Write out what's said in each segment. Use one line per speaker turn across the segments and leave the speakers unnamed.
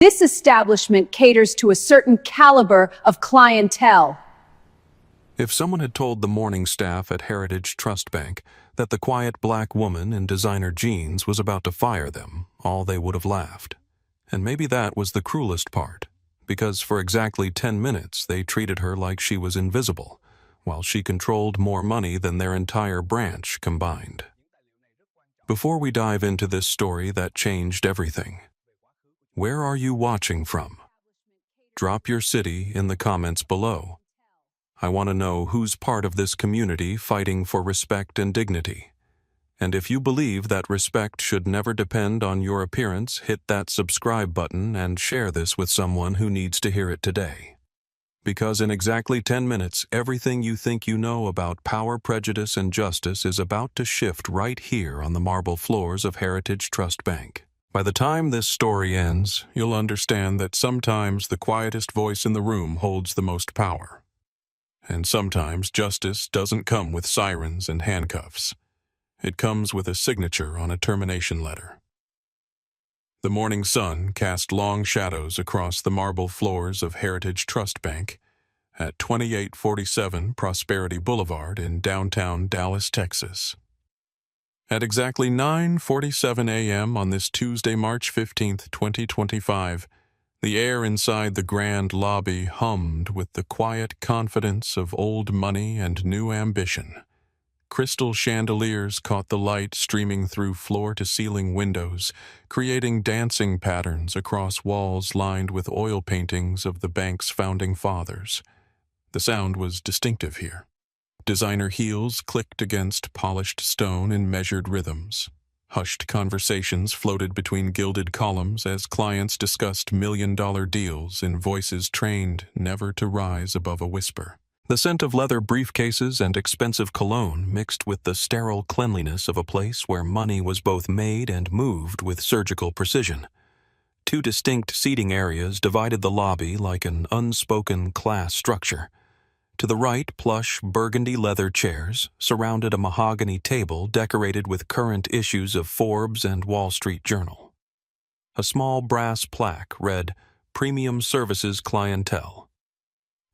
This establishment caters to a certain caliber of clientele.
If someone had told the morning staff at Heritage Trust Bank that the quiet black woman in designer jeans was about to fire them, all they would have laughed. And maybe that was the cruelest part, because for exactly 10 minutes they treated her like she was invisible, while she controlled more money than their entire branch combined. Before we dive into this story that changed everything, where are you watching from? Drop your city in the comments below. I want to know who's part of this community fighting for respect and dignity. And if you believe that respect should never depend on your appearance, hit that subscribe button and share this with someone who needs to hear it today. Because in exactly 10 minutes, everything you think you know about power, prejudice, and justice is about to shift right here on the marble floors of Heritage Trust Bank. By the time this story ends, you'll understand that sometimes the quietest voice in the room holds the most power. And sometimes justice doesn't come with sirens and handcuffs. It comes with a signature on a termination letter. The morning sun cast long shadows across the marble floors of Heritage Trust Bank at 2847 Prosperity Boulevard in downtown Dallas, Texas. At exactly 9:47 a.m. on this Tuesday, March 15th, 2025, the air inside the grand lobby hummed with the quiet confidence of old money and new ambition. Crystal chandeliers caught the light streaming through floor-to-ceiling windows, creating dancing patterns across walls lined with oil paintings of the bank's founding fathers. The sound was distinctive here. Designer heels clicked against polished stone in measured rhythms. Hushed conversations floated between gilded columns as clients discussed million-dollar deals in voices trained never to rise above a whisper. The scent of leather briefcases and expensive cologne mixed with the sterile cleanliness of a place where money was both made and moved with surgical precision. Two distinct seating areas divided the lobby like an unspoken class structure. To the right, plush burgundy leather chairs surrounded a mahogany table decorated with current issues of Forbes and Wall Street Journal. A small brass plaque read, "Premium Services Clientele."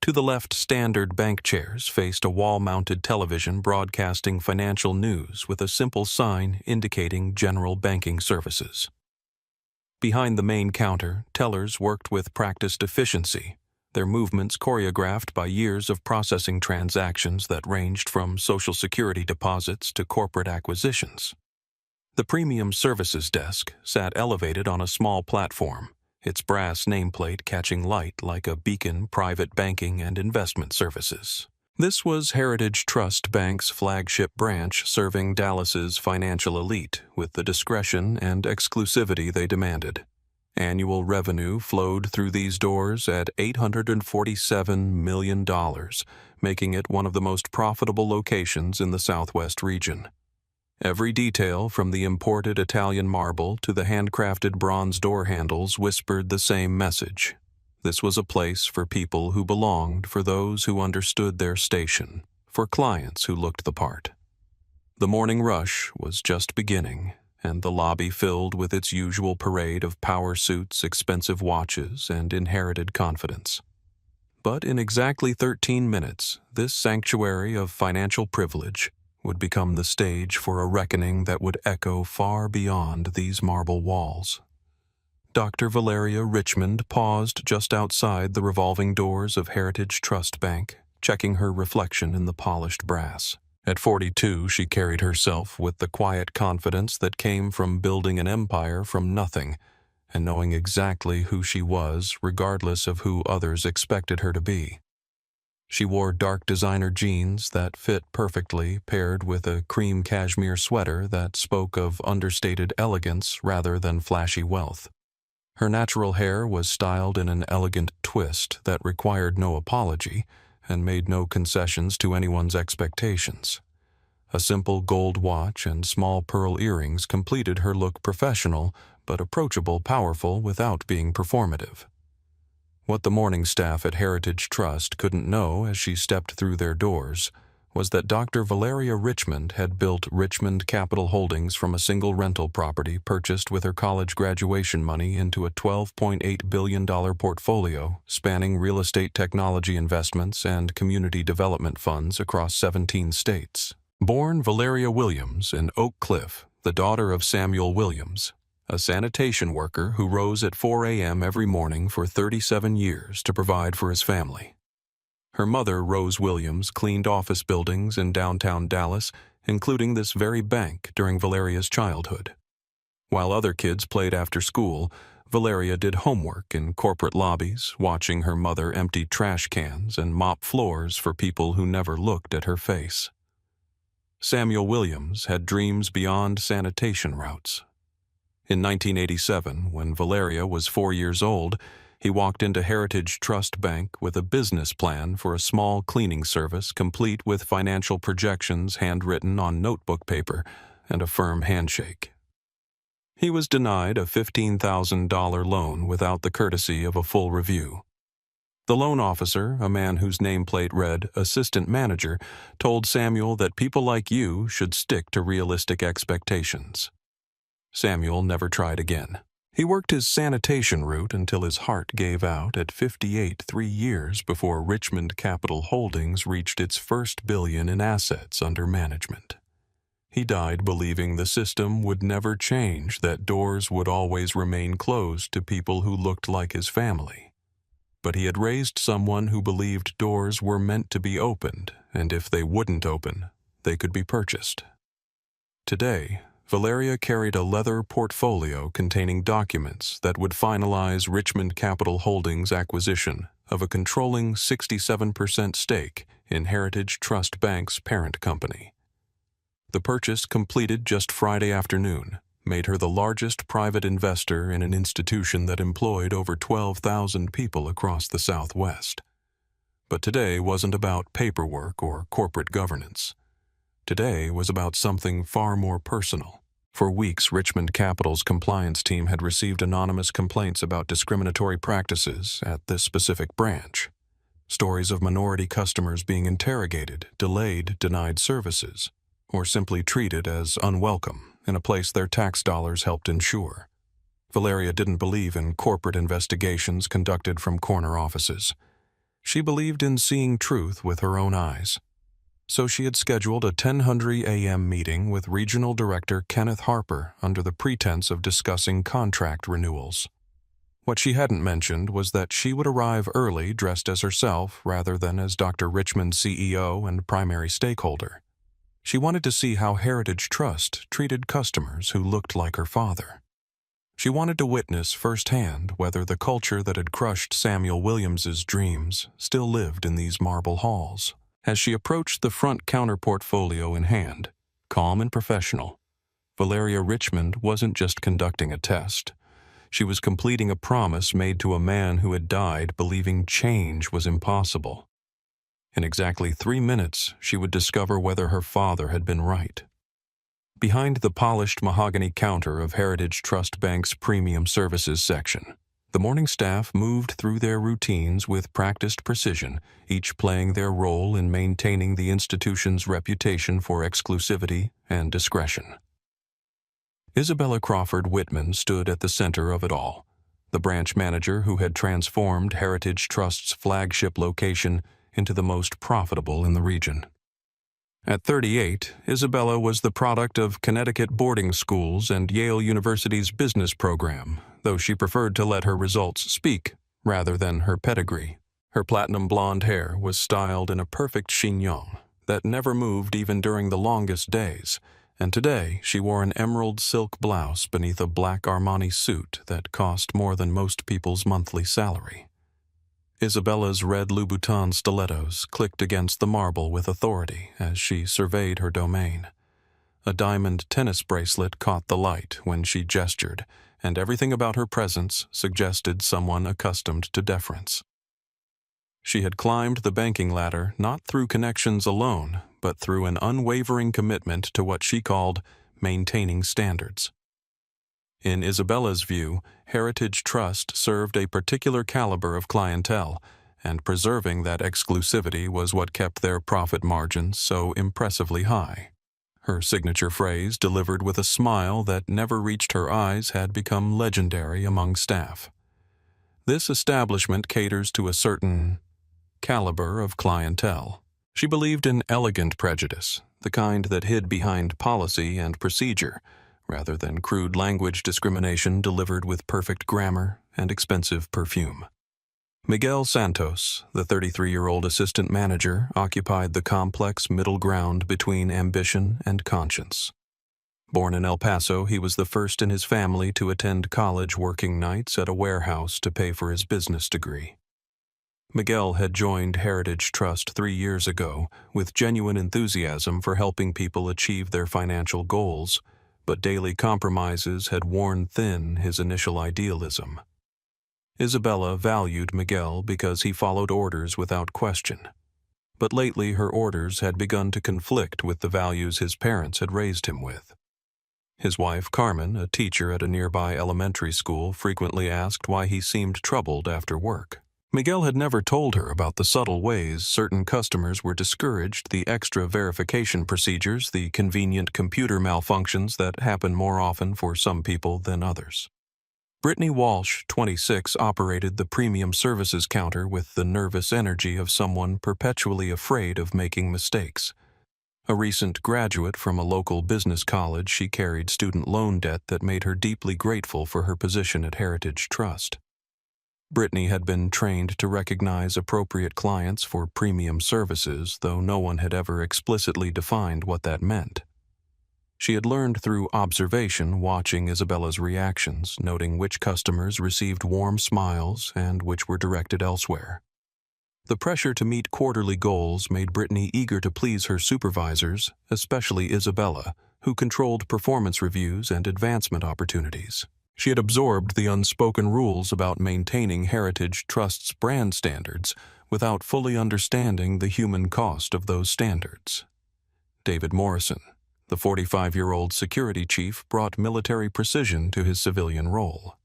To the left, standard bank chairs faced a wall-mounted television broadcasting financial news with a simple sign indicating general banking services. Behind the main counter, tellers worked with practiced efficiency, their movements choreographed by years of processing transactions that ranged from Social Security deposits to corporate acquisitions. The premium services desk sat elevated on a small platform, its brass nameplate catching light like a beacon private banking and investment services. This was Heritage Trust Bank's flagship branch serving Dallas's financial elite with the discretion and exclusivity they demanded. Annual revenue flowed through these doors at $847 million, making it one of the most profitable locations in the Southwest region. Every detail, from the imported Italian marble to the handcrafted bronze door handles, whispered the same message. This was a place for people who belonged, for those who understood their station, for clients who looked the part. The morning rush was just beginning, and the lobby filled with its usual parade of power suits, expensive watches, and inherited confidence. But in exactly 13 minutes, this sanctuary of financial privilege would become the stage for a reckoning that would echo far beyond these marble walls. Dr. Valeria Richmond paused just outside the revolving doors of Heritage Trust Bank, checking her reflection in the polished brass. At 42, she carried herself with the quiet confidence that came from building an empire from nothing and knowing exactly who she was, regardless of who others expected her to be. She wore dark designer jeans that fit perfectly, paired with a cream cashmere sweater that spoke of understated elegance rather than flashy wealth. Her natural hair was styled in an elegant twist that required no apology and made no concessions to anyone's expectations. A simple gold watch and small pearl earrings completed her look, professional but approachable, powerful without being performative. What the morning staff at Heritage Trust couldn't know as she stepped through their doors was that Dr. Valeria Richmond had built Richmond Capital Holdings from a single rental property purchased with her college graduation money into a $12.8 billion portfolio spanning real estate technology investments and community development funds across 17 states. Born Valeria Williams in Oak Cliff, the daughter of Samuel Williams, a sanitation worker who rose at 4 a.m. every morning for 37 years to provide for his family. Her mother, Rose Williams, cleaned office buildings in downtown Dallas, including this very bank during Valeria's childhood. While other kids played after school, Valeria did homework in corporate lobbies, watching her mother empty trash cans and mop floors for people who never looked at her face. Samuel Williams had dreams beyond sanitation routes. In 1987, when Valeria was 4 years old, he walked into Heritage Trust Bank with a business plan for a small cleaning service complete with financial projections handwritten on notebook paper and a firm handshake. He was denied a $15,000 loan without the courtesy of a full review. The loan officer, a man whose nameplate read Assistant Manager, told Samuel that people like you should stick to realistic expectations. Samuel never tried again. He worked his sanitation route until his heart gave out at 58, 3 years before Richmond Capital Holdings reached its first billion in assets under management. He died believing the system would never change, that doors would always remain closed to people who looked like his family. But he had raised someone who believed doors were meant to be opened, and if they wouldn't open, they could be purchased. Today, Valeria carried a leather portfolio containing documents that would finalize Richmond Capital Holdings' acquisition of a controlling 67% stake in Heritage Trust Bank's parent company. The purchase, completed just Friday afternoon, made her the largest private investor in an institution that employed over 12,000 people across the Southwest. But today wasn't about paperwork or corporate governance. Today was about something far more personal. For weeks, Richmond Capital's compliance team had received anonymous complaints about discriminatory practices at this specific branch. Stories of minority customers being interrogated, delayed, denied services, or simply treated as unwelcome in a place their tax dollars helped ensure. Valeria didn't believe in corporate investigations conducted from corner offices. She believed in seeing truth with her own eyes. So she had scheduled a 10:00 a.m. meeting with Regional Director Kenneth Harper under the pretense of discussing contract renewals. What she hadn't mentioned was that she would arrive early dressed as herself rather than as Dr. Richmond's CEO and primary stakeholder. She wanted to see how Heritage Trust treated customers who looked like her father. She wanted to witness firsthand whether the culture that had crushed Samuel Williams's dreams still lived in these marble halls. As she approached the front counter portfolio in hand, calm and professional, Valeria Richmond wasn't just conducting a test. She was completing a promise made to a man who had died believing change was impossible. In exactly 3 minutes, she would discover whether her father had been right. Behind the polished mahogany counter of Heritage Trust Bank's Premium Services section, the morning staff moved through their routines with practiced precision, each playing their role in maintaining the institution's reputation for exclusivity and discretion. Isabella Crawford Whitman stood at the center of it all, the branch manager who had transformed Heritage Trust's flagship location into the most profitable in the region. At 38, Isabella was the product of Connecticut boarding schools and Yale University's business program, though she preferred to let her results speak rather than her pedigree. Her platinum blonde hair was styled in a perfect chignon that never moved even during the longest days, and today she wore an emerald silk blouse beneath a black Armani suit that cost more than most people's monthly salary. Isabella's red Louboutin stilettos clicked against the marble with authority as she surveyed her domain. A diamond tennis bracelet caught the light when she gestured, and everything about her presence suggested someone accustomed to deference. She had climbed the banking ladder not through connections alone, but through an unwavering commitment to what she called maintaining standards. In Isabella's view, Heritage Trust served a particular caliber of clientele, and preserving that exclusivity was what kept their profit margins so impressively high. Her signature phrase, delivered with a smile that never reached her eyes, had become legendary among staff. This establishment caters to a certain caliber of clientele. She believed in elegant prejudice, the kind that hid behind policy and procedure, rather than crude language discrimination delivered with perfect grammar and expensive perfume. Miguel Santos, the 33-year-old assistant manager, occupied the complex middle ground between ambition and conscience. Born in El Paso, he was the first in his family to attend college working nights at a warehouse to pay for his business degree. Miguel had joined Heritage Trust 3 years ago with genuine enthusiasm for helping people achieve their financial goals, but daily compromises had worn thin his initial idealism. Isabella valued Miguel because he followed orders without question. But lately her orders had begun to conflict with the values his parents had raised him with. His wife, Carmen, a teacher at a nearby elementary school, frequently asked why he seemed troubled after work. Miguel had never told her about the subtle ways certain customers were discouraged, the extra verification procedures, the convenient computer malfunctions that happen more often for some people than others. Brittany Walsh, 26, operated the premium services counter with the nervous energy of someone perpetually afraid of making mistakes. A recent graduate from a local business college, she carried student loan debt that made her deeply grateful for her position at Heritage Trust. Brittany had been trained to recognize appropriate clients for premium services, though no one had ever explicitly defined what that meant. She had learned through observation, watching Isabella's reactions, noting which customers received warm smiles and which were directed elsewhere. The pressure to meet quarterly goals made Brittany eager to please her supervisors, especially Isabella, who controlled performance reviews and advancement opportunities. She had absorbed the unspoken rules about maintaining Heritage Trust's brand standards without fully understanding the human cost of those standards. David Morrison, the 45-year-old security chief, brought military precision to his civilian role.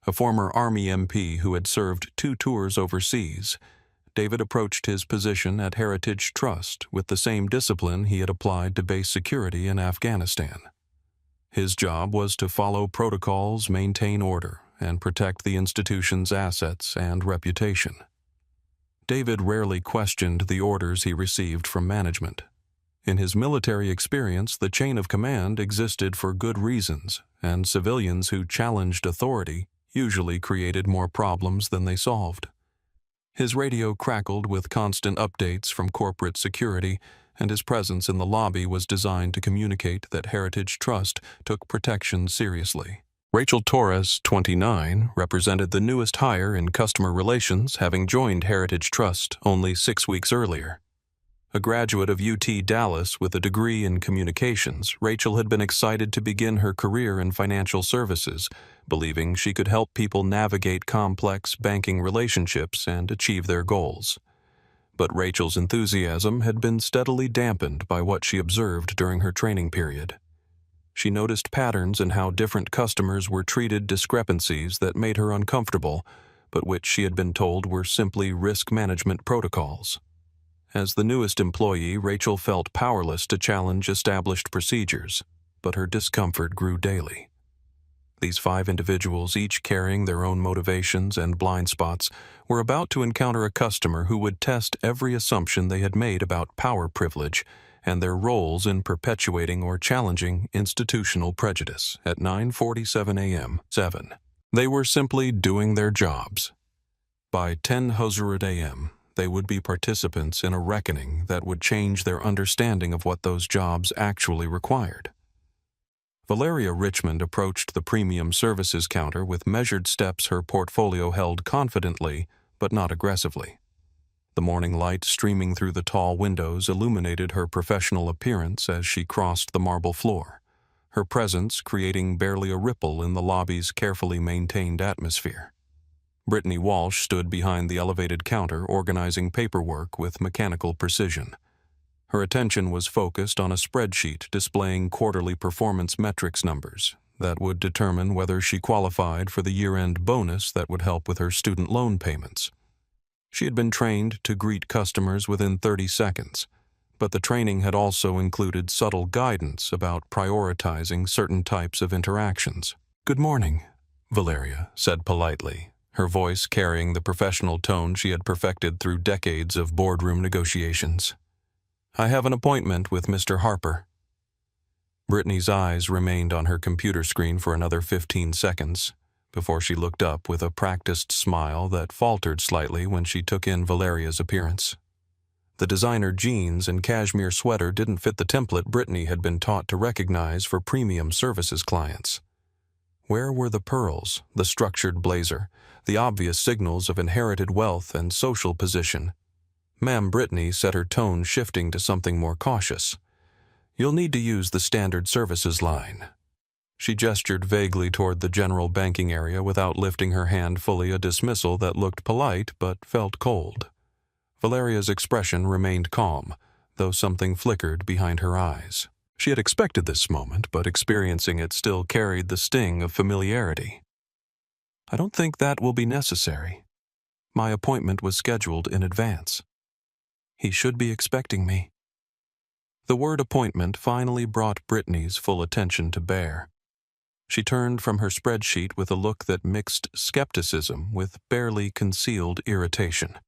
A former Army MP who had served 2 tours overseas, David approached his position at Heritage Trust with the same discipline he had applied to base security in Afghanistan. His job was to follow protocols, maintain order, and protect the institution's assets and reputation. David rarely questioned the orders he received from management. In his military experience, the chain of command existed for good reasons, and civilians who challenged authority usually created more problems than they solved. His radio crackled with constant updates from corporate security, and his presence in the lobby was designed to communicate that Heritage Trust took protection seriously. Rachel Torres, 29, represented the newest hire in customer relations, having joined Heritage Trust only 6 weeks earlier. A graduate of UT Dallas with a degree in communications, Rachel had been excited to begin her career in financial services, believing she could help people navigate complex banking relationships and achieve their goals. But Rachel's enthusiasm had been steadily dampened by what she observed during her training period. She noticed patterns in how different customers were treated, discrepancies that made her uncomfortable, but which she had been told were simply risk management protocols. As the newest employee, Rachel felt powerless to challenge established procedures, but her discomfort grew daily. These 5 individuals, each carrying their own motivations and blind spots, were about to encounter a customer who would test every assumption they had made about power privilege and their roles in perpetuating or challenging institutional prejudice. At 9:47 a.m., 7. They were simply doing their jobs. By 10:00 a.m., they would be participants in a reckoning that would change their understanding of what those jobs actually required. Valeria Richmond approached the premium services counter with measured steps her portfolio held confidently, but not aggressively. The morning light streaming through the tall windows illuminated her professional appearance as she crossed the marble floor, her presence creating barely a ripple in the lobby's carefully maintained atmosphere. Brittany Walsh stood behind the elevated counter organizing paperwork with mechanical precision. Her attention was focused on a spreadsheet displaying quarterly performance metrics numbers that would determine whether she qualified for the year-end bonus that would help with her student loan payments. She had been trained to greet customers within 30 seconds, but the training had also included subtle guidance about prioritizing certain types of interactions. "Good morning," Valeria said politely, her voice carrying the professional tone she had perfected through decades of boardroom negotiations. "I have an appointment with Mr. Harper." Brittany's eyes remained on her computer screen for another 15 seconds before she looked up with a practiced smile that faltered slightly when she took in Valeria's appearance. The designer jeans and cashmere sweater didn't fit the template Brittany had been taught to recognize for premium services clients. Where were the pearls, the structured blazer, the obvious signals of inherited wealth and social position? Ma'am Brittany set her tone, shifting to something more cautious. "You'll need to use the standard services line." She gestured vaguely toward the general banking area without lifting her hand, fully, a dismissal that looked polite but felt cold. Valeria's expression remained calm, though something flickered behind her eyes. She had expected this moment, but experiencing it still carried the sting of familiarity. "I don't think that will be necessary. My appointment was scheduled in advance. He should be expecting me." The word appointment finally brought Brittany's full attention to bear. She turned from her spreadsheet with a look that mixed skepticism with barely concealed irritation.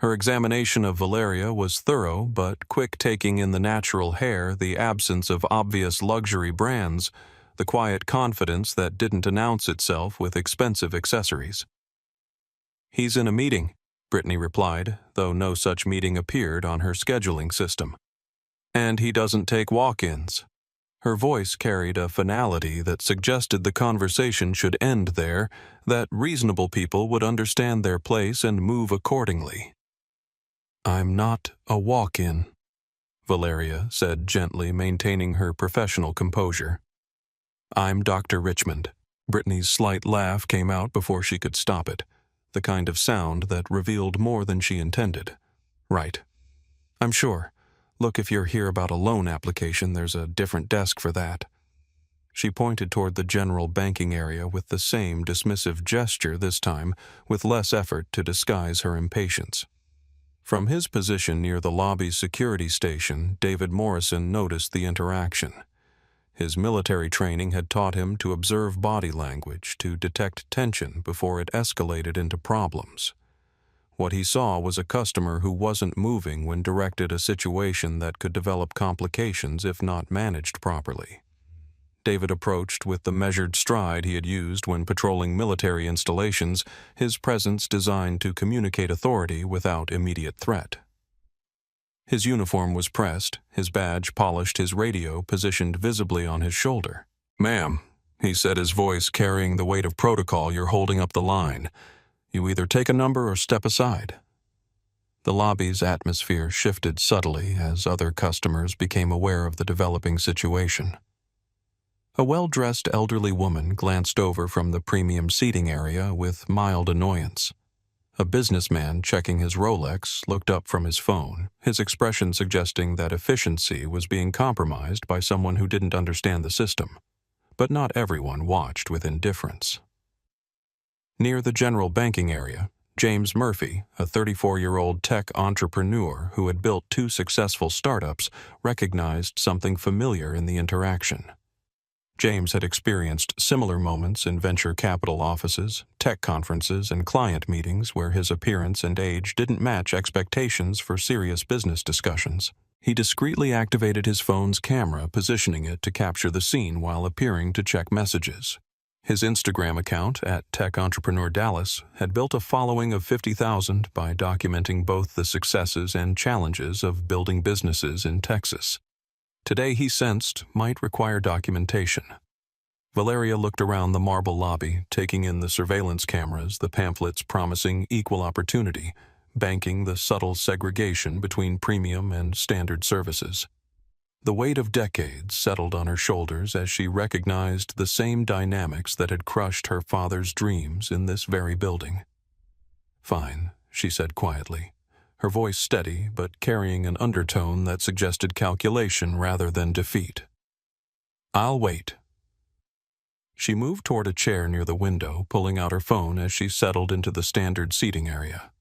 Her examination of Valeria was thorough but quick, taking in the natural hair, the absence of obvious luxury brands, the quiet confidence that didn't announce itself with expensive accessories. "He's in a meeting," Brittany replied, though no such meeting appeared on her scheduling system. "And he doesn't take walk-ins." Her voice carried a finality that suggested the conversation should end there, that reasonable people would understand their place and move accordingly. "I'm not a walk-in," Valeria said gently, maintaining her professional composure. "I'm Dr. Richmond." Brittany's slight laugh came out before she could stop it, the kind of sound that revealed more than she intended. "Right. I'm sure. Look, if you're here about a loan application, there's a different desk for that." She pointed toward the general banking area with the same dismissive gesture, this time with less effort to disguise her impatience. From his position near the lobby's security station, David Morrison noticed the interaction. His military training had taught him to observe body language, to detect tension before it escalated into problems. What he saw was a customer who wasn't moving when directed a situation that could develop complications if not managed properly. David approached with the measured stride he had used when patrolling military installations, his presence designed to communicate authority without immediate threat. His uniform was pressed, his badge polished, his radio positioned visibly on his shoulder. "Ma'am," he said, his voice carrying the weight of protocol, "you're holding up the line. You either take a number or step aside." The lobby's atmosphere shifted subtly as other customers became aware of the developing situation. A well-dressed elderly woman glanced over from the premium seating area with mild annoyance. A businessman checking his Rolex looked up from his phone, his expression suggesting that efficiency was being compromised by someone who didn't understand the system. But not everyone watched with indifference. Near the general banking area, James Murphy, a 34-year-old tech entrepreneur who had built 2 successful startups, recognized something familiar in the interaction. James had experienced similar moments in venture capital offices, tech conferences, and client meetings where his appearance and age didn't match expectations for serious business discussions. He discreetly activated his phone's camera, positioning it to capture the scene while appearing to check messages. His Instagram account, @TechEntrepreneur_Dallas, had built a following of 50,000 by documenting both the successes and challenges of building businesses in Texas. Today, he sensed, might require documentation. Valeria looked around the marble lobby, taking in the surveillance cameras, the pamphlets promising equal opportunity, banking the subtle segregation between premium and standard services. The weight of decades settled on her shoulders as she recognized the same dynamics that had crushed her father's dreams in this very building. "Fine," she said quietly, her voice steady but carrying an undertone that suggested calculation rather than defeat. "I'll wait." She moved toward a chair near the window, pulling out her phone as she settled into the standard seating area.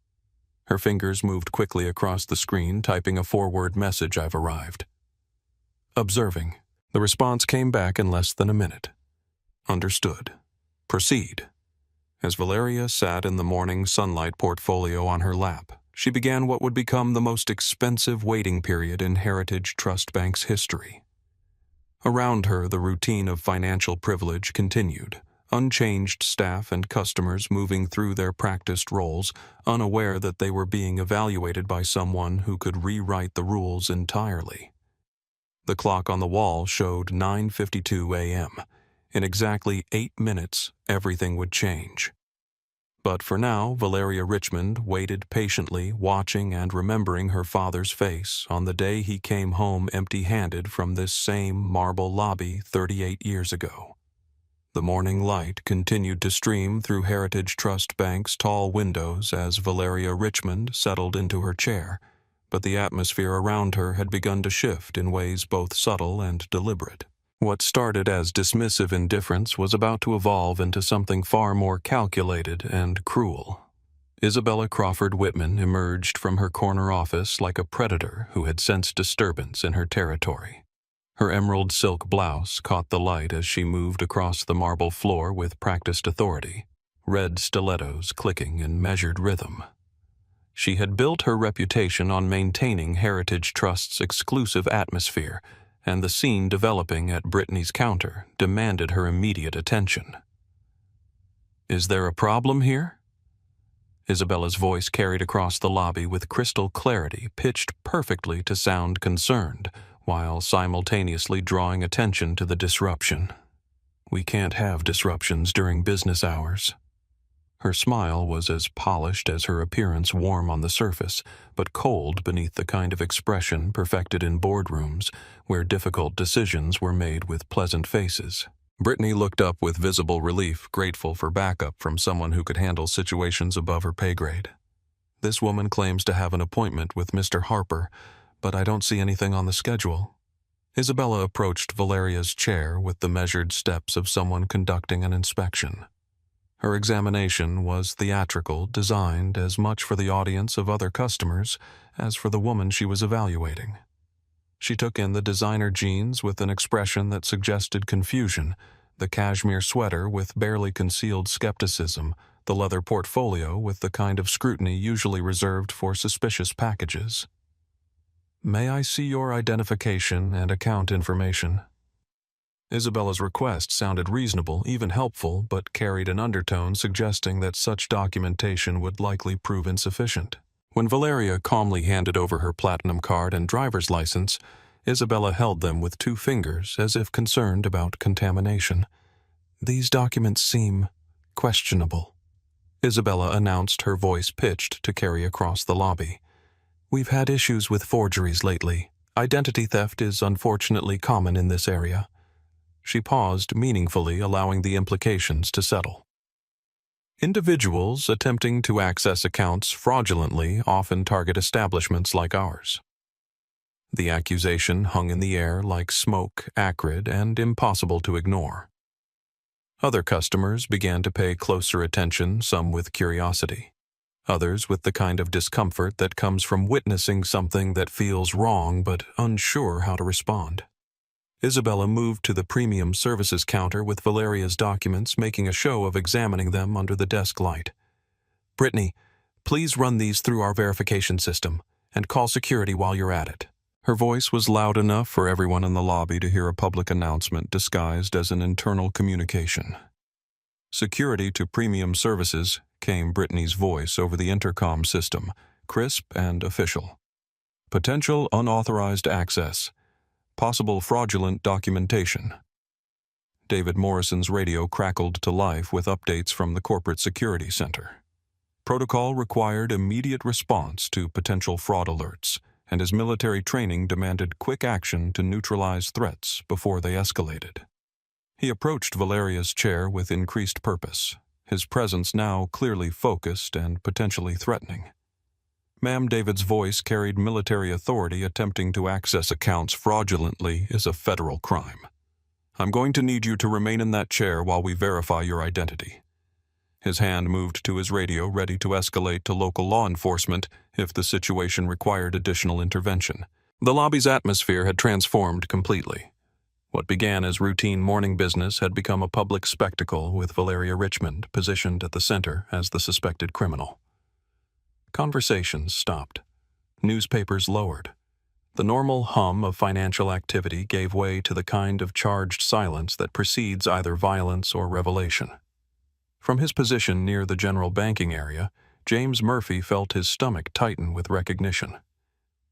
Her fingers moved quickly across the screen, typing a 4-word message. "I've arrived." "Observing." The response came back in less than a minute. "Understood. Proceed." As Valeria sat in the morning sunlight portfolio on her lap, she began what would become the most expensive waiting period in Heritage Trust Bank's history. Around her, the routine of financial privilege continued, unchanged staff and customers moving through their practiced roles, unaware that they were being evaluated by someone who could rewrite the rules entirely. The clock on the wall showed 9:52 a.m. In exactly 8 minutes, everything would change. But for now, Valeria Richmond waited patiently, watching and remembering her father's face on the day he came home empty-handed from this same marble lobby 38 years ago. The morning light continued to stream through Heritage Trust Bank's tall windows as Valeria Richmond settled into her chair, but the atmosphere around her had begun to shift in ways both subtle and deliberate. What started as dismissive indifference was about to evolve into something far more calculated and cruel. Isabella Crawford Whitman emerged from her corner office like a predator who had sensed disturbance in her territory. Her emerald silk blouse caught the light as she moved across the marble floor with practiced authority, red stilettos clicking in measured rhythm. She had built her reputation on maintaining Heritage Trust's exclusive atmosphere, and the scene developing at Brittany's counter demanded her immediate attention. "Is there a problem here?" Isabella's voice carried across the lobby with crystal clarity, pitched perfectly to sound concerned, while simultaneously drawing attention to the disruption. "We can't have disruptions during business hours." Her smile was as polished as her appearance, warm on the surface, but cold beneath the kind of expression perfected in boardrooms, where difficult decisions were made with pleasant faces. Brittany looked up with visible relief, grateful for backup from someone who could handle situations above her pay grade. "This woman claims to have an appointment with Mr. Harper, but I don't see anything on the schedule." Isabella approached Valeria's chair with the measured steps of someone conducting an inspection. Her examination was theatrical, designed as much for the audience of other customers as for the woman she was evaluating. She took in the designer jeans with an expression that suggested confusion, the cashmere sweater with barely concealed skepticism, the leather portfolio with the kind of scrutiny usually reserved for suspicious packages. "May I see your identification and account information?" Isabella's request sounded reasonable, even helpful, but carried an undertone suggesting that such documentation would likely prove insufficient. When Valeria calmly handed over her platinum card and driver's license, Isabella held them with 2 fingers as if concerned about contamination. "These documents seem questionable," Isabella announced, her voice pitched to carry across the lobby. "We've had issues with forgeries lately. Identity theft is unfortunately common in this area." She paused meaningfully, allowing the implications to settle. Individuals attempting to access accounts fraudulently often target establishments like ours. The accusation hung in the air like smoke, acrid and impossible to ignore. Other customers began to pay closer attention, some with curiosity, others with the kind of discomfort that comes from witnessing something that feels wrong but unsure how to respond. Isabella moved to the premium services counter with Valeria's documents, making a show of examining them under the desk light. "Brittany, please run these through our verification system, and call security while you're at it." Her voice was loud enough for everyone in the lobby to hear a public announcement disguised as an internal communication. "Security to premium services," came Brittany's voice over the intercom system, crisp and official. "Potential unauthorized access. Possible fraudulent documentation." David Morrison's radio crackled to life with updates from the corporate security center. Protocol required immediate response to potential fraud alerts, and his military training demanded quick action to neutralize threats before they escalated. He approached Valeria's chair with increased purpose, his presence now clearly focused and potentially threatening. "Ma'am," David's voice carried military authority. "Attempting to access accounts fraudulently is a federal crime. I'm going to need you to remain in that chair while we verify your identity." His hand moved to his radio, ready to escalate to local law enforcement if the situation required additional intervention. The lobby's atmosphere had transformed completely. What began as routine morning business had become a public spectacle, with Valeria Richmond positioned at the center as the suspected criminal. Conversations stopped. Newspapers lowered. The normal hum of financial activity gave way to the kind of charged silence that precedes either violence or revelation. From his position near the general banking area, James Murphy felt his stomach tighten with recognition.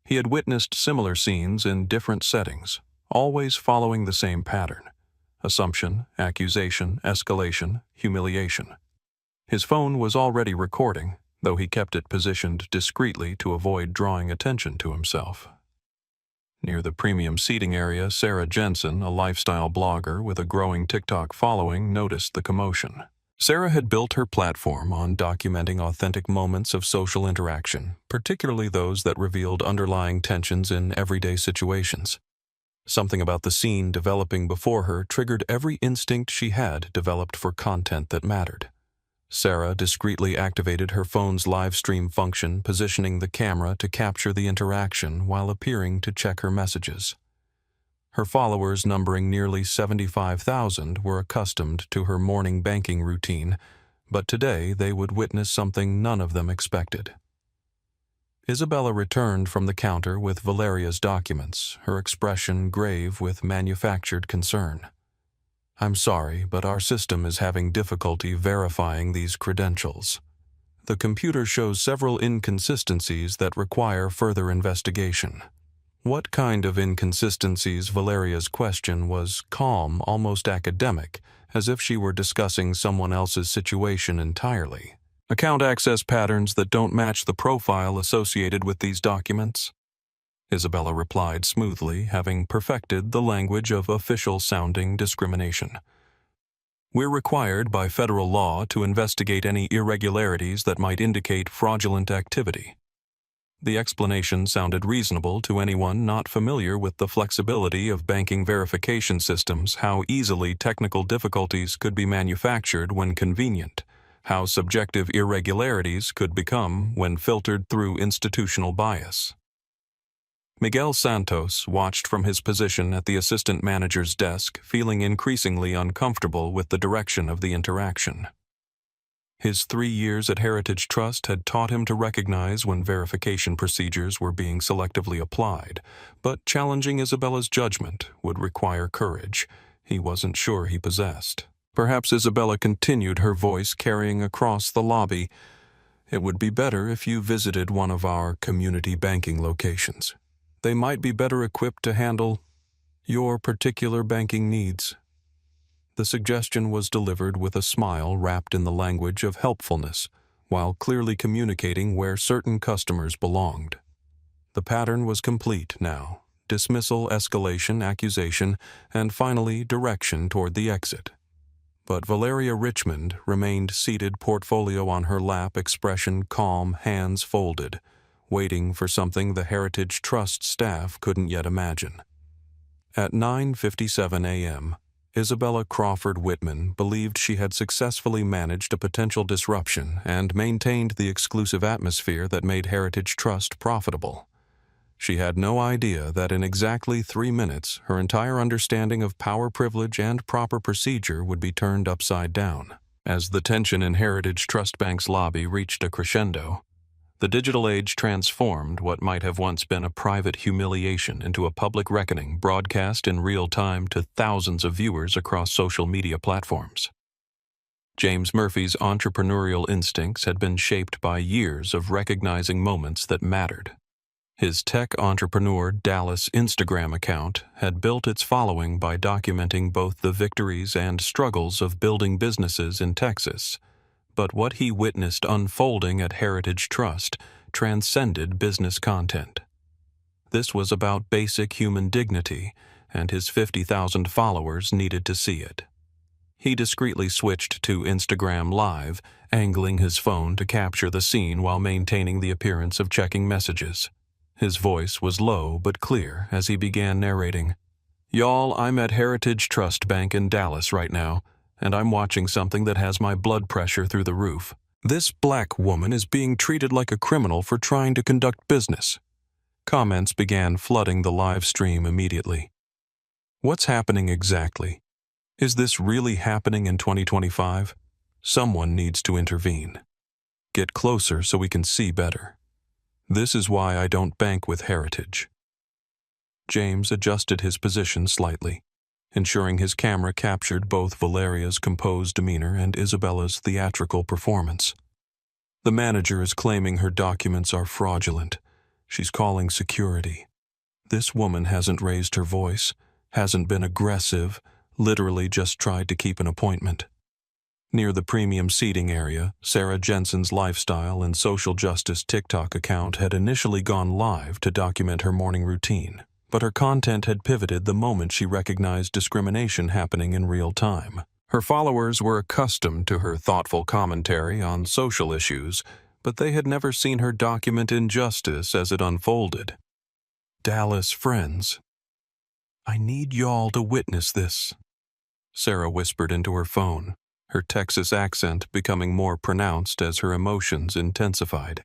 He had witnessed similar scenes in different settings, always following the same pattern: assumption, accusation, escalation, humiliation. His phone was already recording, though he kept it positioned discreetly to avoid drawing attention to himself. Near the premium seating area, Sarah Jensen, a lifestyle blogger with a growing TikTok following, noticed the commotion. Sarah had built her platform on documenting authentic moments of social interaction, particularly those that revealed underlying tensions in everyday situations. Something about the scene developing before her triggered every instinct she had developed for content that mattered. Sarah discreetly activated her phone's live stream function, positioning the camera to capture the interaction while appearing to check her messages. Her followers, numbering nearly 75,000, were accustomed to her morning banking routine, but today they would witness something none of them expected. Isabella returned from the counter with Valeria's documents, her expression grave with manufactured concern. "I'm sorry, but our system is having difficulty verifying these credentials. The computer shows several inconsistencies that require further investigation." What kind of inconsistencies? Valeria's question was calm, almost academic, as if she were discussing someone else's situation entirely. "Account access patterns that don't match the profile associated with these documents," Isabella replied smoothly, having perfected the language of official-sounding discrimination. "We're required by federal law to investigate any irregularities that might indicate fraudulent activity." The explanation sounded reasonable to anyone not familiar with the flexibility of banking verification systems, how easily technical difficulties could be manufactured when convenient, how subjective irregularities could become when filtered through institutional bias. Miguel Santos watched from his position at the assistant manager's desk, feeling increasingly uncomfortable with the direction of the interaction. His 3 years at Heritage Trust had taught him to recognize when verification procedures were being selectively applied, but challenging Isabella's judgment would require courage he wasn't sure he possessed. Perhaps Isabella continued, her voice carrying across the lobby. "It would be better if you visited one of our community banking locations. They might be better equipped to handle your particular banking needs." The suggestion was delivered with a smile wrapped in the language of helpfulness, while clearly communicating where certain customers belonged. The pattern was complete now: dismissal, escalation, accusation, and finally direction toward the exit. But Valeria Richmond remained seated, portfolio on her lap, expression calm, hands folded, waiting for something the Heritage Trust staff couldn't yet imagine. At 9:57 a.m., Isabella Crawford Whitman believed she had successfully managed a potential disruption and maintained the exclusive atmosphere that made Heritage Trust profitable. She had no idea that in exactly 3 minutes, her entire understanding of power, privilege, and proper procedure would be turned upside down. As the tension in Heritage Trust Bank's lobby reached a crescendo, the digital age transformed what might have once been a private humiliation into a public reckoning broadcast in real time to thousands of viewers across social media platforms. James Murphy's entrepreneurial instincts had been shaped by years of recognizing moments that mattered. His tech entrepreneur Dallas Instagram account had built its following by documenting both the victories and struggles of building businesses in Texas. But what he witnessed unfolding at Heritage Trust transcended business content. This was about basic human dignity, and his 50,000 followers needed to see it. He discreetly switched to Instagram Live, angling his phone to capture the scene while maintaining the appearance of checking messages. His voice was low but clear as he began narrating. "Y'all, I'm at Heritage Trust Bank in Dallas right now, and I'm watching something that has my blood pressure through the roof. This black woman is being treated like a criminal for trying to conduct business. Comments began flooding the live stream immediately. What's happening exactly? Is this really happening in 2025? Someone needs to intervene. Get closer so we can see better. This is why I don't bank with Heritage. James adjusted his position slightly, ensuring his camera captured both Valeria's composed demeanor and Isabella's theatrical performance. The manager is claiming her documents are fraudulent. She's calling security. This woman hasn't raised her voice, hasn't been aggressive, literally just tried to keep an appointment. Near the premium seating area, Sarah Jensen's lifestyle and social justice TikTok account had initially gone live to document her morning routine, but her content had pivoted the moment she recognized discrimination happening in real time. Her followers were accustomed to her thoughtful commentary on social issues, but they had never seen her document injustice as it unfolded. Dallas friends, I need y'all to witness this, Sarah whispered into her phone, her Texas accent becoming more pronounced as her emotions intensified.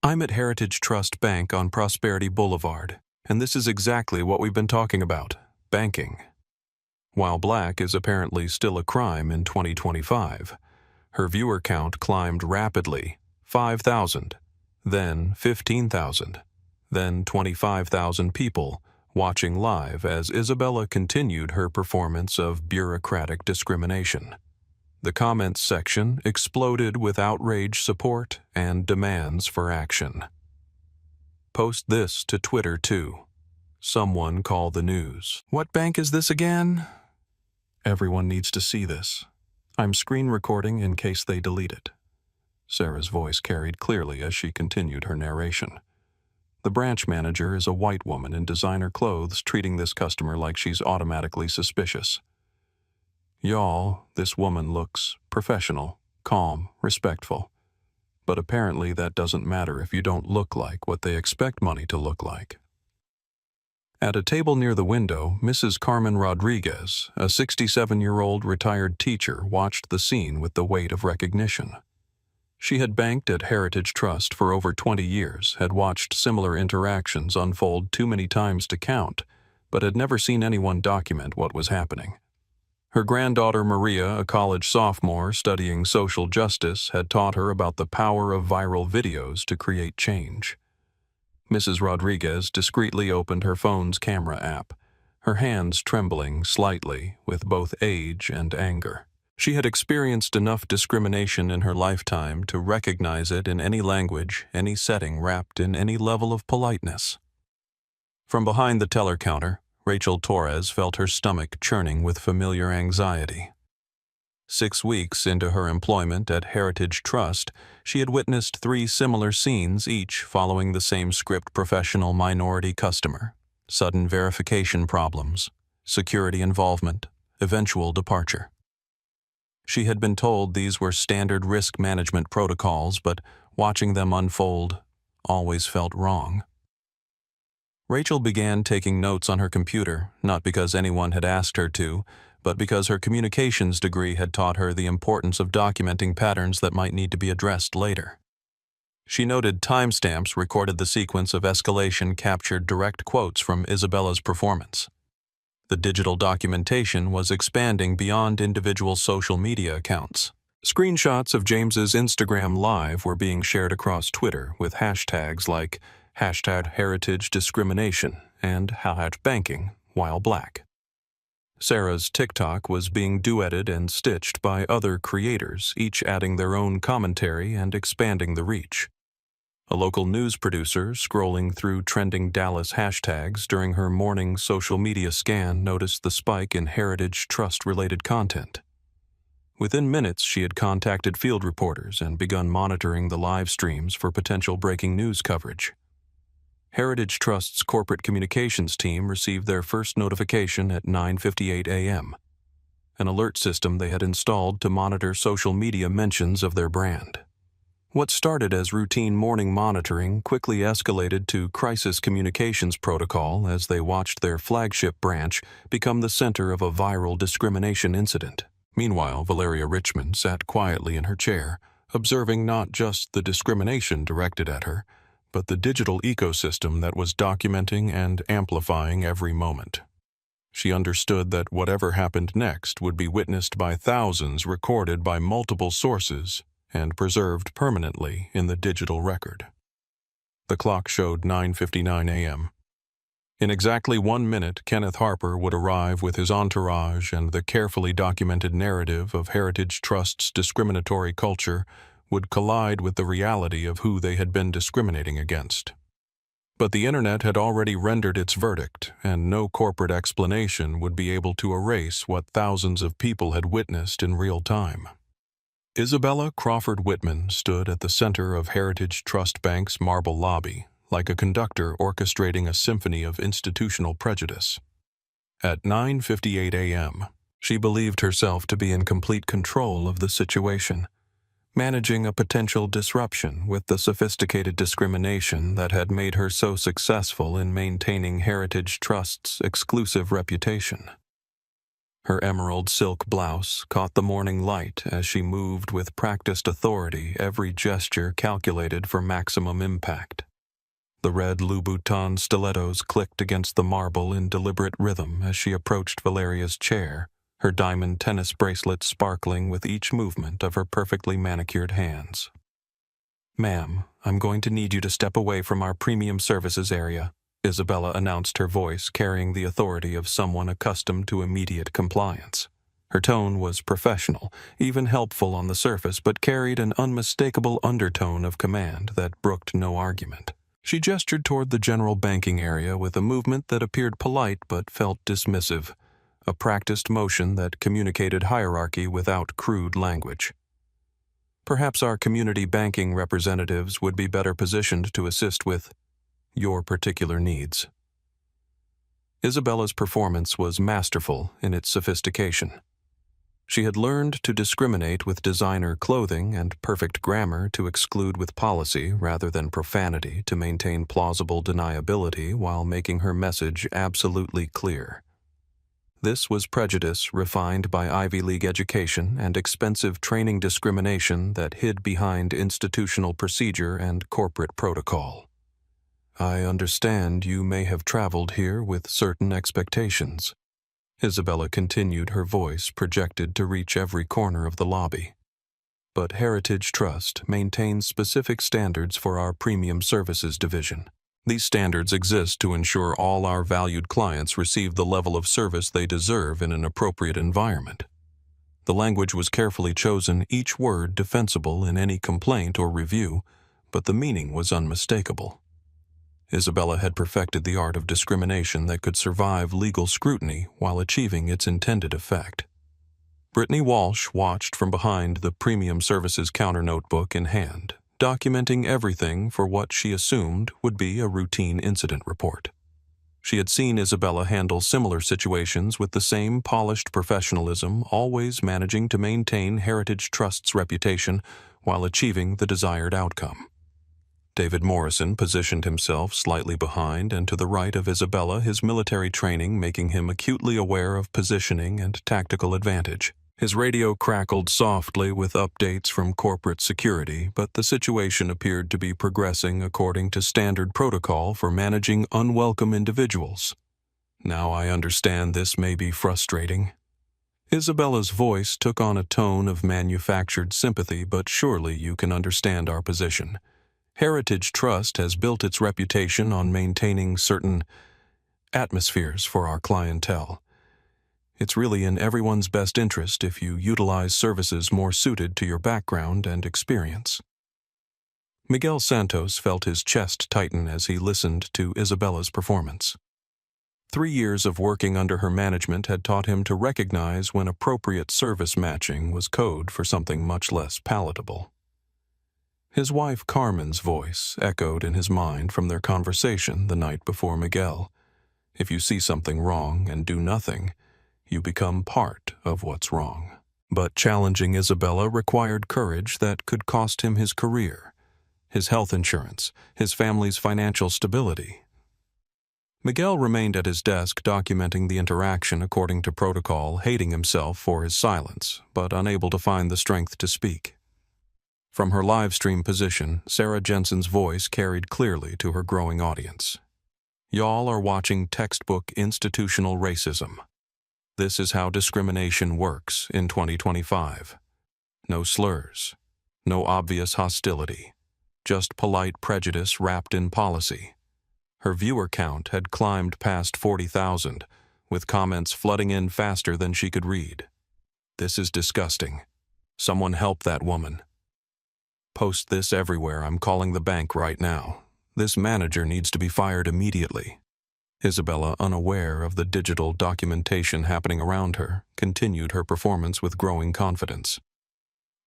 I'm at Heritage Trust Bank on Prosperity Boulevard, and this is exactly what we've been talking about, banking. While black is apparently still a crime in 2025, her viewer count climbed rapidly, 5,000, then 15,000, then 25,000 people watching live as Isabella continued her performance of bureaucratic discrimination. The comments section exploded with outrage support and demands for action. Post this to Twitter too. Someone call the news. What bank is this again? Everyone needs to see this. I'm screen recording in case they delete it. Sarah's voice carried clearly as she continued her narration. The branch manager is a white woman in designer clothes treating this customer like she's automatically suspicious. Y'all, this woman looks professional, calm, respectful. But apparently that doesn't matter if you don't look like what they expect money to look like. At a table near the window, Mrs. Carmen Rodriguez, a 67-year-old retired teacher, watched the scene with the weight of recognition. She had banked at Heritage Trust for over 20 years, had watched similar interactions unfold too many times to count, but had never seen anyone document what was happening. Her granddaughter Maria, a college sophomore studying social justice, had taught her about the power of viral videos to create change. Mrs. Rodriguez discreetly opened her phone's camera app, her hands trembling slightly with both age and anger. She had experienced enough discrimination in her lifetime to recognize it in any language, any setting, wrapped in any level of politeness. From behind the teller counter, Rachel Torres felt her stomach churning with familiar anxiety. 6 weeks into her employment at Heritage Trust, she had witnessed 3 similar scenes, each following the same script: professional minority customer, sudden verification problems, security involvement, eventual departure. She had been told these were standard risk management protocols, but watching them unfold always felt wrong. Rachel began taking notes on her computer, not because anyone had asked her to, but because her communications degree had taught her the importance of documenting patterns that might need to be addressed later. She noted timestamps recorded the sequence of escalation, captured direct quotes from Isabella's performance. The digital documentation was expanding beyond individual social media accounts. Screenshots of James's Instagram Live were being shared across Twitter with hashtags like #HeritageDiscrimination and #banking while black. Sarah's TikTok was being duetted and stitched by other creators, each adding their own commentary and expanding the reach. A local news producer scrolling through trending Dallas hashtags during her morning social media scan noticed the spike in Heritage Trust-related content. Within minutes, she had contacted field reporters and begun monitoring the live streams for potential breaking news coverage. Heritage Trust's corporate communications team received their first notification at 9:58 a.m., an alert system they had installed to monitor social media mentions of their brand. What started as routine morning monitoring quickly escalated to crisis communications protocol as they watched their flagship branch become the center of a viral discrimination incident. Meanwhile, Valeria Richmond sat quietly in her chair, observing not just the discrimination directed at her, but the digital ecosystem that was documenting and amplifying every moment. She understood that whatever happened next would be witnessed by thousands, recorded by multiple sources, and preserved permanently in the digital record. The clock showed 9:59 a.m. In exactly 1 minute, Kenneth Harper would arrive with his entourage, and the carefully documented narrative of Heritage Trust's discriminatory culture would collide with the reality of who they had been discriminating against. But the internet had already rendered its verdict, and no corporate explanation would be able to erase what thousands of people had witnessed in real time. Isabella Crawford Whitman stood at the center of Heritage Trust Bank's marble lobby, like a conductor orchestrating a symphony of institutional prejudice. At 9:58 a.m., she believed herself to be in complete control of the situation, managing a potential disruption with the sophisticated discrimination that had made her so successful in maintaining Heritage Trust's exclusive reputation. Her emerald silk blouse caught the morning light as she moved with practiced authority, every gesture calculated for maximum impact. The red Louboutin stilettos clicked against the marble in deliberate rhythm as she approached Valeria's chair, her diamond tennis bracelet sparkling with each movement of her perfectly manicured hands. "Ma'am, I'm going to need you to step away from our premium services area," Isabella announced, her voice carrying the authority of someone accustomed to immediate compliance. Her tone was professional, even helpful on the surface, but carried an unmistakable undertone of command that brooked no argument. She gestured toward the general banking area with a movement that appeared polite but felt dismissive, a practiced motion that communicated hierarchy without crude language. "Perhaps our community banking representatives would be better positioned to assist with your particular needs." Isabella's performance was masterful in its sophistication. She had learned to discriminate with designer clothing and perfect grammar to exclude with policy rather than profanity to maintain plausible deniability while making her message absolutely clear. This was prejudice refined by Ivy League education and expensive training discrimination that hid behind institutional procedure and corporate protocol. "I understand you may have traveled here with certain expectations," Isabella continued, her voice projected to reach every corner of the lobby. "But Heritage Trust maintains specific standards for our premium services division. These standards exist to ensure all our valued clients receive the level of service they deserve in an appropriate environment." The language was carefully chosen, each word defensible in any complaint or review, but the meaning was unmistakable. Isabella had perfected the art of discrimination that could survive legal scrutiny while achieving its intended effect. Brittany Walsh watched from behind the premium services counter, notebook in hand, documenting everything for what she assumed would be a routine incident report. She had seen Isabella handle similar situations with the same polished professionalism, always managing to maintain Heritage Trust's reputation while achieving the desired outcome. David Morrison positioned himself slightly behind and to the right of Isabella, his military training making him acutely aware of positioning and tactical advantage. His radio crackled softly with updates from corporate security, but the situation appeared to be progressing according to standard protocol for managing unwelcome individuals. "Now I understand this may be frustrating." Isabella's voice took on a tone of manufactured sympathy, "but surely you can understand our position. Heritage Trust has built its reputation on maintaining certain atmospheres for our clientele. It's really in everyone's best interest if you utilize services more suited to your background and experience." Miguel Santos felt his chest tighten as he listened to Isabella's performance. 3 years of working under her management had taught him to recognize when appropriate service matching was code for something much less palatable. His wife Carmen's voice echoed in his mind from their conversation the night before Miguel. "If you see something wrong and do nothing, you become part of what's wrong." But challenging Isabella required courage that could cost him his career, his health insurance, his family's financial stability. Miguel remained at his desk documenting the interaction according to protocol, hating himself for his silence, but unable to find the strength to speak. From her live stream position, Sarah Jensen's voice carried clearly to her growing audience. Y'all are watching textbook institutional racism. This is how discrimination works in 2025. No slurs, no obvious hostility, just polite prejudice wrapped in policy. Her viewer count had climbed past 40,000, with comments flooding in faster than she could read. This is disgusting. Someone help that woman. Post this everywhere. I'm calling the bank right now. This manager needs to be fired immediately. Isabella, unaware of the digital documentation happening around her, continued her performance with growing confidence.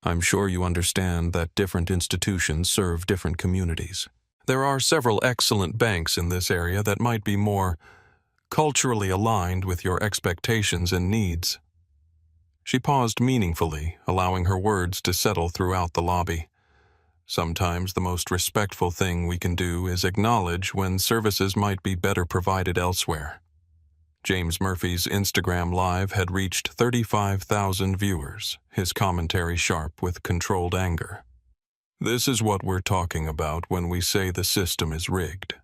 I'm sure you understand that different institutions serve different communities. There are several excellent banks in this area that might be more culturally aligned with your expectations and needs. She paused meaningfully, allowing her words to settle throughout the lobby. Sometimes the most respectful thing we can do is acknowledge when services might be better provided elsewhere. James Murphy's Instagram Live had reached 35,000 viewers, his commentary sharp with controlled anger. This is what we're talking about when we say the system is rigged.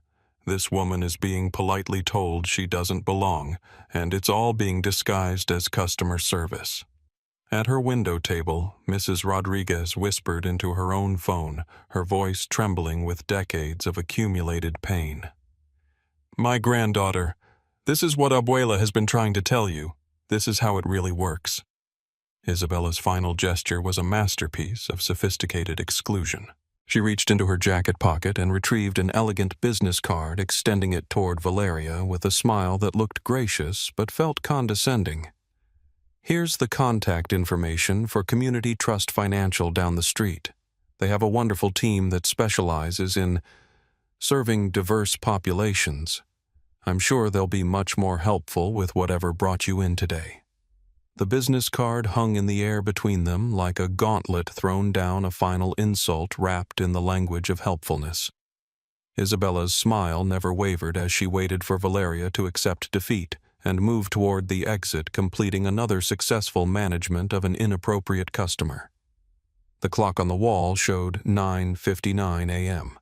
This woman is being politely told she doesn't belong, and it's all being disguised as customer service. At her window table, Mrs. Rodriguez whispered into her own phone, her voice trembling with decades of accumulated pain. My granddaughter, this is what Abuela has been trying to tell you. This is how it really works. Isabella's final gesture was a masterpiece of sophisticated exclusion. She reached into her jacket pocket and retrieved an elegant business card, extending it toward Valeria with a smile that looked gracious but felt condescending. Here's the contact information for Community Trust Financial down the street. They have a wonderful team that specializes in serving diverse populations. I'm sure they'll be much more helpful with whatever brought you in today. The business card hung in the air between them like a gauntlet thrown down, a final insult wrapped in the language of helpfulness. Isabella's smile never wavered as she waited for Valeria to accept defeat and move toward the exit, completing another successful management of an inappropriate customer. The clock on the wall showed 9:59 a.m.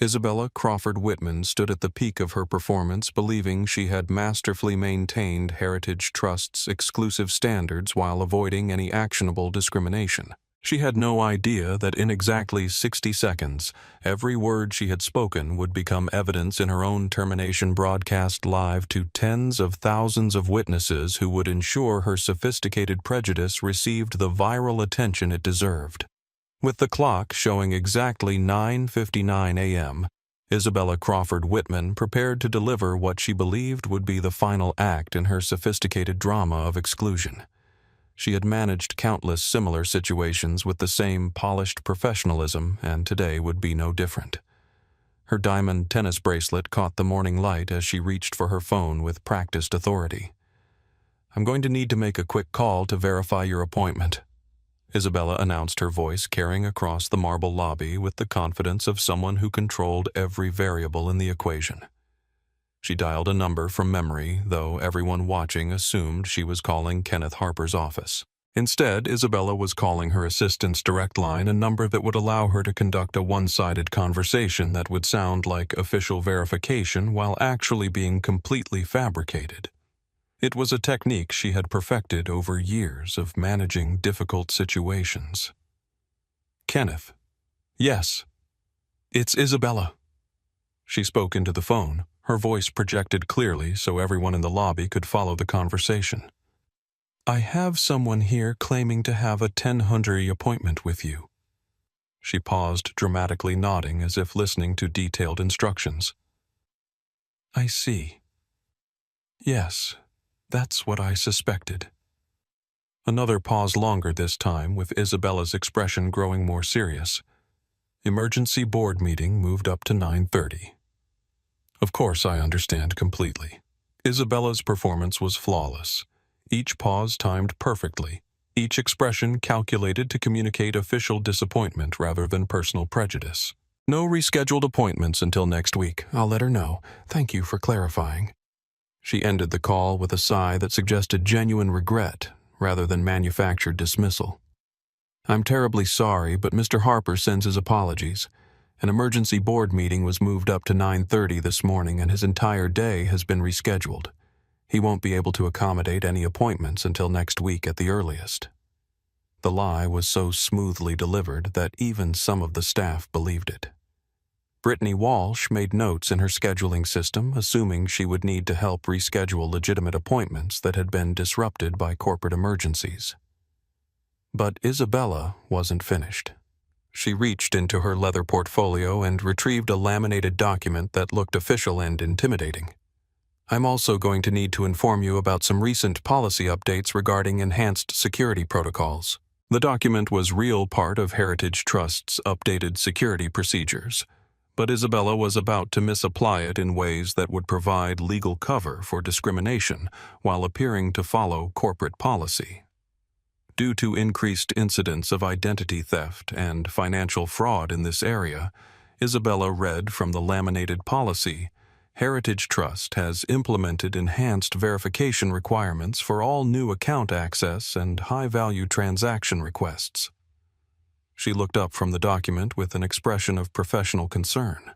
Isabella Crawford Whitman stood at the peak of her performance, believing she had masterfully maintained Heritage Trust's exclusive standards while avoiding any actionable discrimination. She had no idea that in exactly 60 seconds, every word she had spoken would become evidence in her own termination, broadcast live to tens of thousands of witnesses who would ensure her sophisticated prejudice received the viral attention it deserved. With the clock showing exactly 9:59 a.m., Isabella Crawford Whitman prepared to deliver what she believed would be the final act in her sophisticated drama of exclusion. She had managed countless similar situations with the same polished professionalism, and today would be no different. Her diamond tennis bracelet caught the morning light as she reached for her phone with practiced authority. I'm going to need to make a quick call to verify your appointment, Isabella announced, her voice carrying across the marble lobby with the confidence of someone who controlled every variable in the equation. She dialed a number from memory, though everyone watching assumed she was calling Kenneth Harper's office. Instead, Isabella was calling her assistant's direct line, a number that would allow her to conduct a one-sided conversation that would sound like official verification while actually being completely fabricated. It was a technique she had perfected over years of managing difficult situations. Kenneth. Yes. It's Isabella. She spoke into the phone, her voice projected clearly so everyone in the lobby could follow the conversation. I have someone here claiming to have a 10:00 appointment with you. She paused, dramatically nodding as if listening to detailed instructions. I see. Yes. That's what I suspected. Another pause, longer this time, with Isabella's expression growing more serious. Emergency board meeting moved up to 9:30. Of course, I understand completely. Isabella's performance was flawless. Each pause timed perfectly, each expression calculated to communicate official disappointment rather than personal prejudice. No rescheduled appointments until next week. I'll let her know. Thank you for clarifying. She ended the call with a sigh that suggested genuine regret rather than manufactured dismissal. I'm terribly sorry, but Mr. Harper sends his apologies. An emergency board meeting was moved up to 9:30 this morning and his entire day has been rescheduled. He won't be able to accommodate any appointments until next week at the earliest. The lie was so smoothly delivered that even some of the staff believed it. Brittany Walsh made notes in her scheduling system, assuming she would need to help reschedule legitimate appointments that had been disrupted by corporate emergencies. But Isabella wasn't finished. She reached into her leather portfolio and retrieved a laminated document that looked official and intimidating. I'm also going to need to inform you about some recent policy updates regarding enhanced security protocols. The document was real part of Heritage Trust's updated security procedures, but Isabella was about to misapply it in ways that would provide legal cover for discrimination while appearing to follow corporate policy. Due to increased incidents of identity theft and financial fraud in this area, Isabella read from the laminated policy, Heritage Trust has implemented enhanced verification requirements for all new account access and high-value transaction requests. She looked up from the document with an expression of professional concern.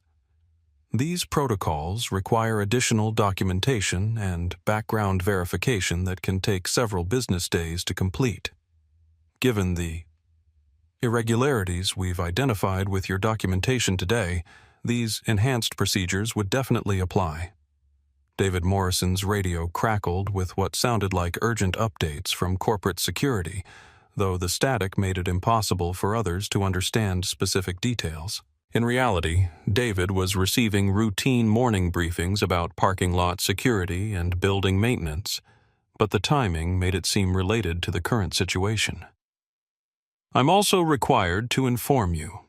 These protocols require additional documentation and background verification that can take several business days to complete. Given the irregularities we've identified with your documentation today, these enhanced procedures would definitely apply. David Morrison's radio crackled with what sounded like urgent updates from corporate security, though the static made it impossible for others to understand specific details. In reality, David was receiving routine morning briefings about parking lot security and building maintenance, but the timing made it seem related to the current situation. I'm also required to inform you,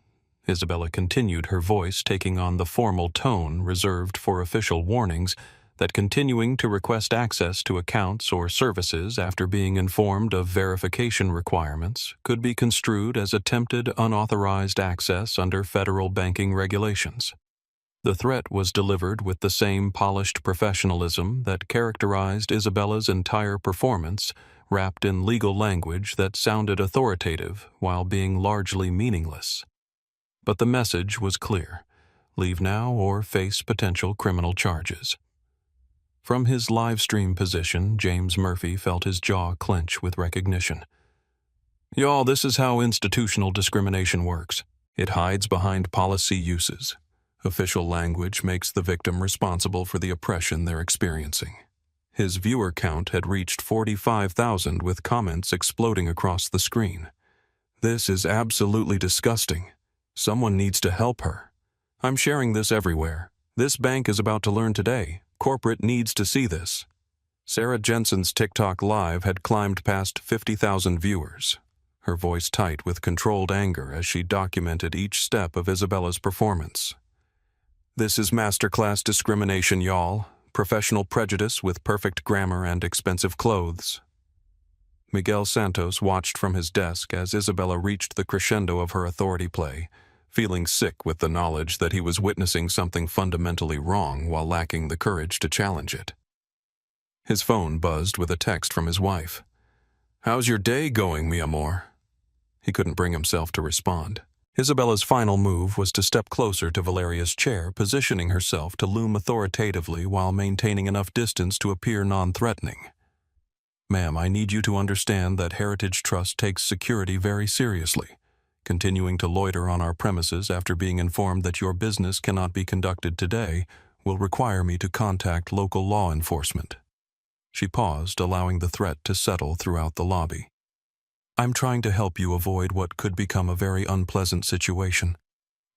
Isabella continued, her voice taking on the formal tone reserved for official warnings, that continuing to request access to accounts or services after being informed of verification requirements could be construed as attempted unauthorized access under federal banking regulations. The threat was delivered with the same polished professionalism that characterized Isabella's entire performance, wrapped in legal language that sounded authoritative while being largely meaningless. But the message was clear: leave now or face potential criminal charges. From his live stream position, James Murphy felt his jaw clench with recognition. Y'all, this is how institutional discrimination works. It hides behind policy uses. Official language makes the victim responsible for the oppression they're experiencing. His viewer count had reached 45,000 with comments exploding across the screen. This is absolutely disgusting. Someone needs to help her. I'm sharing this everywhere. This bank is about to learn today. Corporate needs to see this. Sarah Jensen's TikTok Live had climbed past 50,000 viewers, her voice tight with controlled anger as she documented each step of Isabella's performance. This is masterclass discrimination, y'all. Professional prejudice with perfect grammar and expensive clothes. Miguel Santos watched from his desk as Isabella reached the crescendo of her authority play, feeling sick with the knowledge that he was witnessing something fundamentally wrong while lacking the courage to challenge it. His phone buzzed with a text from his wife. "How's your day going, mi amor?" He couldn't bring himself to respond. Isabella's final move was to step closer to Valeria's chair, positioning herself to loom authoritatively while maintaining enough distance to appear non-threatening. "Ma'am, I need you to understand that Heritage Trust takes security very seriously. Continuing to loiter on our premises after being informed that your business cannot be conducted today will require me to contact local law enforcement." She paused, allowing the threat to settle throughout the lobby. "I'm trying to help you avoid what could become a very unpleasant situation.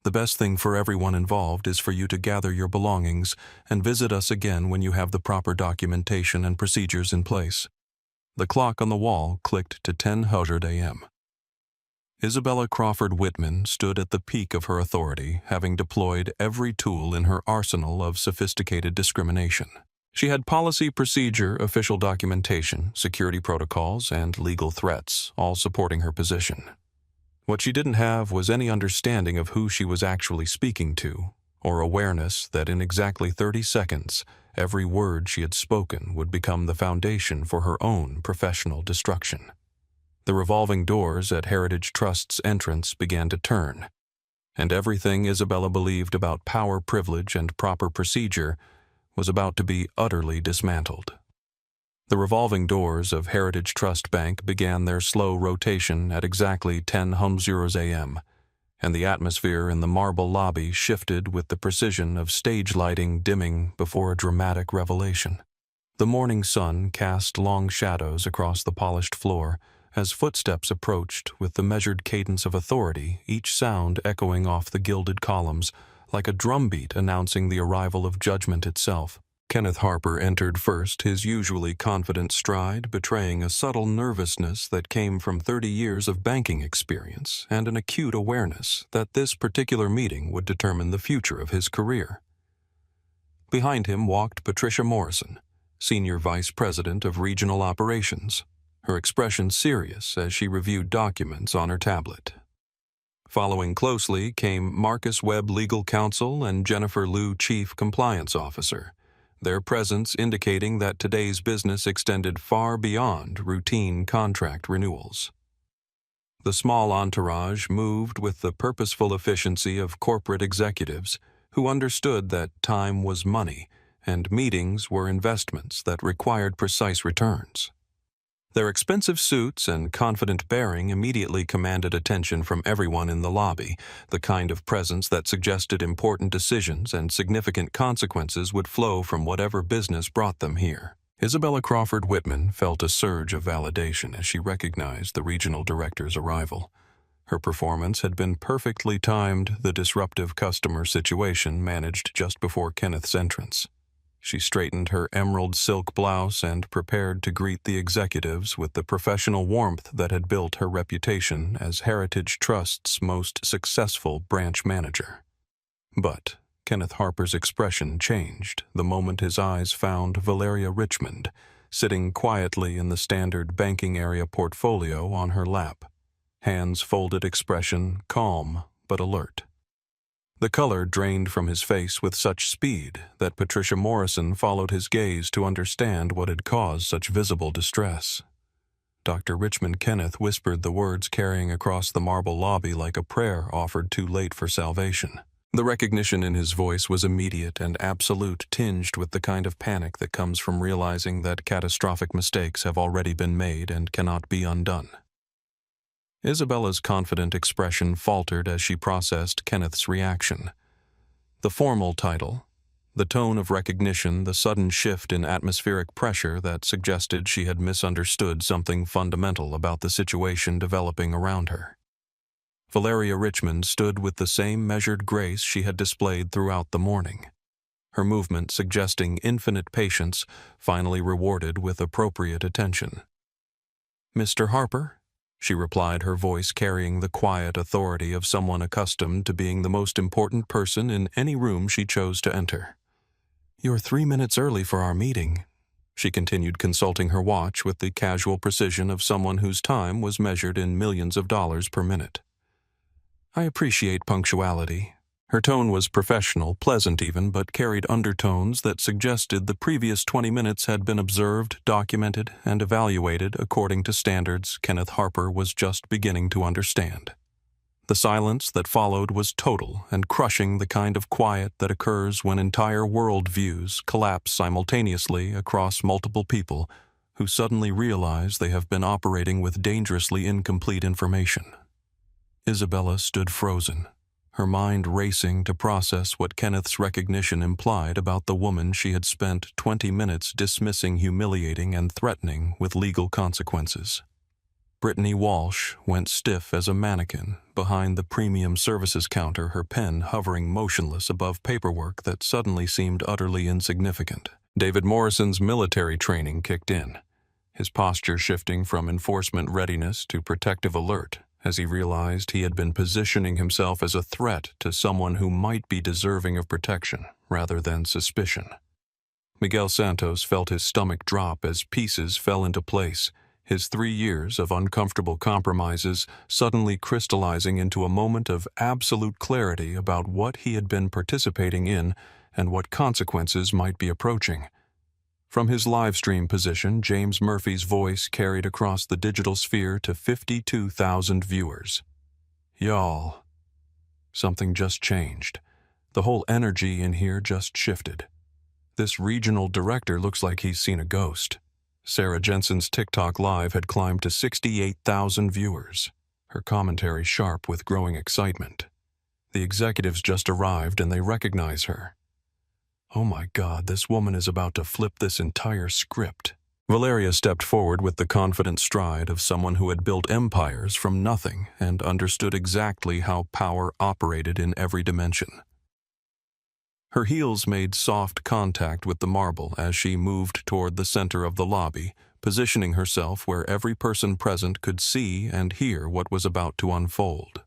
The best thing for everyone involved is for you to gather your belongings and visit us again when you have the proper documentation and procedures in place." The clock on the wall clicked to 10:00 a.m. Isabella Crawford Whitman stood at the peak of her authority, having deployed every tool in her arsenal of sophisticated discrimination. She had policy, procedure, official documentation, security protocols, and legal threats, all supporting her position. What she didn't have was any understanding of who she was actually speaking to, or awareness that in exactly 30 seconds, every word she had spoken would become the foundation for her own professional destruction. The revolving doors at Heritage Trust's entrance began to turn, and everything Isabella believed about power, privilege, and proper procedure was about to be utterly dismantled. The revolving doors of Heritage Trust Bank began their slow rotation at exactly 10:00 a.m., and the atmosphere in the marble lobby shifted with the precision of stage lighting dimming before a dramatic revelation. The morning sun cast long shadows across the polished floor as footsteps approached with the measured cadence of authority, each sound echoing off the gilded columns like a drumbeat announcing the arrival of judgment itself. Kenneth Harper entered first, his usually confident stride betraying a subtle nervousness that came from 30 years of banking experience and an acute awareness that this particular meeting would determine the future of his career. Behind him walked Patricia Morrison, Senior Vice President of Regional Operations, her expression serious as she reviewed documents on her tablet. Following closely came Marcus Webb, Legal Counsel, and Jennifer Liu, Chief Compliance Officer, their presence indicating that today's business extended far beyond routine contract renewals. The small entourage moved with the purposeful efficiency of corporate executives who understood that time was money and meetings were investments that required precise returns. Their expensive suits and confident bearing immediately commanded attention from everyone in the lobby, the kind of presence that suggested important decisions and significant consequences would flow from whatever business brought them here. Isabella Crawford Whitman felt a surge of validation as she recognized the regional director's arrival. Her performance had been perfectly timed, the disruptive customer situation managed just before Kenneth's entrance. She straightened her emerald silk blouse and prepared to greet the executives with the professional warmth that had built her reputation as Heritage Trust's most successful branch manager. But Kenneth Harper's expression changed the moment his eyes found Valeria Richmond, sitting quietly in the standard banking area portfolio on her lap, hands folded, expression calm but alert. The color drained from his face with such speed that Patricia Morrison followed his gaze to understand what had caused such visible distress. Dr. Richmond Kenneth whispered the words carrying across the marble lobby like a prayer offered too late for salvation. The recognition in his voice was immediate and absolute, tinged with the kind of panic that comes from realizing that catastrophic mistakes have already been made and cannot be undone. Isabella's confident expression faltered as she processed Kenneth's reaction. The formal title, the tone of recognition, the sudden shift in atmospheric pressure that suggested she had misunderstood something fundamental about the situation developing around her. Valeria Richmond stood with the same measured grace she had displayed throughout the morning, her movement suggesting infinite patience, finally rewarded with appropriate attention. "Mr. Harper?" she replied, her voice carrying the quiet authority of someone accustomed to being the most important person in any room she chose to enter. "You're 3 minutes early for our meeting," she continued, consulting her watch with the casual precision of someone whose time was measured in millions of dollars per minute. "I appreciate punctuality." Her tone was professional, pleasant even, but carried undertones that suggested the previous 20 minutes had been observed, documented, and evaluated according to standards Kenneth Harper was just beginning to understand. The silence that followed was total and crushing, the kind of quiet that occurs when entire world views collapse simultaneously across multiple people who suddenly realize they have been operating with dangerously incomplete information. Isabella stood frozen, her mind racing to process what Kenneth's recognition implied about the woman she had spent 20 minutes dismissing, humiliating, and threatening with legal consequences. Brittany Walsh went stiff as a mannequin behind the premium services counter, her pen hovering motionless above paperwork that suddenly seemed utterly insignificant. David Morrison's military training kicked in, his posture shifting from enforcement readiness to protective alert, as he realized he had been positioning himself as a threat to someone who might be deserving of protection rather than suspicion. Miguel Santos felt his stomach drop as pieces fell into place, his 3 years of uncomfortable compromises suddenly crystallizing into a moment of absolute clarity about what he had been participating in and what consequences might be approaching. From his live stream position, James Murphy's voice carried across the digital sphere to 52,000 viewers. Y'all, something just changed. The whole energy in here just shifted. This regional director looks like he's seen a ghost. Sarah Jensen's TikTok Live had climbed to 68,000 viewers, her commentary sharp with growing excitement. The executives just arrived and they recognize her. Oh my God, this woman is about to flip this entire script. Valeria stepped forward with the confident stride of someone who had built empires from nothing and understood exactly how power operated in every dimension. Her heels made soft contact with the marble as she moved toward the center of the lobby, positioning herself where every person present could see and hear what was about to unfold.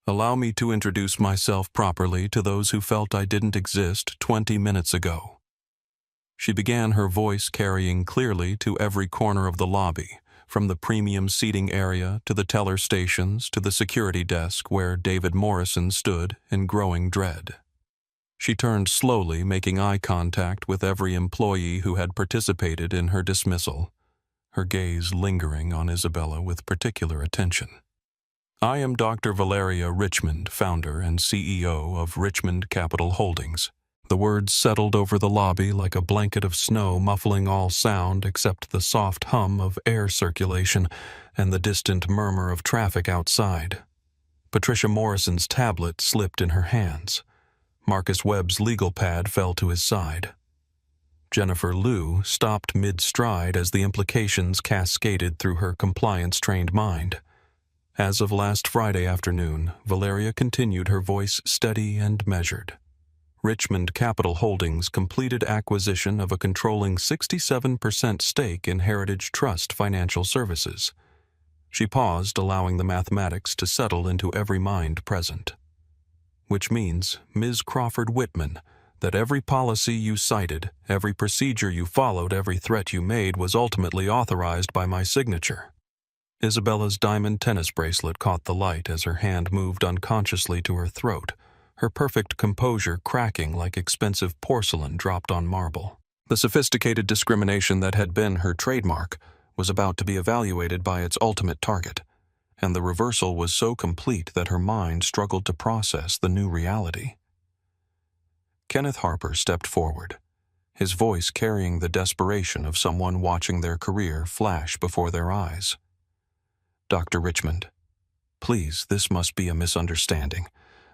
Allow me to introduce myself properly to those who felt I didn't exist 20 minutes ago. She began, her voice carrying clearly to every corner of the lobby, from the premium seating area to the teller stations to the security desk where David Morrison stood in growing dread. She turned slowly, making eye contact with every employee who had participated in her dismissal, her gaze lingering on Isabella with particular attention. I am Dr. Valeria Richmond, founder and CEO of Richmond Capital Holdings. The words settled over the lobby like a blanket of snow, muffling all sound except the soft hum of air circulation and the distant murmur of traffic outside. Patricia Morrison's tablet slipped in her hands. Marcus Webb's legal pad fell to his side. Jennifer Liu stopped mid-stride as the implications cascaded through her compliance-trained mind. As of last Friday afternoon, Valeria continued, her voice steady and measured. Richmond Capital Holdings completed acquisition of a controlling 67% stake in Heritage Trust Financial Services. She paused, allowing the mathematics to settle into every mind present. Which means, Ms. Crawford Whitman, that every policy you cited, every procedure you followed, every threat you made was ultimately authorized by my signature. Isabella's diamond tennis bracelet caught the light as her hand moved unconsciously to her throat, her perfect composure cracking like expensive porcelain dropped on marble. The sophisticated discrimination that had been her trademark was about to be evaluated by its ultimate target, and the reversal was so complete that her mind struggled to process the new reality. Kenneth Harper stepped forward, his voice carrying the desperation of someone watching their career flash before their eyes. Dr. Richmond, please, this must be a misunderstanding.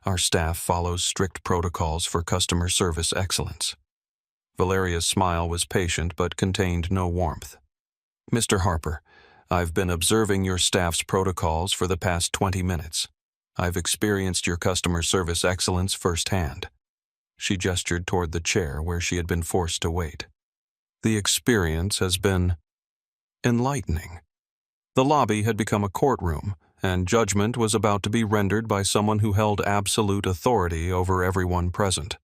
Our staff follows strict protocols for customer service excellence. Valeria's smile was patient but contained no warmth. Mr. Harper, I've been observing your staff's protocols for the past 20 minutes. I've experienced your customer service excellence firsthand. She gestured toward the chair where she had been forced to wait. The experience has been enlightening. The lobby had become a courtroom, and judgment was about to be rendered by someone who held absolute authority over everyone present.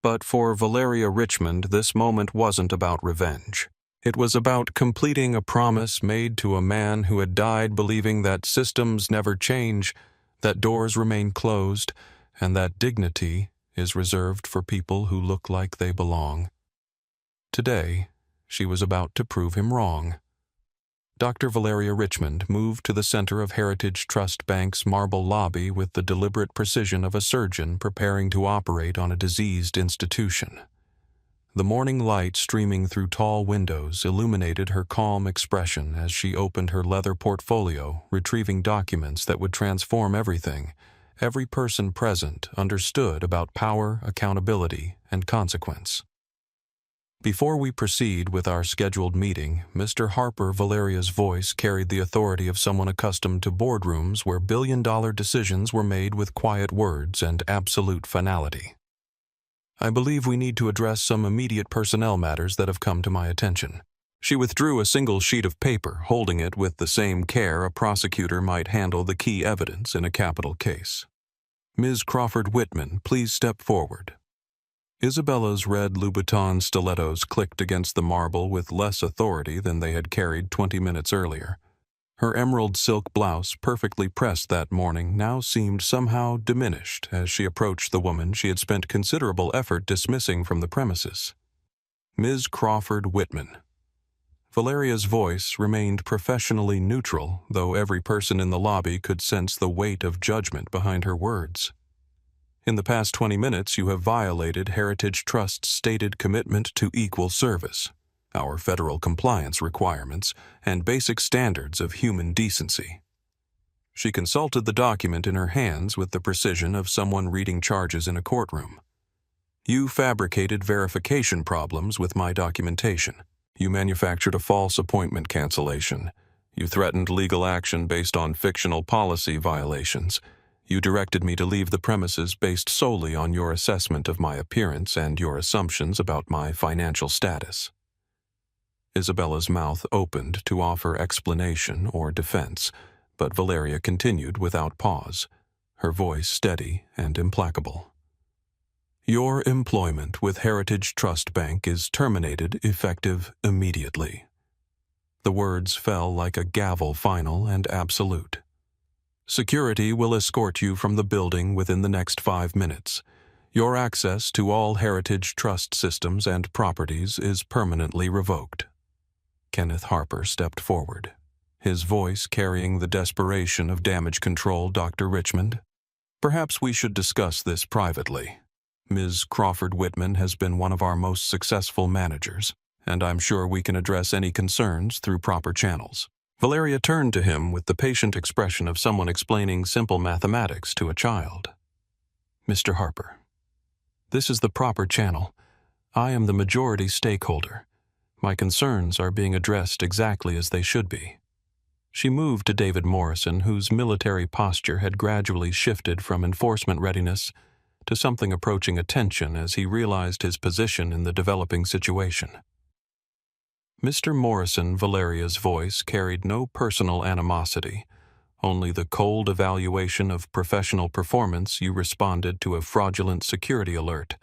But for Valeria Richmond, this moment wasn't about revenge. It was about completing a promise made to a man who had died believing that systems never change, that doors remain closed, and that dignity is reserved for people who look like they belong. Today, she was about to prove him wrong. Dr. Valeria Richmond moved to the center of Heritage Trust Bank's marble lobby with the deliberate precision of a surgeon preparing to operate on a diseased institution. The morning light streaming through tall windows illuminated her calm expression as she opened her leather portfolio, retrieving documents that would transform everything. Every person present understood about power, accountability, and consequence. Before we proceed with our scheduled meeting, Mr. Harper, Valeria's voice carried the authority of someone accustomed to boardrooms where billion-dollar decisions were made with quiet words and absolute finality. I believe we need to address some immediate personnel matters that have come to my attention. She withdrew a single sheet of paper, holding it with the same care a prosecutor might handle the key evidence in a capital case. Ms. Crawford Whitman, please step forward. Isabella's red Louboutin stilettos clicked against the marble with less authority than they had carried 20 minutes earlier. Her emerald silk blouse, perfectly pressed that morning, now seemed somehow diminished as she approached the woman she had spent considerable effort dismissing from the premises. Ms. Crawford Whitman. Valeria's voice remained professionally neutral, though every person in the lobby could sense the weight of judgment behind her words. In the past 20 minutes, you have violated Heritage Trust's stated commitment to equal service, our federal compliance requirements, and basic standards of human decency. She consulted the document in her hands with the precision of someone reading charges in a courtroom. You fabricated verification problems with my documentation. You manufactured a false appointment cancellation. You threatened legal action based on fictional policy violations. You directed me to leave the premises based solely on your assessment of my appearance and your assumptions about my financial status. Isabella's mouth opened to offer explanation or defense, but Valeria continued without pause, her voice steady and implacable. Your employment with Heritage Trust Bank is terminated effective immediately. The words fell like a gavel, final and absolute. Security will escort you from the building within the next 5 minutes. Your access to all Heritage Trust systems and properties is permanently revoked. Kenneth Harper stepped forward, his voice carrying the desperation of damage control. Dr. Richmond, perhaps we should discuss this privately. Ms. Crawford Whitman has been one of our most successful managers, and I'm sure we can address any concerns through proper channels. Valeria turned to him with the patient expression of someone explaining simple mathematics to a child. Mr. Harper, this is the proper channel. I am the majority stakeholder. My concerns are being addressed exactly as they should be. She moved to David Morrison, whose military posture had gradually shifted from enforcement readiness to something approaching attention as he realized his position in the developing situation. Mr. Morrison, Valeria's voice carried no personal animosity, only the cold evaluation of professional performance. You responded to a fraudulent security alert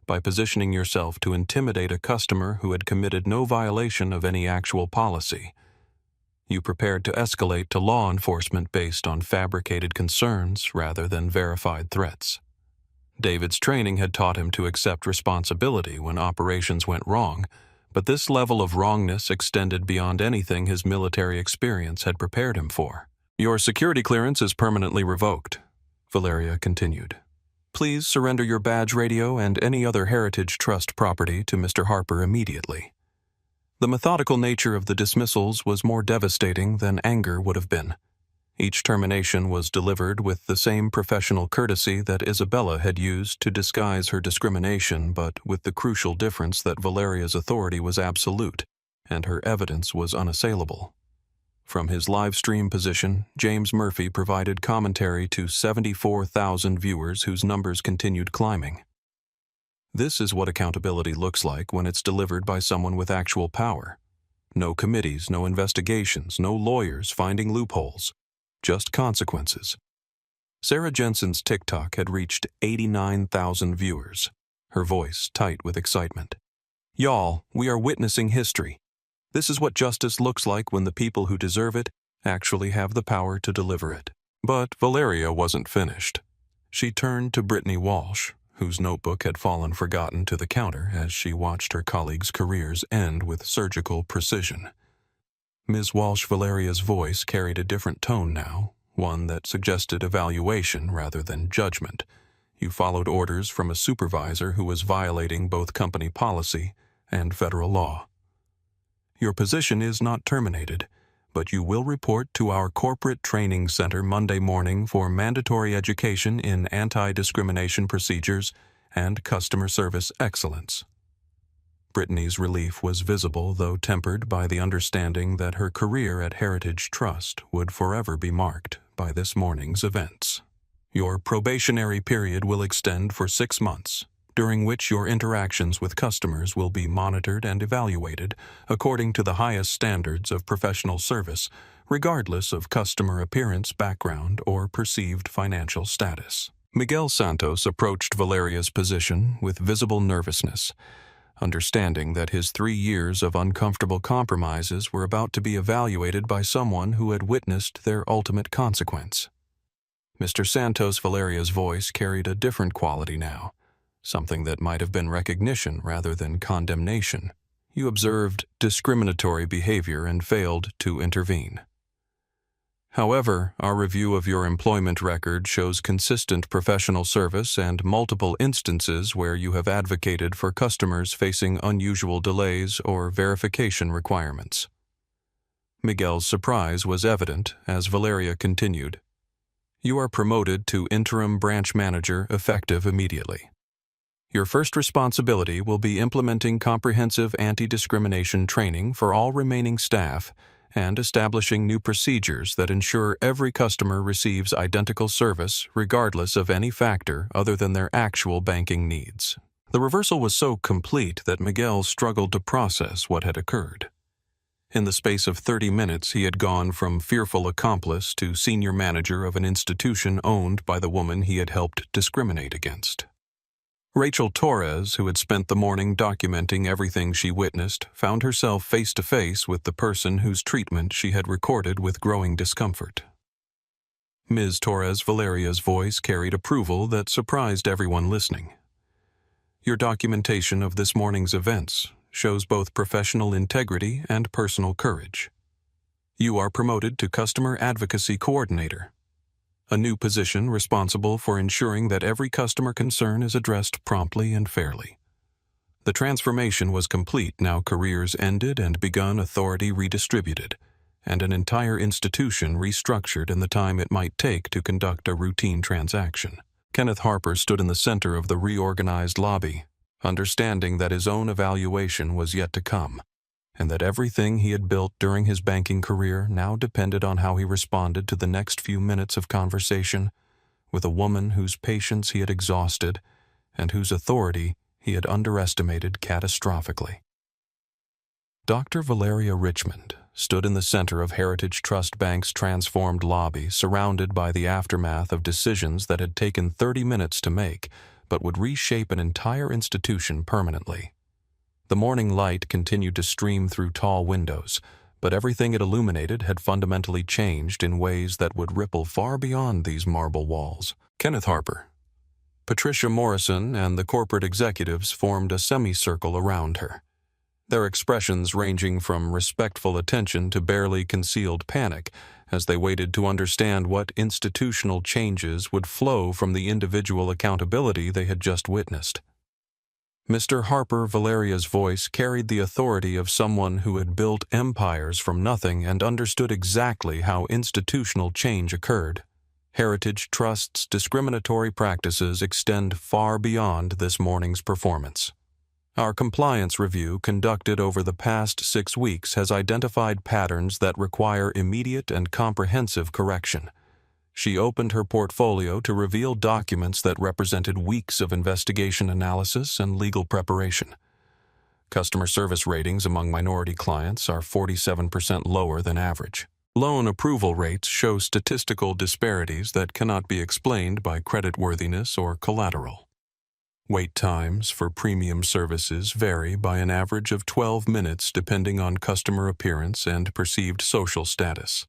by positioning yourself to intimidate a customer who had committed no violation of any actual policy. You prepared to escalate to law enforcement based on fabricated concerns rather than verified threats. David's training had taught him to accept responsibility when operations went wrong, but this level of wrongness extended beyond anything his military experience had prepared him for. Your security clearance is permanently revoked, Valeria continued. Please surrender your badge radio and any other Heritage Trust property to Mr. Harper immediately. The methodical nature of the dismissals was more devastating than anger would have been. Each termination was delivered with the same professional courtesy that Isabella had used to disguise her discrimination, but with the crucial difference that Valeria's authority was absolute, and her evidence was unassailable. From his live stream position, James Murphy provided commentary to 74,000 viewers whose numbers continued climbing. This is what accountability looks like when it's delivered by someone with actual power. No committees, no investigations, no lawyers finding loopholes. Just consequences. Sarah Jensen's TikTok had reached 89,000 viewers, her voice tight with excitement. Y'all, we are witnessing history. This is what justice looks like when the people who deserve it actually have the power to deliver it. But Valeria wasn't finished. She turned to Brittany Walsh, whose notebook had fallen forgotten to the counter as she watched her colleagues' careers end with surgical precision. Ms. Walsh, Valeria's voice carried a different tone now, one that suggested evaluation rather than judgment. You followed orders from a supervisor who was violating both company policy and federal law. Your position is not terminated, but you will report to our corporate training center Monday morning for mandatory education in anti-discrimination procedures and customer service excellence. Brittany's relief was visible, though tempered by the understanding that her career at Heritage Trust would forever be marked by this morning's events. Your probationary period will extend for 6 months, during which your interactions with customers will be monitored and evaluated according to the highest standards of professional service, regardless of customer appearance, background, or perceived financial status. Miguel Santos approached Valeria's position with visible nervousness, understanding that his 3 years of uncomfortable compromises were about to be evaluated by someone who had witnessed their ultimate consequence. Mr. Santos Valeria's voice carried a different quality now, something that might have been recognition rather than condemnation. You observed discriminatory behavior and failed to intervene. However, our review of your employment record shows consistent professional service and multiple instances where you have advocated for customers facing unusual delays or verification requirements. Miguel's surprise was evident as Valeria continued. You are promoted to interim branch manager effective immediately. Your first responsibility will be implementing comprehensive anti-discrimination training for all remaining staff and establishing new procedures that ensure every customer receives identical service regardless of any factor other than their actual banking needs. The reversal was so complete that Miguel struggled to process what had occurred. In the space of 30 minutes, he had gone from fearful accomplice to senior manager of an institution owned by the woman he had helped discriminate against. Rachel Torres, who had spent the morning documenting everything she witnessed, found herself face-to-face with the person whose treatment she had recorded with growing discomfort. Ms. Torres Valeria's voice carried approval that surprised everyone listening. Your documentation of this morning's events shows both professional integrity and personal courage. You are promoted to Customer Advocacy Coordinator, a new position responsible for ensuring that every customer concern is addressed promptly and fairly. The transformation was complete. Now careers ended and begun, authority redistributed, and an entire institution restructured in the time it might take to conduct a routine transaction. Kenneth Harper stood in the center of the reorganized lobby, understanding that his own evaluation was yet to come, and that everything he had built during his banking career now depended on how he responded to the next few minutes of conversation with a woman whose patience he had exhausted and whose authority he had underestimated catastrophically. Dr. Valeria Richmond stood in the center of Heritage Trust Bank's transformed lobby, surrounded by the aftermath of decisions that had taken 30 minutes to make, but would reshape an entire institution permanently. The morning light continued to stream through tall windows, but everything it illuminated had fundamentally changed in ways that would ripple far beyond these marble walls. Kenneth Harper, Patricia Morrison, and the corporate executives formed a semicircle around her, their expressions ranging from respectful attention to barely concealed panic as they waited to understand what institutional changes would flow from the individual accountability they had just witnessed. Mr. Harper Valeria's voice carried the authority of someone who had built empires from nothing and understood exactly how institutional change occurred. Heritage Trust's discriminatory practices extend far beyond this morning's performance. Our compliance review conducted over the past 6 weeks has identified patterns that require immediate and comprehensive correction. She opened her portfolio to reveal documents that represented weeks of investigation analysis and legal preparation. Customer service ratings among minority clients are 47% lower than average. Loan approval rates show statistical disparities that cannot be explained by creditworthiness or collateral. Wait times for premium services vary by an average of 12 minutes depending on customer appearance and perceived social status.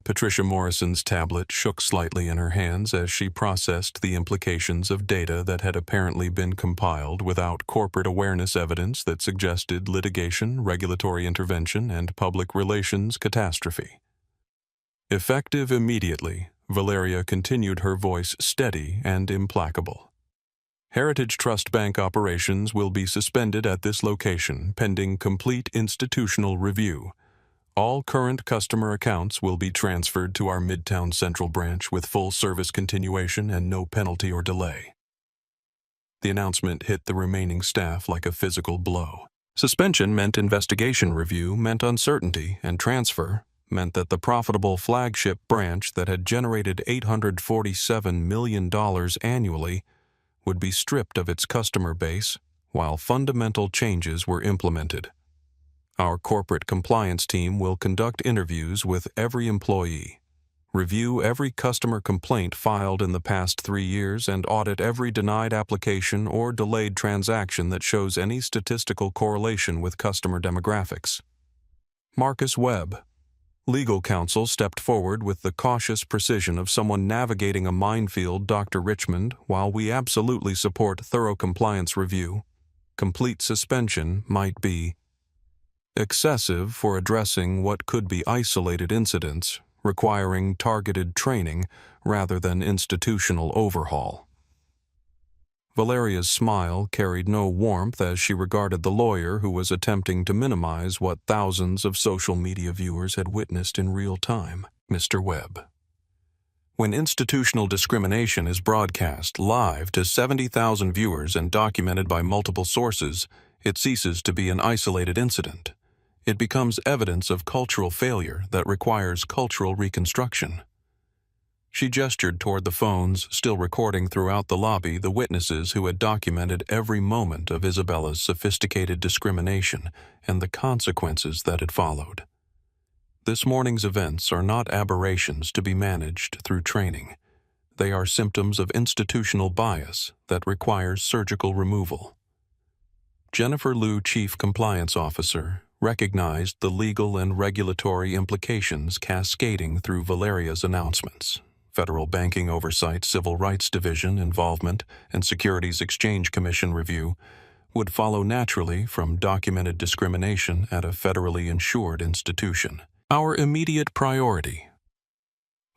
Patricia Morrison's tablet shook slightly in her hands as she processed the implications of data that had apparently been compiled without corporate awareness evidence that suggested litigation, regulatory intervention, and public relations catastrophe. Effective immediately, Valeria continued, her voice steady and implacable. Heritage Trust Bank operations will be suspended at this location pending complete institutional review. All current customer accounts will be transferred to our Midtown Central branch with full service continuation and no penalty or delay. The announcement hit the remaining staff like a physical blow. Suspension meant investigation review, meant uncertainty, and transfer meant that the profitable flagship branch that had generated $847 million annually would be stripped of its customer base while fundamental changes were implemented. Our corporate compliance team will conduct interviews with every employee, Review every customer complaint filed in the past 3 years and audit every denied application or delayed transaction that shows any statistical correlation with customer demographics. Marcus Webb, legal counsel, stepped forward with the cautious precision of someone navigating a minefield. Dr. Richmond, while we absolutely support thorough compliance review, complete suspension might be excessive for addressing what could be isolated incidents requiring targeted training rather than institutional overhaul. Valeria's smile carried no warmth as she regarded the lawyer who was attempting to minimize what thousands of social media viewers had witnessed in real time. Mr. Webb. When institutional discrimination is broadcast live to 70,000 viewers and documented by multiple sources, it ceases to be an isolated incident. It becomes evidence of cultural failure that requires cultural reconstruction. She gestured toward the phones, still recording throughout the lobby the witnesses who had documented every moment of Isabella's sophisticated discrimination and the consequences that had followed. This morning's events are not aberrations to be managed through training. They are symptoms of institutional bias that requires surgical removal. Jennifer Liu, Chief Compliance Officer, recognized the legal and regulatory implications cascading through Valeria's announcements. Federal Banking Oversight Civil Rights Division involvement and Securities Exchange Commission review would follow naturally from documented discrimination at a federally insured institution. Our immediate priority,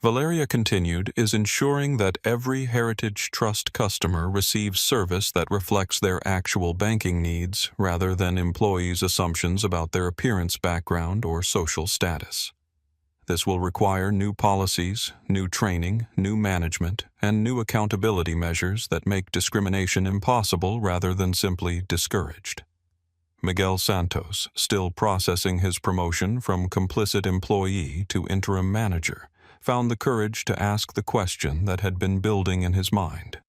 Valeria continued, is ensuring that every Heritage Trust customer receives service that reflects their actual banking needs rather than employees' assumptions about their appearance, background, or social status. This will require new policies, new training, new management, and new accountability measures that make discrimination impossible rather than simply discouraged. Miguel Santos, still processing his promotion from complicit employee to interim manager, found the courage to ask the question that had been building in his mind.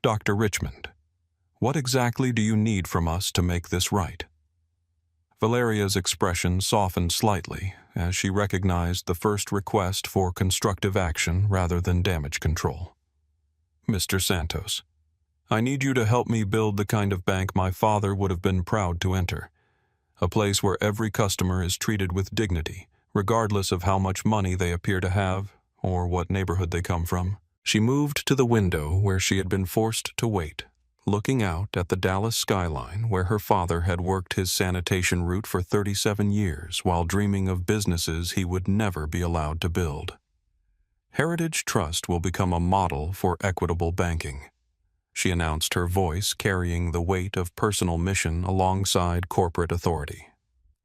Dr. Richmond, what exactly do you need from us to make this right? Valeria's expression softened slightly as she recognized the first request for constructive action rather than damage control. Mr. Santos, I need you to help me build the kind of bank my father would have been proud to enter, a place where every customer is treated with dignity, regardless of how much money they appear to have or what neighborhood they come from. She moved to the window where she had been forced to wait, looking out at the Dallas skyline where her father had worked his sanitation route for 37 years while dreaming of businesses he would never be allowed to build. Heritage Trust will become a model for equitable banking, she announced, her voice carrying the weight of personal mission alongside corporate authority.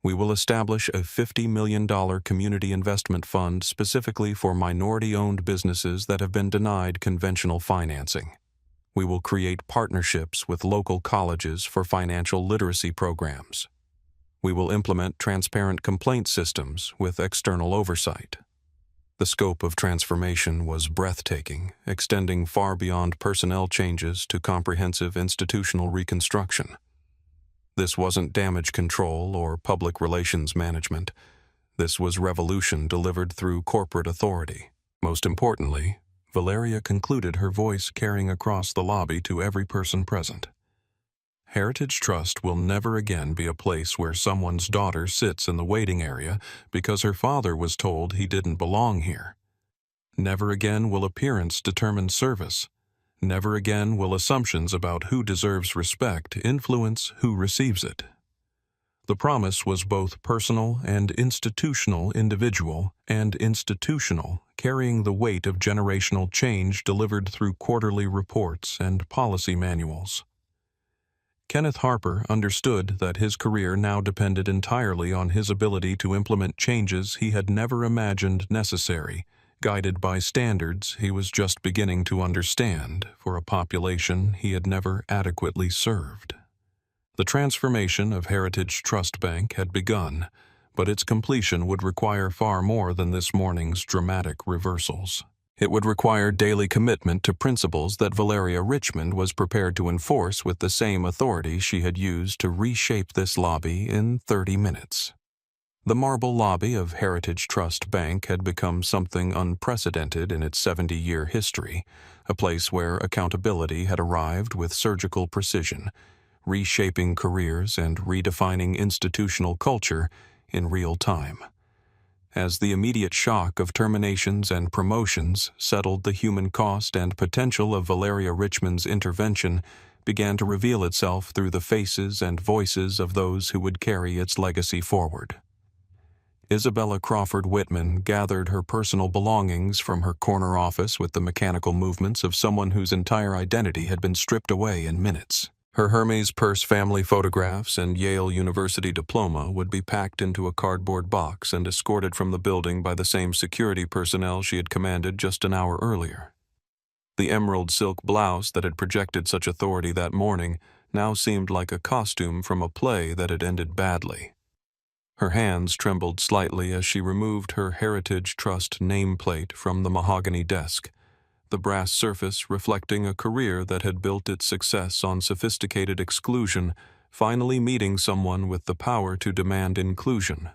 We will establish a $50 million community investment fund specifically for minority-owned businesses that have been denied conventional financing. We will create partnerships with local colleges for financial literacy programs. We will implement transparent complaint systems with external oversight. The scope of transformation was breathtaking, extending far beyond personnel changes to comprehensive institutional reconstruction. This wasn't damage control or public relations management. This was revolution delivered through corporate authority. Most importantly, Valeria concluded, her voice carrying across the lobby to every person present. Heritage Trust will never again be a place where someone's daughter sits in the waiting area because her father was told he didn't belong here. Never again will appearance determine service. Never again will assumptions about who deserves respect influence who receives it. The promise was both personal and institutional, individual and institutional, carrying the weight of generational change delivered through quarterly reports and policy manuals. Kenneth Harper understood that his career now depended entirely on his ability to implement changes he had never imagined necessary, guided by standards he was just beginning to understand for a population he had never adequately served. The transformation of Heritage Trust Bank had begun, but its completion would require far more than this morning's dramatic reversals. It would require daily commitment to principles that Valeria Richmond was prepared to enforce with the same authority she had used to reshape this lobby in 30 minutes. The marble lobby of Heritage Trust Bank had become something unprecedented in its 70-year history, a place where accountability had arrived with surgical precision, reshaping careers and redefining institutional culture in real time. As the immediate shock of terminations and promotions settled, the human cost and potential of Valeria Richmond's intervention began to reveal itself through the faces and voices of those who would carry its legacy forward. Isabella Crawford Whitman gathered her personal belongings from her corner office with the mechanical movements of someone whose entire identity had been stripped away in minutes. Her Hermes purse, family photographs, and Yale University diploma would be packed into a cardboard box and escorted from the building by the same security personnel she had commanded just an hour earlier. The emerald silk blouse that had projected such authority that morning now seemed like a costume from a play that had ended badly. Her hands trembled slightly as she removed her Heritage Trust nameplate from the mahogany desk, the brass surface reflecting a career that had built its success on sophisticated exclusion, finally meeting someone with the power to demand inclusion.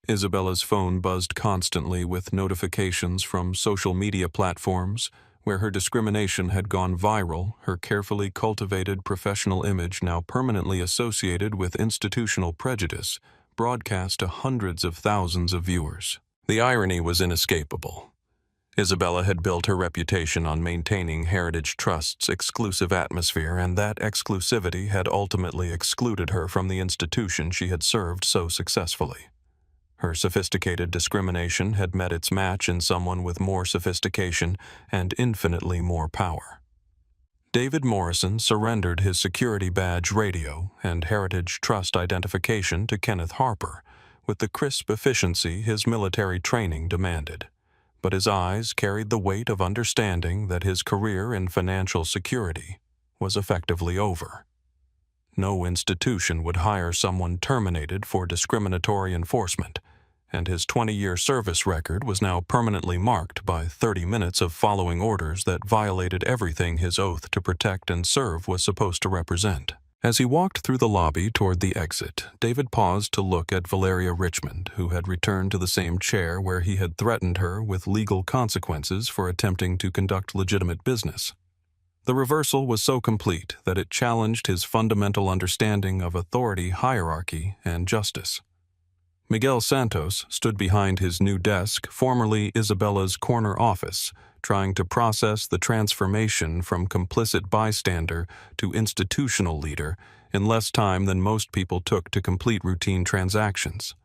Isabella's phone buzzed constantly with notifications from social media platforms where her discrimination had gone viral, her carefully cultivated professional image now permanently associated with institutional prejudice, broadcast to hundreds of thousands of viewers. The irony was inescapable. Isabella had built her reputation on maintaining Heritage Trust's exclusive atmosphere, and that exclusivity had ultimately excluded her from the institution she had served so successfully. Her sophisticated discrimination had met its match in someone with more sophistication and infinitely more power. David Morrison surrendered his security badge radio and Heritage Trust identification to Kenneth Harper with the crisp efficiency his military training demanded. But his eyes carried the weight of understanding that his career in financial security was effectively over. No institution would hire someone terminated for discriminatory enforcement, and his 20-year service record was now permanently marked by 30 minutes of following orders that violated everything his oath to protect and serve was supposed to represent. As he walked through the lobby toward the exit, David paused to look at Valeria Richmond, who had returned to the same chair where he had threatened her with legal consequences for attempting to conduct legitimate business. The reversal was so complete that it challenged his fundamental understanding of authority, hierarchy, and justice. Miguel Santos stood behind his new desk, formerly Isabella's corner office, trying to process the transformation from complicit bystander to institutional leader in less time than most people took to complete routine transactions.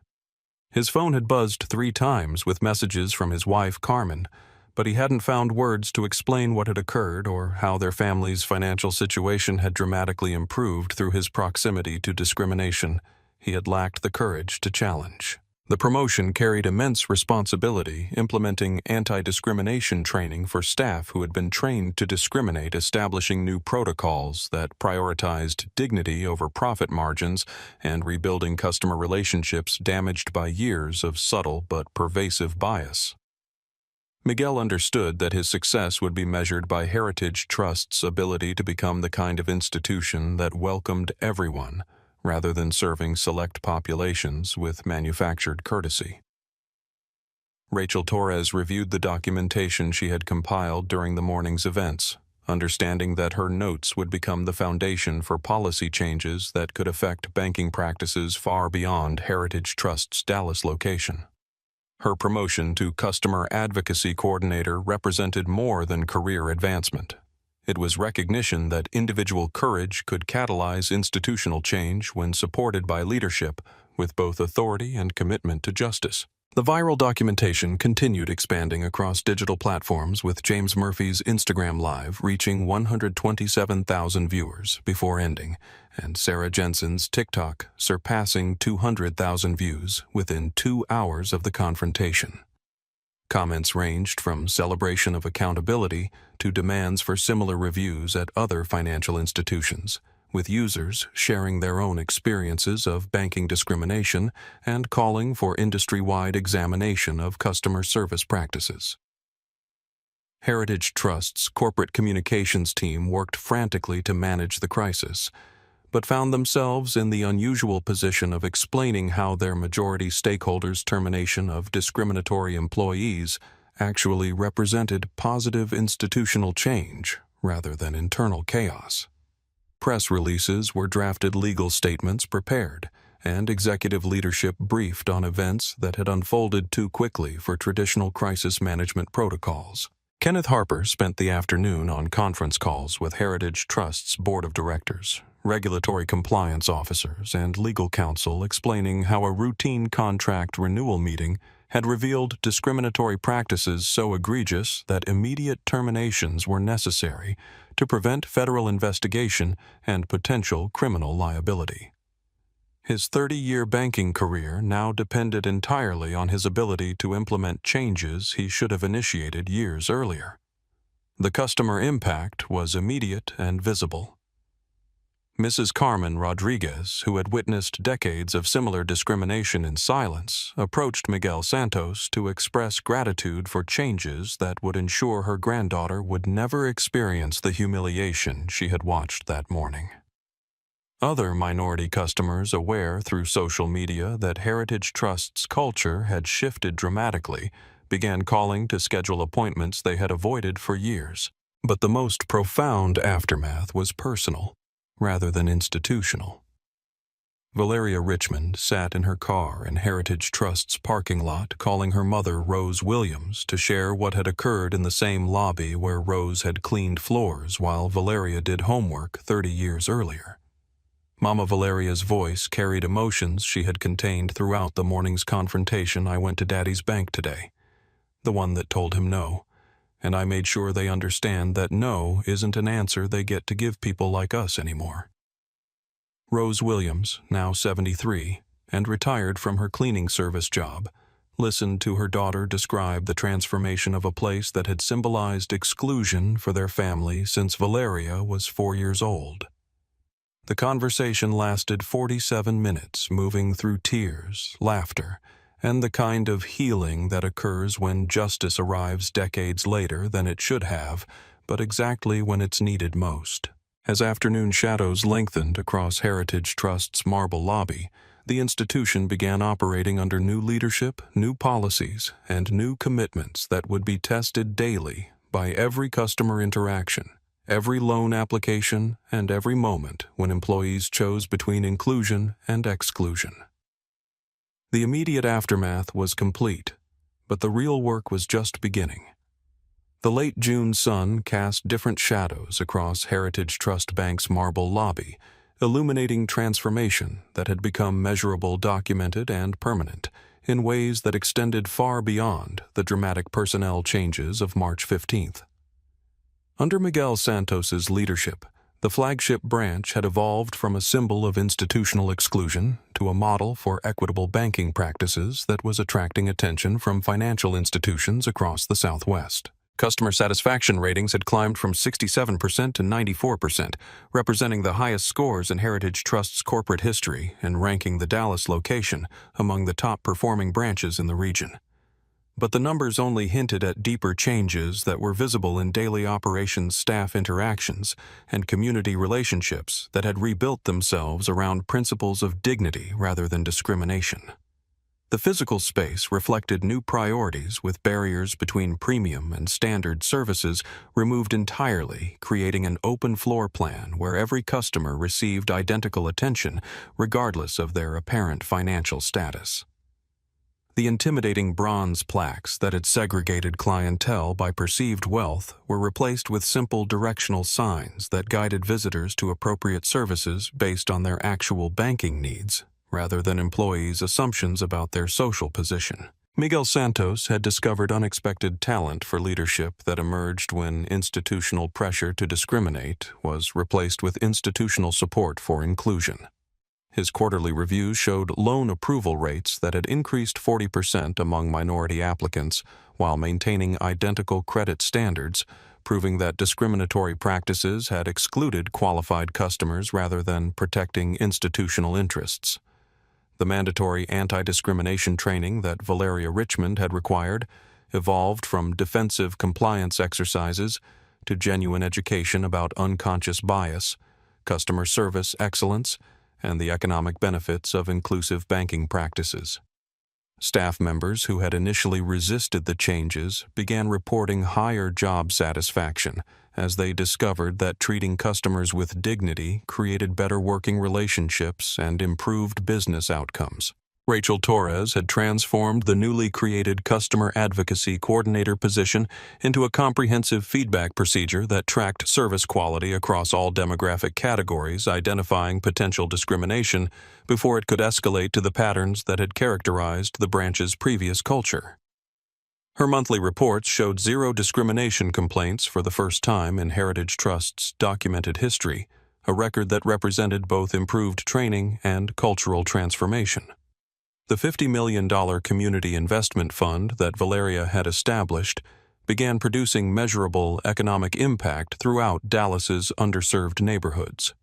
His phone had buzzed 3 times with messages from his wife, Carmen, but he hadn't found words to explain what had occurred or how their family's financial situation had dramatically improved through his proximity to discrimination. He had lacked the courage to challenge. The promotion carried immense responsibility, implementing anti-discrimination training for staff who had been trained to discriminate, establishing new protocols that prioritized dignity over profit margins, and rebuilding customer relationships damaged by years of subtle but pervasive bias. Miguel understood that his success would be measured by Heritage Trust's ability to become the kind of institution that welcomed everyone, rather than serving select populations with manufactured courtesy. Rachel Torres reviewed the documentation she had compiled during the morning's events, understanding that her notes would become the foundation for policy changes that could affect banking practices far beyond Heritage Trust's Dallas location. Her promotion to Customer Advocacy Coordinator represented more than career advancement. It was recognition that individual courage could catalyze institutional change when supported by leadership with both authority and commitment to justice. The viral documentation continued expanding across digital platforms, with James Murphy's Instagram Live reaching 127,000 viewers before ending, and Sarah Jensen's TikTok surpassing 200,000 views within 2 hours of the confrontation. Comments ranged from celebration of accountability to demands for similar reviews at other financial institutions, with users sharing their own experiences of banking discrimination and calling for industry-wide examination of customer service practices. Heritage Trust's corporate communications team worked frantically to manage the crisis, but found themselves in the unusual position of explaining how their majority stakeholders' termination of discriminatory employees actually represented positive institutional change rather than internal chaos. Press releases were drafted, legal statements prepared, and executive leadership briefed on events that had unfolded too quickly for traditional crisis management protocols. Kenneth Harper spent the afternoon on conference calls with Heritage Trust's board of directors, regulatory compliance officers, and legal counsel, explaining how a routine contract renewal meeting had revealed discriminatory practices so egregious that immediate terminations were necessary to prevent federal investigation and potential criminal liability. His 30-year banking career now depended entirely on his ability to implement changes he should have initiated years earlier. The customer impact was immediate and visible. Mrs. Carmen Rodriguez, who had witnessed decades of similar discrimination in silence, approached Miguel Santos to express gratitude for changes that would ensure her granddaughter would never experience the humiliation she had watched that morning. Other minority customers, aware through social media that Heritage Trust's culture had shifted dramatically, began calling to schedule appointments they had avoided for years. But the most profound aftermath was personal, rather than institutional. Valeria Richmond sat in her car in Heritage Trust's parking lot, calling her mother, Rose Williams, to share what had occurred in the same lobby where Rose had cleaned floors while Valeria did homework 30 years earlier. Mama Valeria's voice carried emotions she had contained throughout the morning's confrontation. "I went to Daddy's bank today, the one that told him no, and I made sure they understand that no isn't an answer they get to give people like us anymore." Rose Williams, now 73, and retired from her cleaning service job, listened to her daughter describe the transformation of a place that had symbolized exclusion for their family since Valeria was 4 years old. The conversation lasted 47 minutes, moving through tears, laughter, and the kind of healing that occurs when justice arrives decades later than it should have, but exactly when it's needed most. As afternoon shadows lengthened across Heritage Trust's marble lobby, the institution began operating under new leadership, new policies, and new commitments that would be tested daily by every customer interaction, every loan application, and every moment when employees chose between inclusion and exclusion. The immediate aftermath was complete, but the real work was just beginning. The late June sun cast different shadows across Heritage Trust Bank's marble lobby, illuminating transformation that had become measurable, documented, and permanent in ways that extended far beyond the dramatic personnel changes of March 15th. Under Miguel Santos's leadership, the flagship branch had evolved from a symbol of institutional exclusion to a model for equitable banking practices that was attracting attention from financial institutions across the Southwest. Customer satisfaction ratings had climbed from 67% to 94%, representing the highest scores in Heritage Trust's corporate history and ranking the Dallas location among the top-performing branches in the region. But the numbers only hinted at deeper changes that were visible in daily operations staff interactions and community relationships that had rebuilt themselves around principles of dignity rather than discrimination. The physical space reflected new priorities, with barriers between premium and standard services removed entirely, creating an open floor plan where every customer received identical attention regardless of their apparent financial status. The intimidating bronze plaques that had segregated clientele by perceived wealth were replaced with simple directional signs that guided visitors to appropriate services based on their actual banking needs, rather than employees' assumptions about their social position. Miguel Santos had discovered unexpected talent for leadership that emerged when institutional pressure to discriminate was replaced with institutional support for inclusion. His quarterly reviews showed loan approval rates that had increased 40% among minority applicants while maintaining identical credit standards, proving that discriminatory practices had excluded qualified customers rather than protecting institutional interests. The mandatory anti-discrimination training that Valeria Richmond had required evolved from defensive compliance exercises to genuine education about unconscious bias, customer service excellence, and the economic benefits of inclusive banking practices. Staff members who had initially resisted the changes began reporting higher job satisfaction as they discovered that treating customers with dignity created better working relationships and improved business outcomes. Rachel Torres had transformed the newly created Customer Advocacy Coordinator position into a comprehensive feedback procedure that tracked service quality across all demographic categories, identifying potential discrimination before it could escalate to the patterns that had characterized the branch's previous culture. Her monthly reports showed zero discrimination complaints for the first time in Heritage Trust's documented history, a record that represented both improved training and cultural transformation. The $50 million community investment fund that Valeria had established began producing measurable economic impact throughout Dallas's underserved neighborhoods.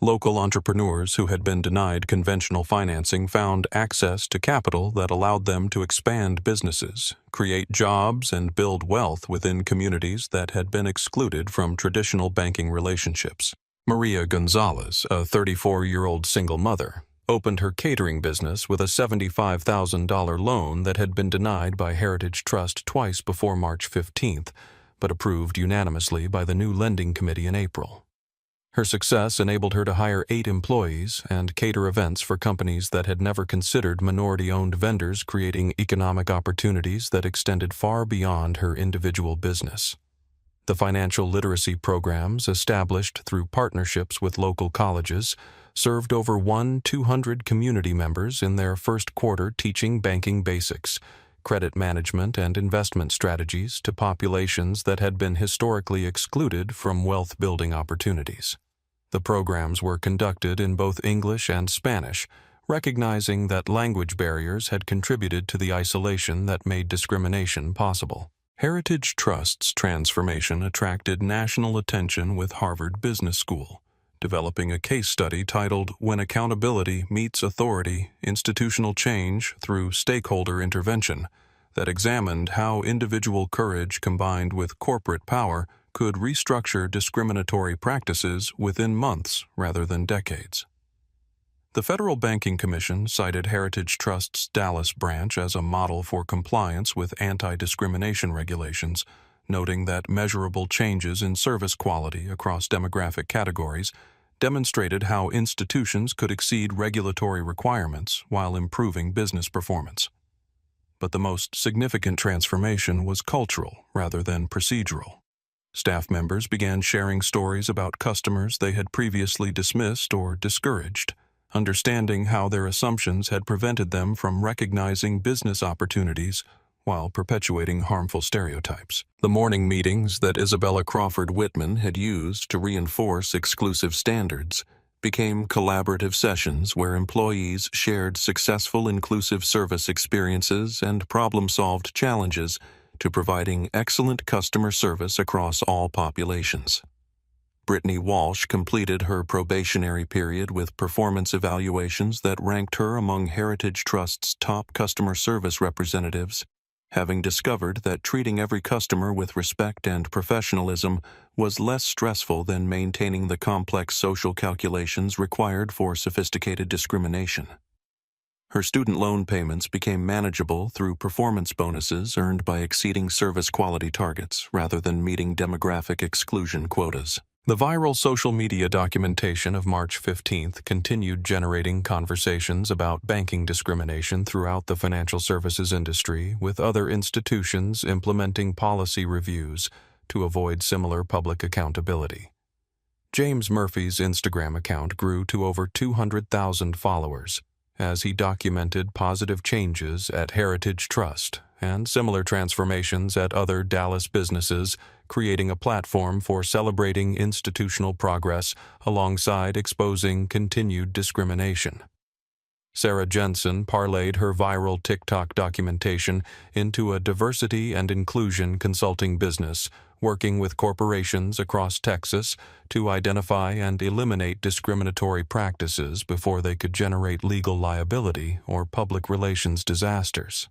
Local entrepreneurs who had been denied conventional financing found access to capital that allowed them to expand businesses, create jobs, and build wealth within communities that had been excluded from traditional banking relationships. Maria Gonzalez, a 34-year-old single mother, opened her catering business with a $75,000 loan that had been denied by Heritage Trust twice before March 15th, but approved unanimously by the new lending committee in April. Her success enabled her to hire 8 employees and cater events for companies that had never considered minority-owned vendors, creating economic opportunities that extended far beyond her individual business. The financial literacy programs established through partnerships with local colleges served over 200 community members in their first quarter, teaching banking basics, credit management, and investment strategies to populations that had been historically excluded from wealth-building opportunities. The programs were conducted in both English and Spanish, recognizing that language barriers had contributed to the isolation that made discrimination possible. Heritage Trust's transformation attracted national attention with Harvard Business School, developing a case study titled "When Accountability Meets Authority: Institutional Change Through Stakeholder Intervention," that examined how individual courage combined with corporate power could restructure discriminatory practices within months rather than decades. The Federal Banking Commission cited Heritage Trust's Dallas branch as a model for compliance with anti-discrimination regulations, noting that measurable changes in service quality across demographic categories demonstrated how institutions could exceed regulatory requirements while improving business performance. But the most significant transformation was cultural rather than procedural. Staff members began sharing stories about customers they had previously dismissed or discouraged, understanding how their assumptions had prevented them from recognizing business opportunities while perpetuating harmful stereotypes. The morning meetings that Isabella Crawford Whitman had used to reinforce exclusive standards became collaborative sessions where employees shared successful inclusive service experiences and problem-solved challenges to providing excellent customer service across all populations. Brittany Walsh completed her probationary period with performance evaluations that ranked her among Heritage Trust's top customer service representatives, having discovered that treating every customer with respect and professionalism was less stressful than maintaining the complex social calculations required for sophisticated discrimination. Her student loan payments became manageable through performance bonuses earned by exceeding service quality targets rather than meeting demographic exclusion quotas. The viral social media documentation of March 15th continued generating conversations about banking discrimination throughout the financial services industry, with other institutions implementing policy reviews to avoid similar public accountability. James Murphy's Instagram account grew to over 200,000 followers as he documented positive changes at Heritage Trust and similar transformations at other Dallas businesses, creating a platform for celebrating institutional progress alongside exposing continued discrimination. Sarah Jensen parlayed her viral TikTok documentation into a diversity and inclusion consulting business, working with corporations across Texas to identify and eliminate discriminatory practices before they could generate legal liability or public relations disasters.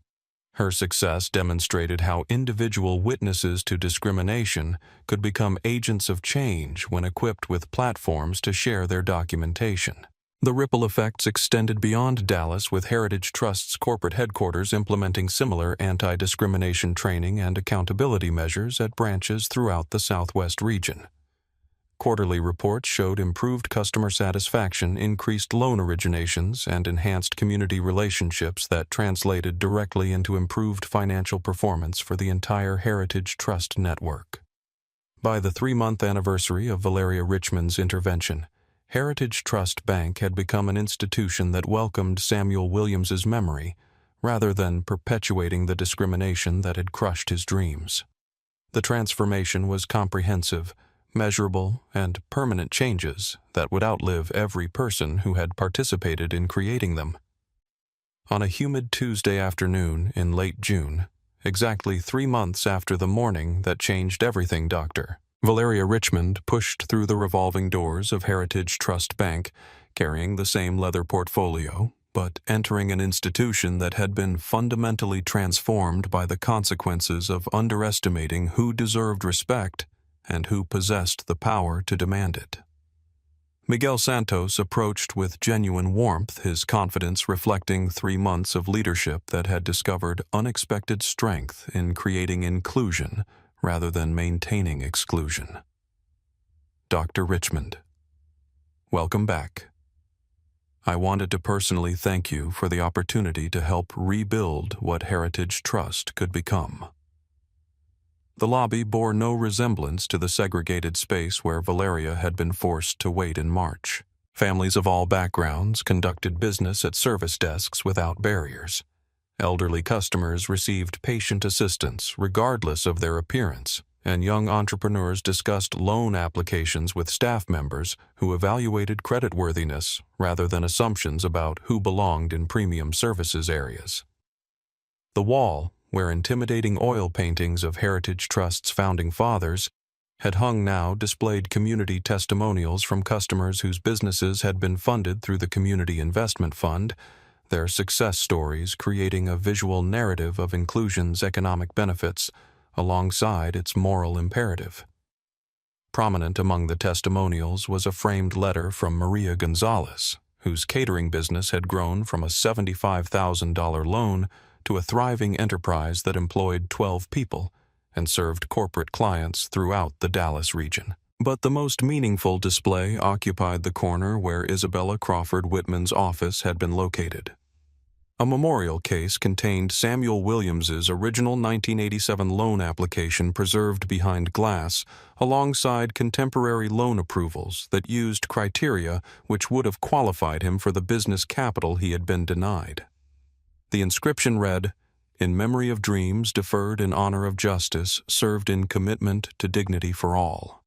Her success demonstrated how individual witnesses to discrimination could become agents of change when equipped with platforms to share their documentation. The ripple effects extended beyond Dallas, with Heritage Trust's corporate headquarters implementing similar anti-discrimination training and accountability measures at branches throughout the Southwest region. Quarterly reports showed improved customer satisfaction, increased loan originations, and enhanced community relationships that translated directly into improved financial performance for the entire Heritage Trust network. By the 3-month anniversary of Valeria Richmond's intervention, Heritage Trust Bank had become an institution that welcomed Samuel Williams's memory rather than perpetuating the discrimination that had crushed his dreams. The transformation was comprehensive, measurable, and permanent changes that would outlive every person who had participated in creating them. On a humid Tuesday afternoon in late June, exactly 3 months after the morning that changed everything, Dr. Valeria Richmond pushed through the revolving doors of Heritage Trust Bank, carrying the same leather portfolio, but entering an institution that had been fundamentally transformed by the consequences of underestimating who deserved respect and who possessed the power to demand it. Miguel Santos approached with genuine warmth, his confidence reflecting 3 months of leadership that had discovered unexpected strength in creating inclusion rather than maintaining exclusion. Dr. Richmond, welcome back. I wanted to personally thank you for the opportunity to help rebuild what Heritage Trust could become. The lobby bore no resemblance to the segregated space where Valeria had been forced to wait in March. Families of all backgrounds conducted business at service desks without barriers. Elderly customers received patient assistance regardless of their appearance, and young entrepreneurs discussed loan applications with staff members who evaluated creditworthiness rather than assumptions about who belonged in premium services areas. The wall, where intimidating oil paintings of Heritage Trust's founding fathers had hung, now displayed community testimonials from customers whose businesses had been funded through the Community Investment Fund, their success stories creating a visual narrative of inclusion's economic benefits alongside its moral imperative. Prominent among the testimonials was a framed letter from Maria Gonzalez, whose catering business had grown from a $75,000 loan to a thriving enterprise that employed 12 people and served corporate clients throughout the Dallas region. But the most meaningful display occupied the corner where Isabella Crawford Whitman's office had been located. A memorial case contained Samuel Williams's original 1987 loan application preserved behind glass, alongside contemporary loan approvals that used criteria which would have qualified him for the business capital he had been denied. The inscription read, "In memory of dreams deferred in honor of justice, served in commitment to dignity for all."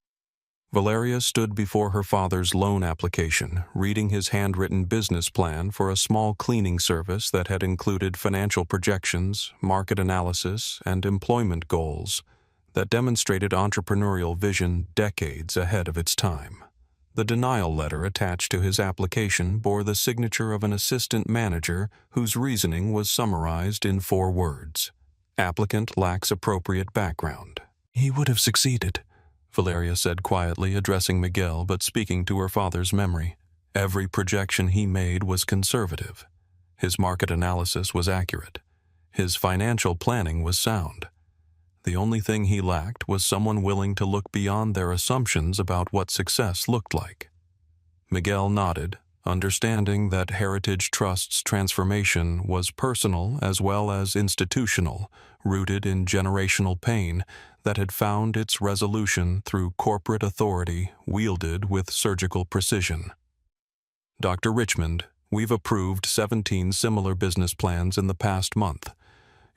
Valeria stood before her father's loan application, reading his handwritten business plan for a small cleaning service that had included financial projections, market analysis, and employment goals that demonstrated entrepreneurial vision decades ahead of its time. The denial letter attached to his application bore the signature of an assistant manager whose reasoning was summarized in 4 words. "Applicant lacks appropriate background." "He would have succeeded," Valeria said quietly, addressing Miguel but speaking to her father's memory. Every projection he made was conservative. His market analysis was accurate. His financial planning was sound. The only thing he lacked was someone willing to look beyond their assumptions about what success looked like. Miguel nodded, understanding that Heritage Trust's transformation was personal as well as institutional, rooted in generational pain that had found its resolution through corporate authority wielded with surgical precision. "Dr. Richmond, we've approved 17 similar business plans in the past month.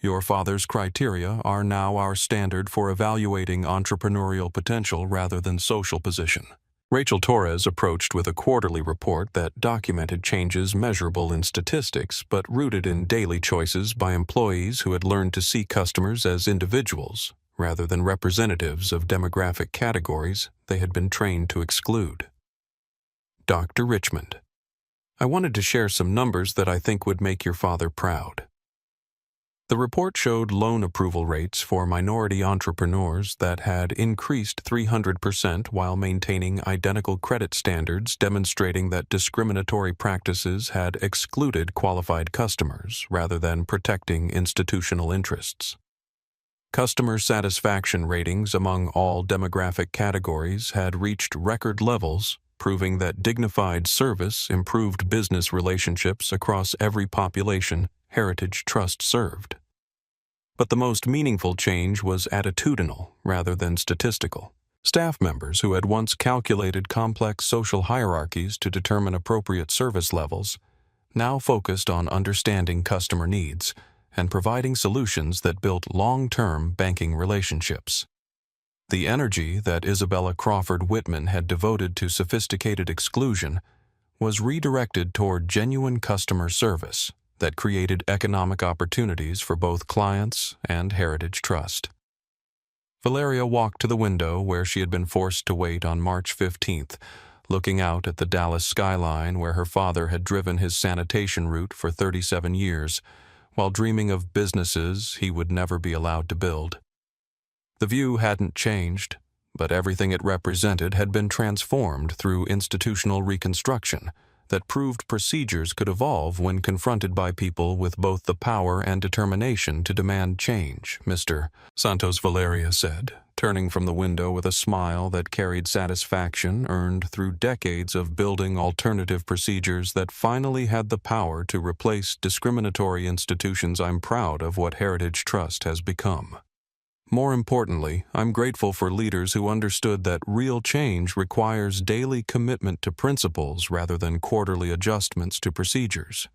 Your father's criteria are now our standard for evaluating entrepreneurial potential rather than social position." Rachel Torres approached with a quarterly report that documented changes measurable in statistics but rooted in daily choices by employees who had learned to see customers as individuals rather than representatives of demographic categories they had been trained to exclude. "Dr. Richmond, I wanted to share some numbers that I think would make your father proud." The report showed loan approval rates for minority entrepreneurs that had increased 300% while maintaining identical credit standards, demonstrating that discriminatory practices had excluded qualified customers rather than protecting institutional interests. Customer satisfaction ratings among all demographic categories had reached record levels, proving that dignified service improved business relationships across every population Heritage Trust served. But the most meaningful change was attitudinal rather than statistical. Staff members who had once calculated complex social hierarchies to determine appropriate service levels now focused on understanding customer needs and providing solutions that built long-term banking relationships. The energy that Isabella Crawford Whitman had devoted to sophisticated exclusion was redirected toward genuine customer service that created economic opportunities for both clients and Heritage Trust. Valeria walked to the window where she had been forced to wait on March 15th, looking out at the Dallas skyline where her father had driven his sanitation route for 37 years, while dreaming of businesses he would never be allowed to build. The view hadn't changed, but everything it represented had been transformed through institutional reconstruction that proved procedures could evolve when confronted by people with both the power and determination to demand change, Mr. Santos, Valeria said, turning from the window with a smile that carried satisfaction earned through decades of building alternative procedures that finally had the power to replace discriminatory institutions. I'm proud of what Heritage Trust has become. More importantly, I'm grateful for leaders who understood that real change requires daily commitment to principles rather than quarterly adjustments to procedures.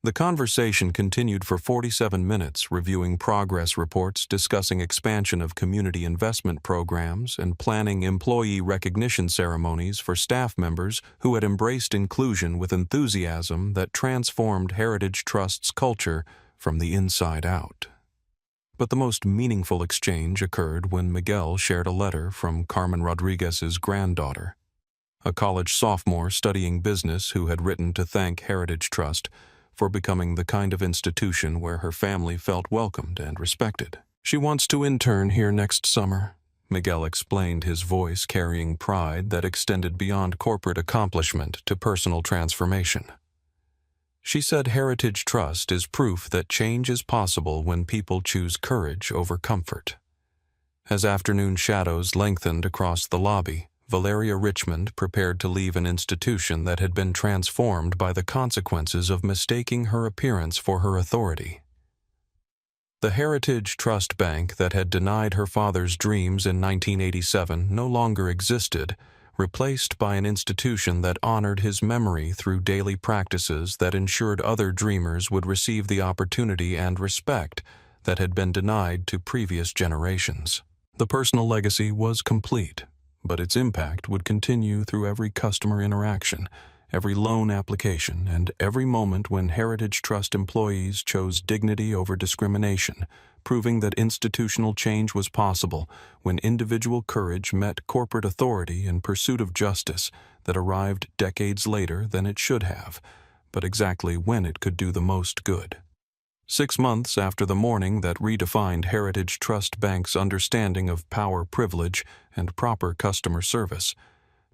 The conversation continued for 47 minutes, reviewing progress reports, discussing expansion of community investment programs, and planning employee recognition ceremonies for staff members who had embraced inclusion with enthusiasm that transformed Heritage Trust's culture from the inside out. But the most meaningful exchange occurred when Miguel shared a letter from Carmen Rodriguez's granddaughter, a college sophomore studying business who had written to thank Heritage Trust for becoming the kind of institution where her family felt welcomed and respected. She wants to intern here next summer, Miguel explained, his voice carrying pride that extended beyond corporate accomplishment to personal transformation. She said Heritage Trust is proof that change is possible when people choose courage over comfort. As afternoon shadows lengthened across the lobby, Valeria Richmond prepared to leave an institution that had been transformed by the consequences of mistaking her appearance for her authority. The Heritage Trust Bank that had denied her father's dreams in 1987 no longer existed, replaced by an institution that honored his memory through daily practices that ensured other dreamers would receive the opportunity and respect that had been denied to previous generations. The personal legacy was complete, but its impact would continue through every customer interaction, every loan application, and every moment when Heritage Trust employees chose dignity over discrimination, proving that institutional change was possible when individual courage met corporate authority in pursuit of justice that arrived decades later than it should have, but exactly when it could do the most good. 6 months after the morning that redefined Heritage Trust Bank's understanding of power, privilege, and proper customer service,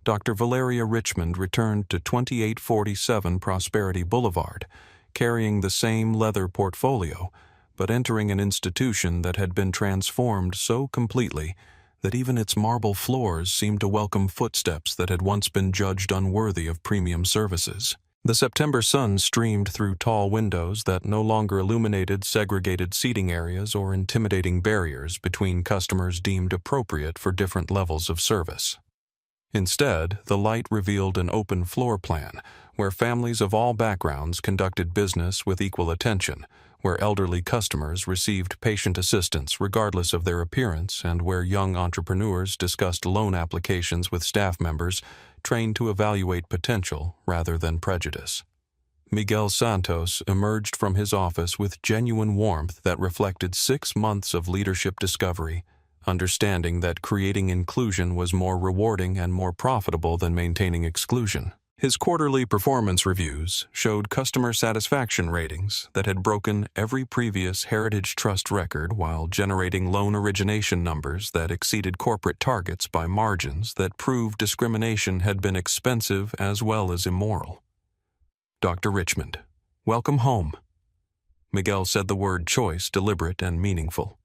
Dr. Valeria Richmond returned to 2847 Prosperity Boulevard, carrying the same leather portfolio, but entering an institution that had been transformed so completely that even its marble floors seemed to welcome footsteps that had once been judged unworthy of premium services. The September sun streamed through tall windows that no longer illuminated segregated seating areas or intimidating barriers between customers deemed appropriate for different levels of service. Instead, the light revealed an open floor plan where families of all backgrounds conducted business with equal attention, where elderly customers received patient assistance regardless of their appearance, and where young entrepreneurs discussed loan applications with staff members trained to evaluate potential rather than prejudice. Miguel Santos emerged from his office with genuine warmth that reflected 6 months of leadership discovery, understanding that creating inclusion was more rewarding and more profitable than maintaining exclusion. His quarterly performance reviews showed customer satisfaction ratings that had broken every previous Heritage Trust record while generating loan origination numbers that exceeded corporate targets by margins that proved discrimination had been expensive as well as immoral. Dr. Richmond, welcome home. Miguel said the word choice deliberate and meaningful.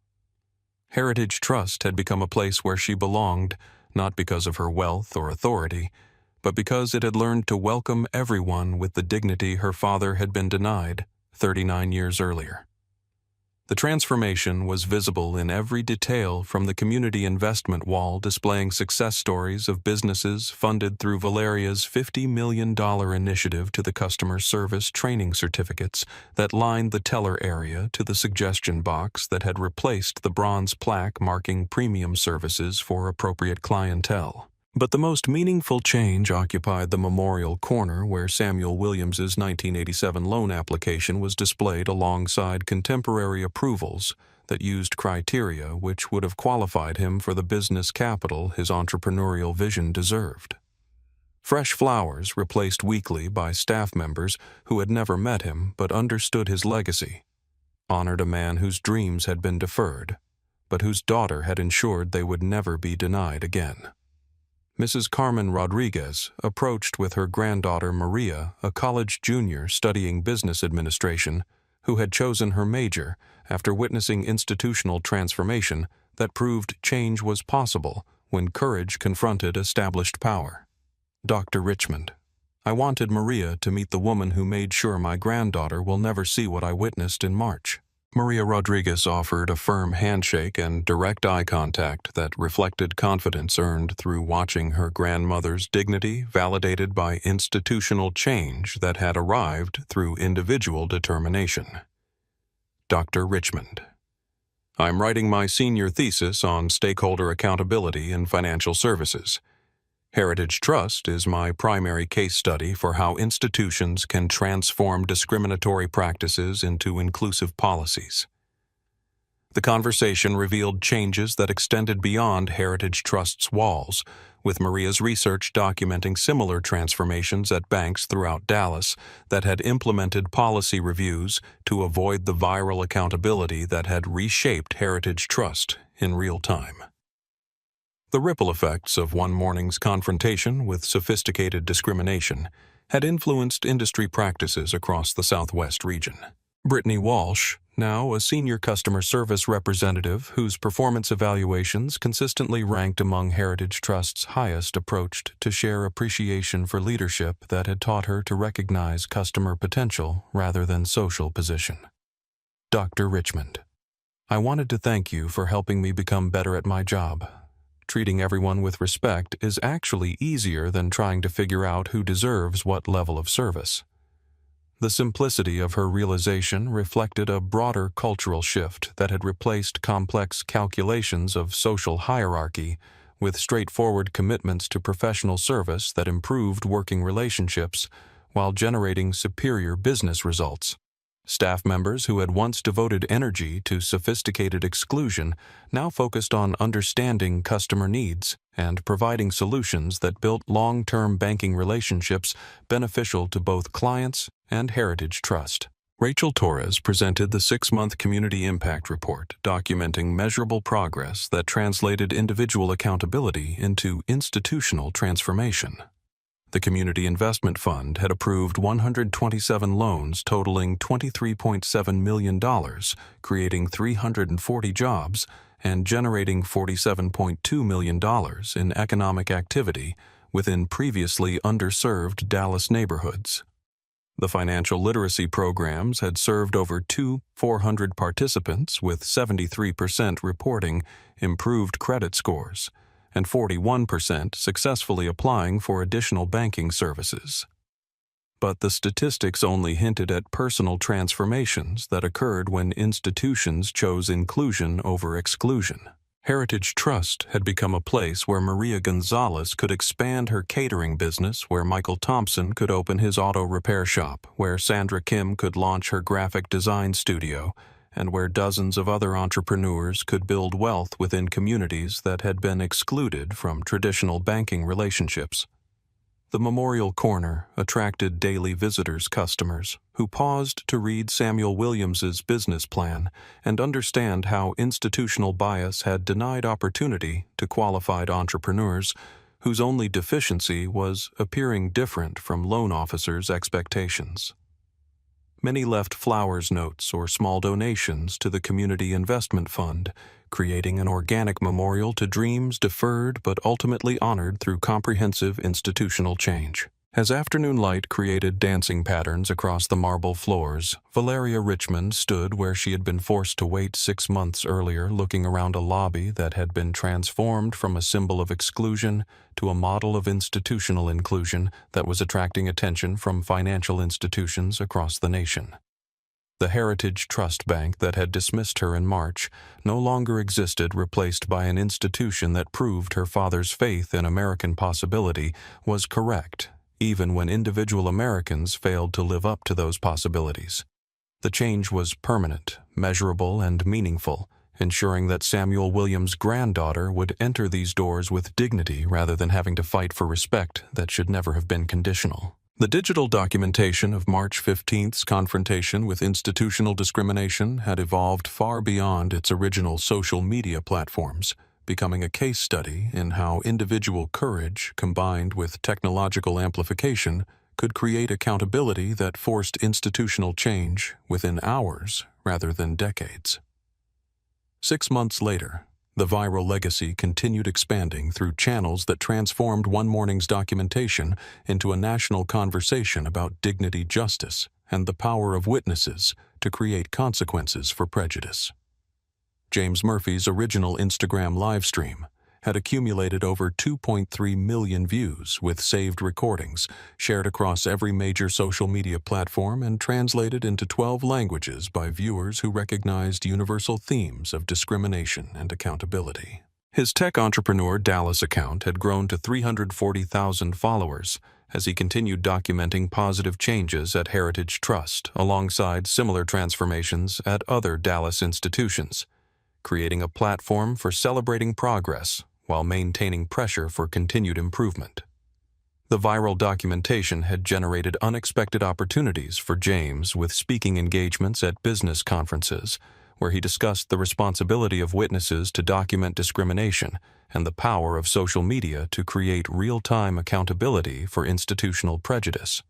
Heritage Trust had become a place where she belonged, not because of her wealth or authority, but because it had learned to welcome everyone with the dignity her father had been denied 39 years earlier. The transformation was visible in every detail, from the community investment wall displaying success stories of businesses funded through Valeria's $50 million initiative to the customer service training certificates that lined the teller area to the suggestion box that had replaced the bronze plaque marking premium services for appropriate clientele. But the most meaningful change occupied the memorial corner where Samuel Williams's 1987 loan application was displayed alongside contemporary approvals that used criteria which would have qualified him for the business capital his entrepreneurial vision deserved. Fresh flowers replaced weekly by staff members who had never met him but understood his legacy, honored a man whose dreams had been deferred, but whose daughter had ensured they would never be denied again. Mrs. Carmen Rodriguez approached with her granddaughter Maria, a college junior studying business administration, who had chosen her major after witnessing institutional transformation that proved change was possible when courage confronted established power. Dr. Richmond, I wanted Maria to meet the woman who made sure my granddaughter will never see what I witnessed in March. Maria Rodriguez offered a firm handshake and direct eye contact that reflected confidence earned through watching her grandmother's dignity validated by institutional change that had arrived through individual determination. Dr. Richmond, I'm writing my senior thesis on stakeholder accountability in financial services. Heritage Trust is my primary case study for how institutions can transform discriminatory practices into inclusive policies. The conversation revealed changes that extended beyond Heritage Trust's walls, with Maria's research documenting similar transformations at banks throughout Dallas that had implemented policy reviews to avoid the viral accountability that had reshaped Heritage Trust in real time. The ripple effects of one morning's confrontation with sophisticated discrimination had influenced industry practices across the Southwest region. Brittany Walsh, now a senior customer service representative whose performance evaluations consistently ranked among Heritage Trust's highest, approached to share appreciation for leadership that had taught her to recognize customer potential rather than social position. Dr. Richmond, I wanted to thank you for helping me become better at my job. Treating everyone with respect is actually easier than trying to figure out who deserves what level of service. The simplicity of her realization reflected a broader cultural shift that had replaced complex calculations of social hierarchy with straightforward commitments to professional service that improved working relationships while generating superior business results. Staff members who had once devoted energy to sophisticated exclusion now focused on understanding customer needs and providing solutions that built long-term banking relationships beneficial to both clients and Heritage Trust. Rachel Torres presented the 6-month Community Impact Report, documenting measurable progress that translated individual accountability into institutional transformation. The Community Investment Fund had approved 127 loans totaling $23.7 million, creating 340 jobs and generating $47.2 million in economic activity within previously underserved Dallas neighborhoods. The financial literacy programs had served over 400 participants, with 73% reporting improved credit scores and 41% successfully applying for additional banking services. But the statistics only hinted at personal transformations that occurred when institutions chose inclusion over exclusion. Heritage Trust had become a place where Maria Gonzalez could expand her catering business, where Michael Thompson could open his auto repair shop, where Sandra Kim could launch her graphic design studio, and where dozens of other entrepreneurs could build wealth within communities that had been excluded from traditional banking relationships. The Memorial Corner attracted daily visitors, customers, who paused to read Samuel Williams's business plan and understand how institutional bias had denied opportunity to qualified entrepreneurs whose only deficiency was appearing different from loan officers' expectations. Many left flowers notes or small donations to the Community Investment Fund, creating an organic memorial to dreams deferred but ultimately honored through comprehensive institutional change. As afternoon light created dancing patterns across the marble floors, Valeria Richmond stood where she had been forced to wait 6 months earlier, looking around a lobby that had been transformed from a symbol of exclusion to a model of institutional inclusion that was attracting attention from financial institutions across the nation. The Heritage Trust Bank that had dismissed her in March no longer existed, replaced by an institution that proved her father's faith in American possibility was correct, even when individual Americans failed to live up to those possibilities. The change was permanent, measurable, and meaningful, ensuring that Samuel Williams' granddaughter would enter these doors with dignity rather than having to fight for respect that should never have been conditional. The digital documentation of March 15th's confrontation with institutional discrimination had evolved far beyond its original social media platforms, becoming a case study in how individual courage combined with technological amplification could create accountability that forced institutional change within hours rather than decades. 6 months later, the viral legacy continued expanding through channels that transformed one morning's documentation into a national conversation about dignity, justice, and the power of witnesses to create consequences for prejudice. James Murphy's original Instagram livestream had accumulated over 2.3 million views with saved recordings, shared across every major social media platform and translated into 12 languages by viewers who recognized universal themes of discrimination and accountability. His tech entrepreneur Dallas account had grown to 340,000 followers as he continued documenting positive changes at Heritage Trust alongside similar transformations at other Dallas institutions, creating a platform for celebrating progress while maintaining pressure for continued improvement. The viral documentation had generated unexpected opportunities for James with speaking engagements at business conferences, where he discussed the responsibility of witnesses to document discrimination and the power of social media to create real-time accountability for institutional prejudice.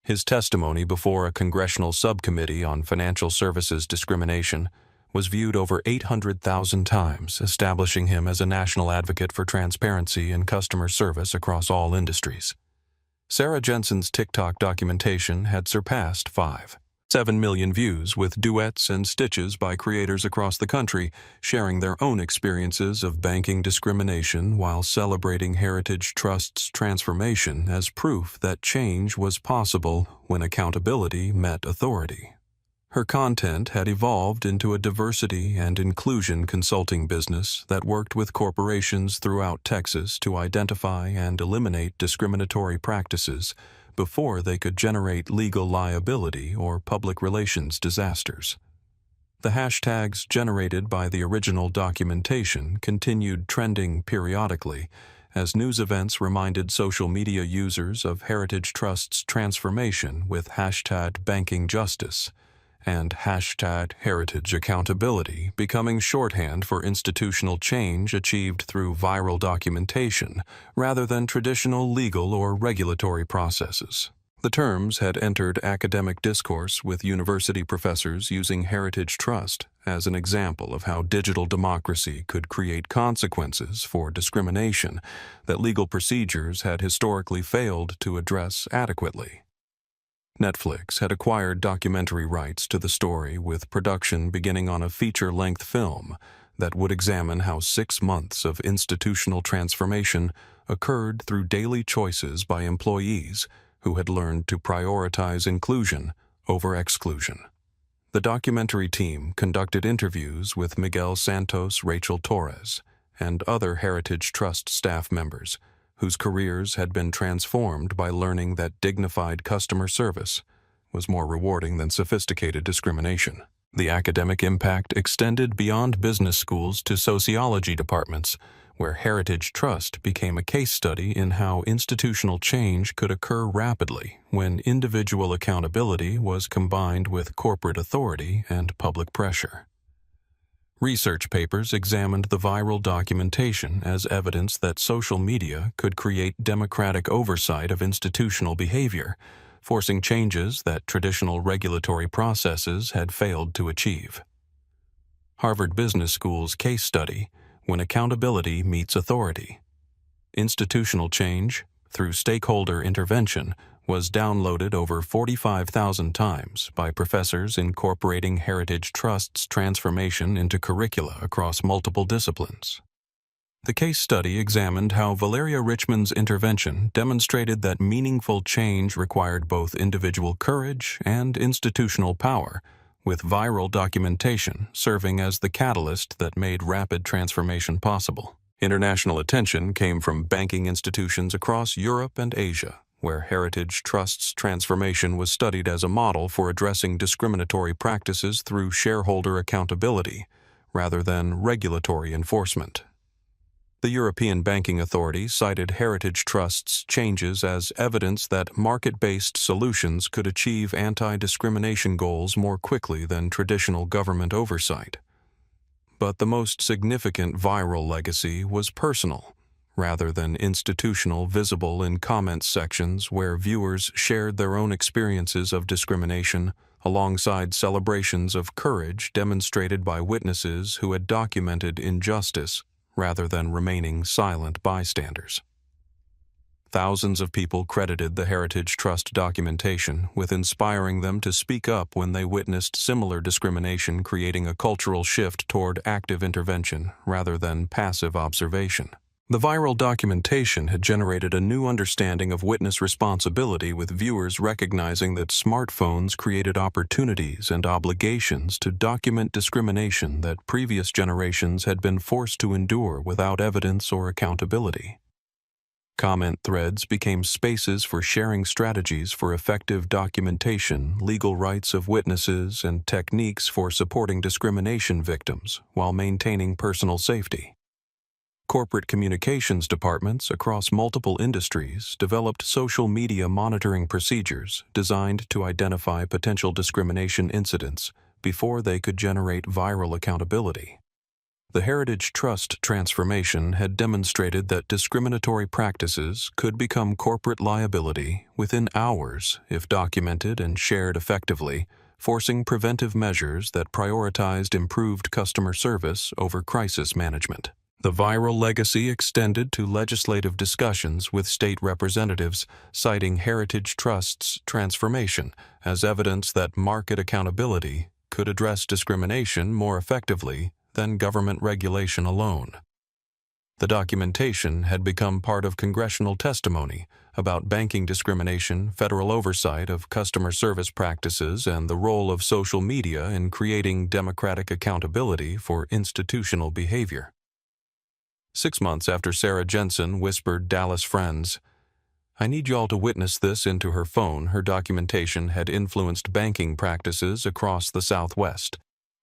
His testimony before a congressional subcommittee on financial services discrimination was viewed over 800,000 times, establishing him as a national advocate for transparency and customer service across all industries. Sarah Jensen's TikTok documentation had surpassed 5.7 million views, with duets and stitches by creators across the country sharing their own experiences of banking discrimination while celebrating Heritage Trust's transformation as proof that change was possible when accountability met authority. Her content had evolved into a diversity and inclusion consulting business that worked with corporations throughout Texas to identify and eliminate discriminatory practices before they could generate legal liability or public relations disasters. The hashtags generated by the original documentation continued trending periodically as news events reminded social media users of Heritage Trust's transformation with hashtag banking justice and hashtag heritage accountability becoming shorthand for institutional change achieved through viral documentation rather than traditional legal or regulatory processes. The terms had entered academic discourse, with university professors using Heritage Trust as an example of how digital democracy could create consequences for discrimination that legal procedures had historically failed to address adequately. Netflix had acquired documentary rights to the story, with production beginning on a feature-length film that would examine how 6 months of institutional transformation occurred through daily choices by employees who had learned to prioritize inclusion over exclusion. The documentary team conducted interviews with Miguel Santos, Rachel Torres, and other Heritage Trust staff members whose careers had been transformed by learning that dignified customer service was more rewarding than sophisticated discrimination. The academic impact extended beyond business schools to sociology departments, where Heritage Trust became a case study in how institutional change could occur rapidly when individual accountability was combined with corporate authority and public pressure. Research papers examined the viral documentation as evidence that social media could create democratic oversight of institutional behavior, forcing changes that traditional regulatory processes had failed to achieve. Harvard Business School's case study, When Accountability Meets Authority. Institutional change, through stakeholder intervention, was downloaded over 45,000 times by professors incorporating Heritage Trust's transformation into curricula across multiple disciplines. The case study examined how Valeria Richmond's intervention demonstrated that meaningful change required both individual courage and institutional power, with viral documentation serving as the catalyst that made rapid transformation possible. International attention came from banking institutions across Europe and Asia, where Heritage Trust's transformation was studied as a model for addressing discriminatory practices through shareholder accountability, rather than regulatory enforcement. The European Banking Authority cited Heritage Trust's changes as evidence that market-based solutions could achieve anti-discrimination goals more quickly than traditional government oversight. But the most significant viral legacy was personal, rather than institutional, visible in comment sections where viewers shared their own experiences of discrimination alongside celebrations of courage demonstrated by witnesses who had documented injustice rather than remaining silent bystanders. Thousands of people credited the Heritage Trust documentation with inspiring them to speak up when they witnessed similar discrimination, creating a cultural shift toward active intervention rather than passive observation. The viral documentation had generated a new understanding of witness responsibility, with viewers recognizing that smartphones created opportunities and obligations to document discrimination that previous generations had been forced to endure without evidence or accountability. Comment threads became spaces for sharing strategies for effective documentation, legal rights of witnesses, and techniques for supporting discrimination victims while maintaining personal safety. Corporate communications departments across multiple industries developed social media monitoring procedures designed to identify potential discrimination incidents before they could generate viral accountability. The Heritage Trust transformation had demonstrated that discriminatory practices could become corporate liability within hours if documented and shared effectively, forcing preventive measures that prioritized improved customer service over crisis management. The viral legacy extended to legislative discussions with state representatives, citing Heritage Trust's transformation as evidence that market accountability could address discrimination more effectively than government regulation alone. The documentation had become part of congressional testimony about banking discrimination, federal oversight of customer service practices, and the role of social media in creating democratic accountability for institutional behavior. 6 months after Sarah Jensen whispered Dallas friends, "I need y'all to witness this," into her phone, her documentation had influenced banking practices across the Southwest,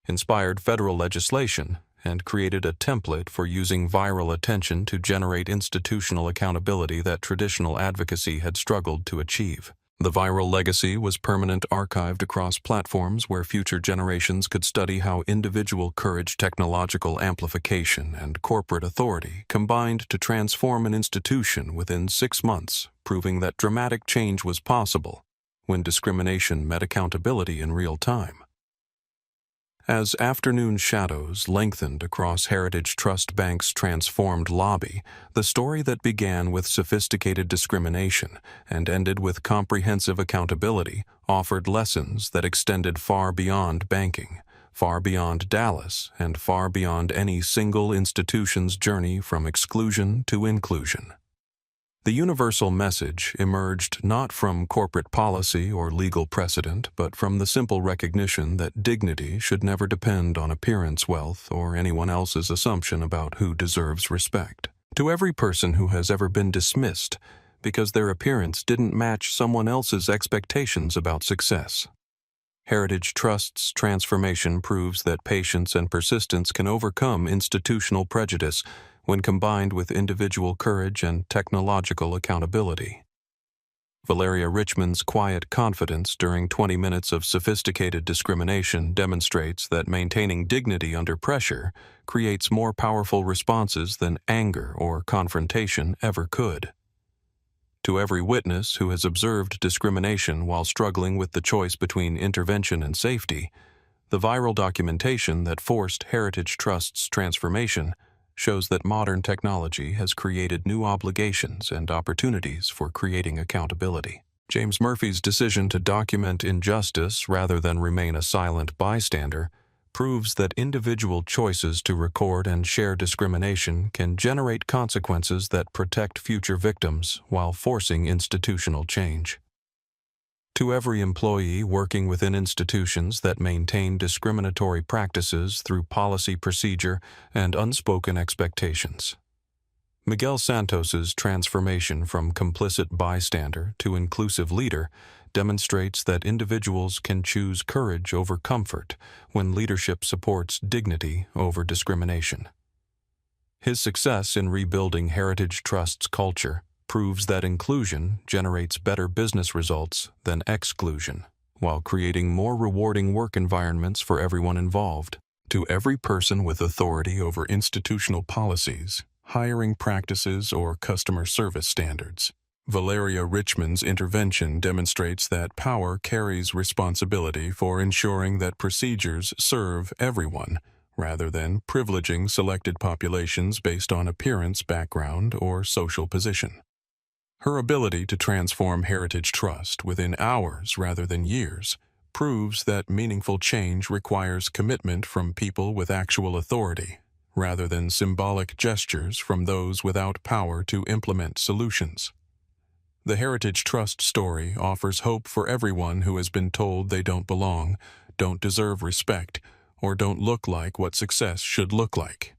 inspired federal legislation, and created a template for using viral attention to generate institutional accountability that traditional advocacy had struggled to achieve. The viral legacy was permanently archived across platforms where future generations could study how individual courage, technological amplification, and corporate authority combined to transform an institution within 6 months, proving that dramatic change was possible when discrimination met accountability in real time. As afternoon shadows lengthened across Heritage Trust Bank's transformed lobby, the story that began with sophisticated discrimination and ended with comprehensive accountability offered lessons that extended far beyond banking, far beyond Dallas, and far beyond any single institution's journey from exclusion to inclusion. The universal message emerged not from corporate policy or legal precedent, but from the simple recognition that dignity should never depend on appearance, wealth, or anyone else's assumption about who deserves respect. To every person who has ever been dismissed because their appearance didn't match someone else's expectations about success, Heritage Trust's transformation proves that patience and persistence can overcome institutional prejudice when combined with individual courage and technological accountability. Valeria Richmond's quiet confidence during 20 minutes of sophisticated discrimination demonstrates that maintaining dignity under pressure creates more powerful responses than anger or confrontation ever could. To every witness who has observed discrimination while struggling with the choice between intervention and safety, the viral documentation that forced Heritage Trust's transformation shows that modern technology has created new obligations and opportunities for creating accountability. James Murphy's decision to document injustice rather than remain a silent bystander proves that individual choices to record and share discrimination can generate consequences that protect future victims while forcing institutional change. To every employee working within institutions that maintain discriminatory practices through policy procedure and unspoken expectations, Miguel Santos's transformation from complicit bystander to inclusive leader demonstrates that individuals can choose courage over comfort when leadership supports dignity over discrimination. His success in rebuilding Heritage Trust's culture proves that inclusion generates better business results than exclusion, while creating more rewarding work environments for everyone involved. To every person with authority over institutional policies, hiring practices, or customer service standards, Valeria Richmond's intervention demonstrates that power carries responsibility for ensuring that procedures serve everyone, rather than privileging selected populations based on appearance, background, or social position. Her ability to transform Heritage Trust within hours rather than years proves that meaningful change requires commitment from people with actual authority, rather than symbolic gestures from those without power to implement solutions. The Heritage Trust story offers hope for everyone who has been told they don't belong, don't deserve respect, or don't look like what success should look like.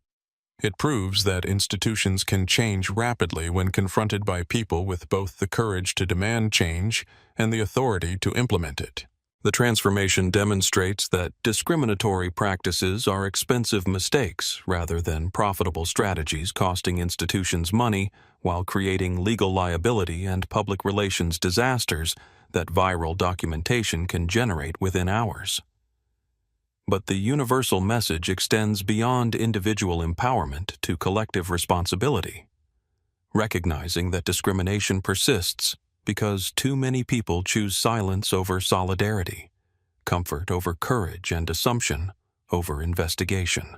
It proves that institutions can change rapidly when confronted by people with both the courage to demand change and the authority to implement it. The transformation demonstrates that discriminatory practices are expensive mistakes rather than profitable strategies costing institutions money while creating legal liability and public relations disasters that viral documentation can generate within hours. But the universal message extends beyond individual empowerment to collective responsibility, recognizing that discrimination persists because too many people choose silence over solidarity, comfort over courage, and assumption over investigation.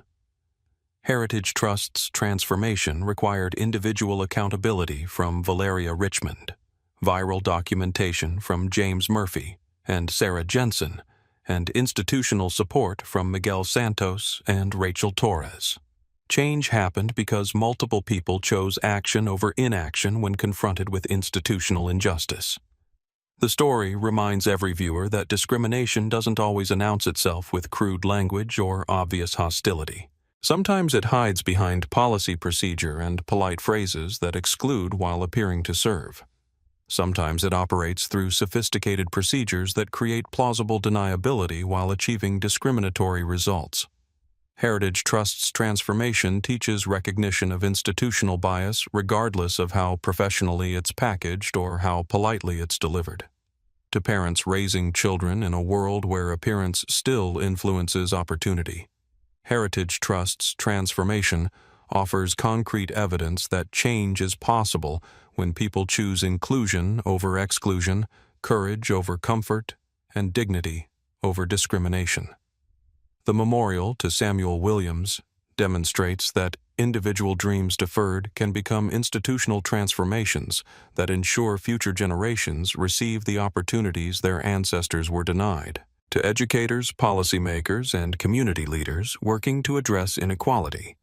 Heritage Trust's transformation required individual accountability from Valeria Richmond, viral documentation from James Murphy and Sarah Jensen, and institutional support from Miguel Santos and Rachel Torres. Change happened because multiple people chose action over inaction when confronted with institutional injustice. The story reminds every viewer that discrimination doesn't always announce itself with crude language or obvious hostility. Sometimes it hides behind policy procedure and polite phrases that exclude while appearing to serve. Sometimes it operates through sophisticated procedures that create plausible deniability while achieving discriminatory results. Heritage Trust's transformation teaches recognition of institutional bias regardless of how professionally it's packaged or how politely it's delivered. To parents raising children in a world where appearance still influences opportunity, Heritage Trust's transformation offers concrete evidence that change is possible when people choose inclusion over exclusion, courage over comfort, and dignity over discrimination. The memorial to Samuel Williams demonstrates that individual dreams deferred can become institutional transformations that ensure future generations receive the opportunities their ancestors were denied. To educators, policymakers, and community leaders working to address inequality,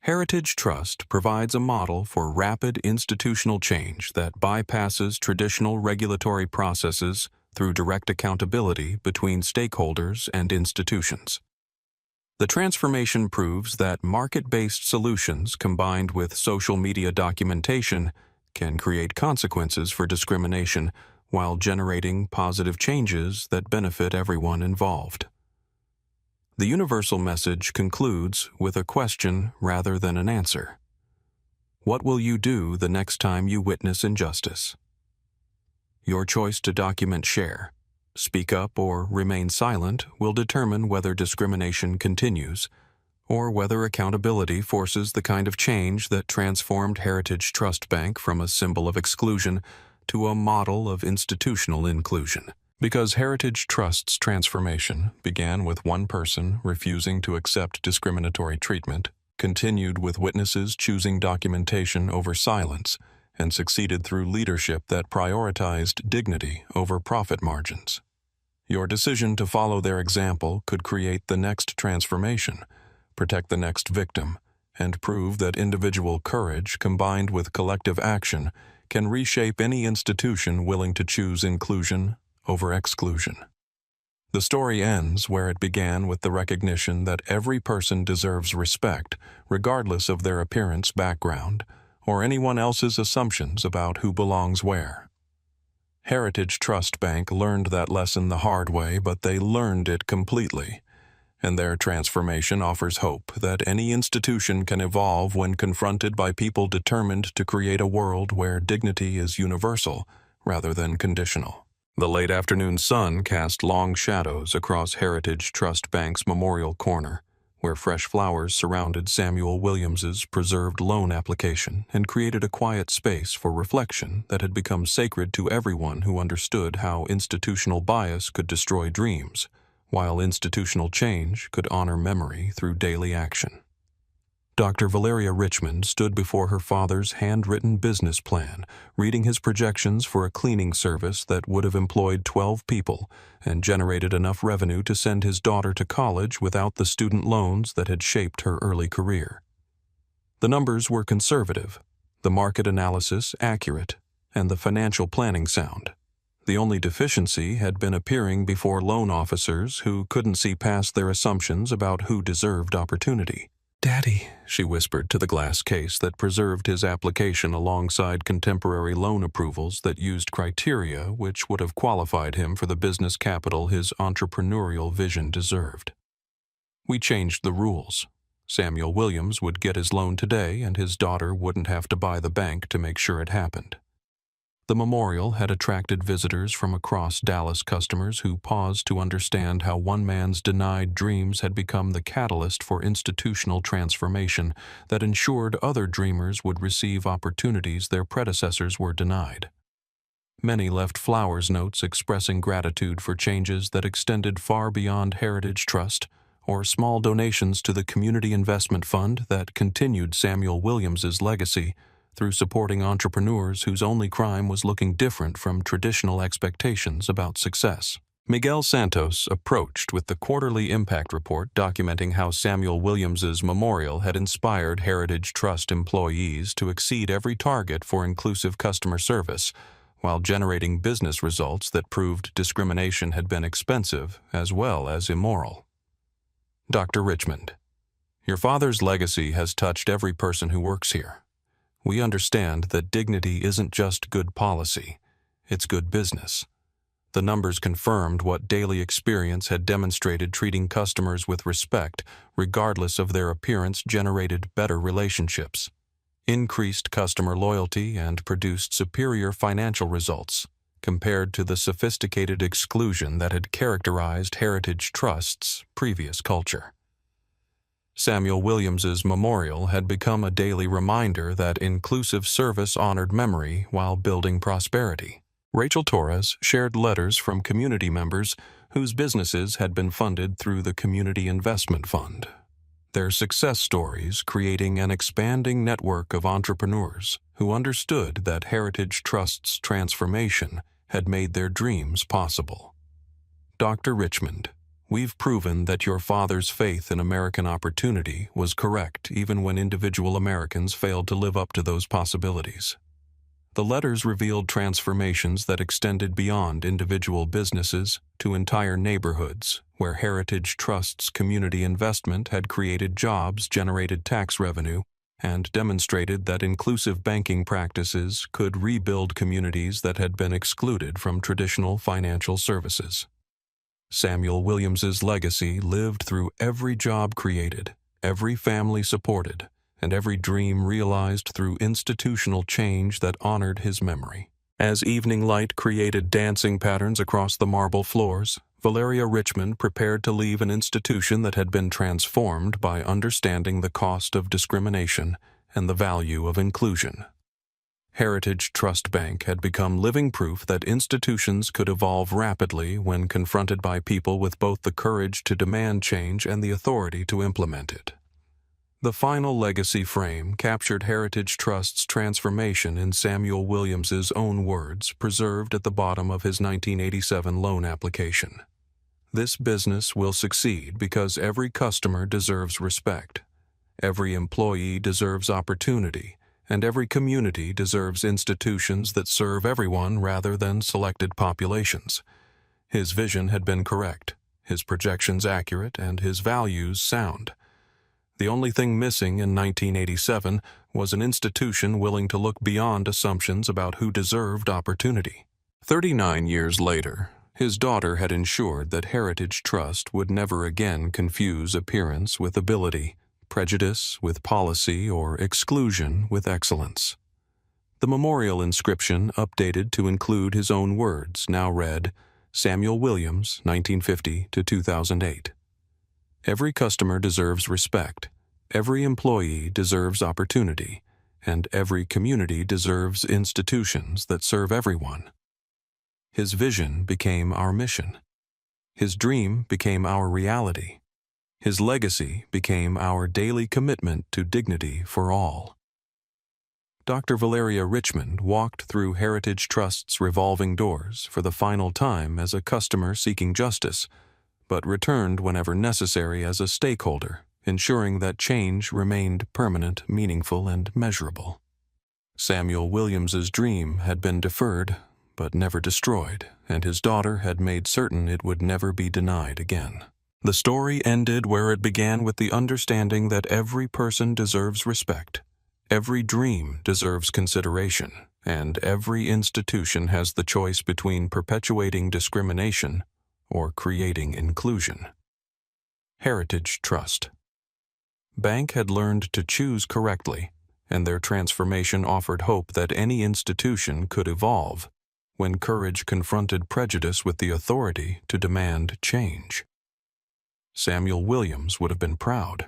Heritage Trust provides a model for rapid institutional change that bypasses traditional regulatory processes through direct accountability between stakeholders and institutions. The transformation proves that market-based solutions combined with social media documentation can create consequences for discrimination while generating positive changes that benefit everyone involved. The universal message concludes with a question rather than an answer. What will you do the next time you witness injustice? Your choice to document, share, speak up, or remain silent will determine whether discrimination continues or whether accountability forces the kind of change that transformed Heritage Trust Bank from a symbol of exclusion to a model of institutional inclusion. Because Heritage Trust's transformation began with one person refusing to accept discriminatory treatment, continued with witnesses choosing documentation over silence, and succeeded through leadership that prioritized dignity over profit margins. Your decision to follow their example could create the next transformation, protect the next victim, and prove that individual courage combined with collective action can reshape any institution willing to choose inclusion over exclusion. The story ends where it began, with the recognition that every person deserves respect, regardless of their appearance, background, or anyone else's assumptions about who belongs where. Heritage Trust Bank learned that lesson the hard way, but they learned it completely, and their transformation offers hope that any institution can evolve when confronted by people determined to create a world where dignity is universal rather than conditional. The late afternoon sun cast long shadows across Heritage Trust Bank's Memorial Corner, where fresh flowers surrounded Samuel Williams's preserved loan application and created a quiet space for reflection that had become sacred to everyone who understood how institutional bias could destroy dreams, while institutional change could honor memory through daily action. Dr. Valeria Richmond stood before her father's handwritten business plan, reading his projections for a cleaning service that would have employed 12 people and generated enough revenue to send his daughter to college without the student loans that had shaped her early career. The numbers were conservative, the market analysis accurate, and the financial planning sound. The only deficiency had been appearing before loan officers who couldn't see past their assumptions about who deserved opportunity. "Daddy," she whispered to the glass case that preserved his application alongside contemporary loan approvals that used criteria which would have qualified him for the business capital his entrepreneurial vision deserved. "We changed the rules. Samuel Williams would get his loan today, and his daughter wouldn't have to buy the bank to make sure it happened." The memorial had attracted visitors from across Dallas, customers who paused to understand how one man's denied dreams had become the catalyst for institutional transformation that ensured other dreamers would receive opportunities their predecessors were denied. Many left flowers notes expressing gratitude for changes that extended far beyond Heritage Trust, or small donations to the Community Investment Fund that continued Samuel Williams's legacy through supporting entrepreneurs whose only crime was looking different from traditional expectations about success. Miguel Santos approached with the quarterly impact report documenting how Samuel Williams's memorial had inspired Heritage Trust employees to exceed every target for inclusive customer service, while generating business results that proved discrimination had been expensive as well as immoral. Dr. Richmond, your father's legacy has touched every person who works here. We understand that dignity isn't just good policy, it's good business. The numbers confirmed what daily experience had demonstrated: treating customers with respect, regardless of their appearance, generated better relationships, increased customer loyalty, and produced superior financial results compared to the sophisticated exclusion that had characterized Heritage Trust's previous culture. Samuel Williams's memorial had become a daily reminder that inclusive service honored memory while building prosperity. Rachel Torres shared letters from community members whose businesses had been funded through the Community Investment Fund, their success stories creating an expanding network of entrepreneurs who understood that Heritage Trust's transformation had made their dreams possible. Dr. Richmond, we've proven that your father's faith in American opportunity was correct even when individual Americans failed to live up to those possibilities. The letters revealed transformations that extended beyond individual businesses to entire neighborhoods, where Heritage Trust's community investment had created jobs, generated tax revenue, and demonstrated that inclusive banking practices could rebuild communities that had been excluded from traditional financial services. Samuel Williams's legacy lived through every job created, every family supported, and every dream realized through institutional change that honored his memory. As evening light created dancing patterns across the marble floors, Valeria Richmond prepared to leave an institution that had been transformed by understanding the cost of discrimination and the value of inclusion. Heritage Trust Bank had become living proof that institutions could evolve rapidly when confronted by people with both the courage to demand change and the authority to implement it. The final legacy frame captured Heritage Trust's transformation in Samuel Williams's own words, preserved at the bottom of his 1987 loan application. "This business will succeed because every customer deserves respect, every employee deserves opportunity, and every community deserves institutions that serve everyone rather than selected populations." His vision had been correct, his projections accurate, and his values sound. The only thing missing in 1987 was an institution willing to look beyond assumptions about who deserved opportunity. 39 years later, his daughter had ensured that Heritage Trust would never again confuse appearance with ability, prejudice with policy, or exclusion with excellence. The memorial inscription, updated to include his own words, now read, Samuel Williams, 1950 to 2008. Every customer deserves respect, every employee deserves opportunity, and every community deserves institutions that serve everyone. His vision became our mission. His dream became our reality. His legacy became our daily commitment to dignity for all. Dr. Valeria Richmond walked through Heritage Trust's revolving doors for the final time as a customer seeking justice, but returned whenever necessary as a stakeholder, ensuring that change remained permanent, meaningful, and measurable. Samuel Williams's dream had been deferred, but never destroyed, and his daughter had made certain it would never be denied again. The story ended where it began, with the understanding that every person deserves respect, every dream deserves consideration, and every institution has the choice between perpetuating discrimination or creating inclusion. Heritage Trust. Bank had learned to choose correctly, and their transformation offered hope that any institution could evolve when courage confronted prejudice with the authority to demand change. Samuel Williams would have been proud.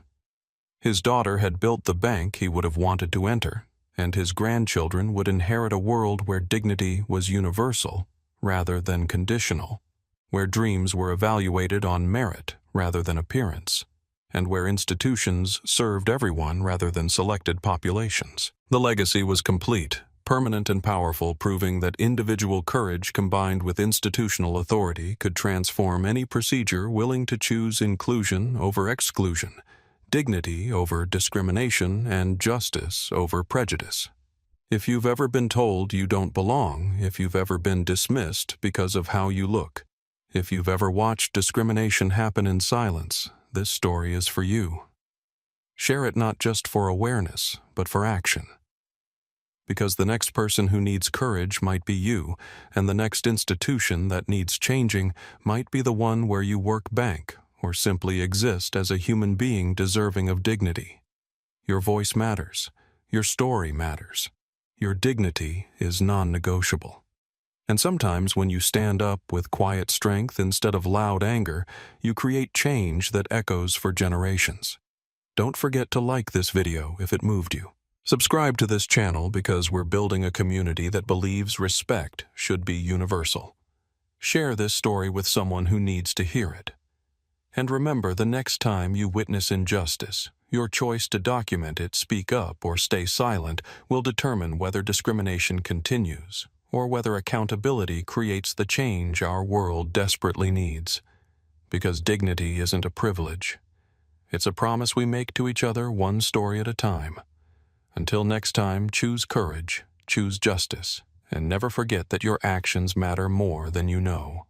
His daughter had built the bank he would have wanted to enter, and his grandchildren would inherit a world where dignity was universal rather than conditional, where dreams were evaluated on merit rather than appearance, and where institutions served everyone rather than selected populations. The legacy was complete, permanent and powerful, proving that individual courage combined with institutional authority could transform any procedure willing to choose inclusion over exclusion, dignity over discrimination, and justice over prejudice. If you've ever been told you don't belong, if you've ever been dismissed because of how you look, if you've ever watched discrimination happen in silence, this story is for you. Share it not just for awareness, but for action. Because the next person who needs courage might be you, and the next institution that needs changing might be the one where you work bank or simply exist as a human being deserving of dignity. Your voice matters. Your story matters. Your dignity is non-negotiable. And sometimes when you stand up with quiet strength instead of loud anger, you create change that echoes for generations. Don't forget to like this video if it moved you. Subscribe to this channel because we're building a community that believes respect should be universal. Share this story with someone who needs to hear it. And remember, the next time you witness injustice, your choice to document it, speak up, or stay silent will determine whether discrimination continues or whether accountability creates the change our world desperately needs. Because dignity isn't a privilege. It's a promise we make to each other one story at a time. Until next time, choose courage, choose justice, and never forget that your actions matter more than you know.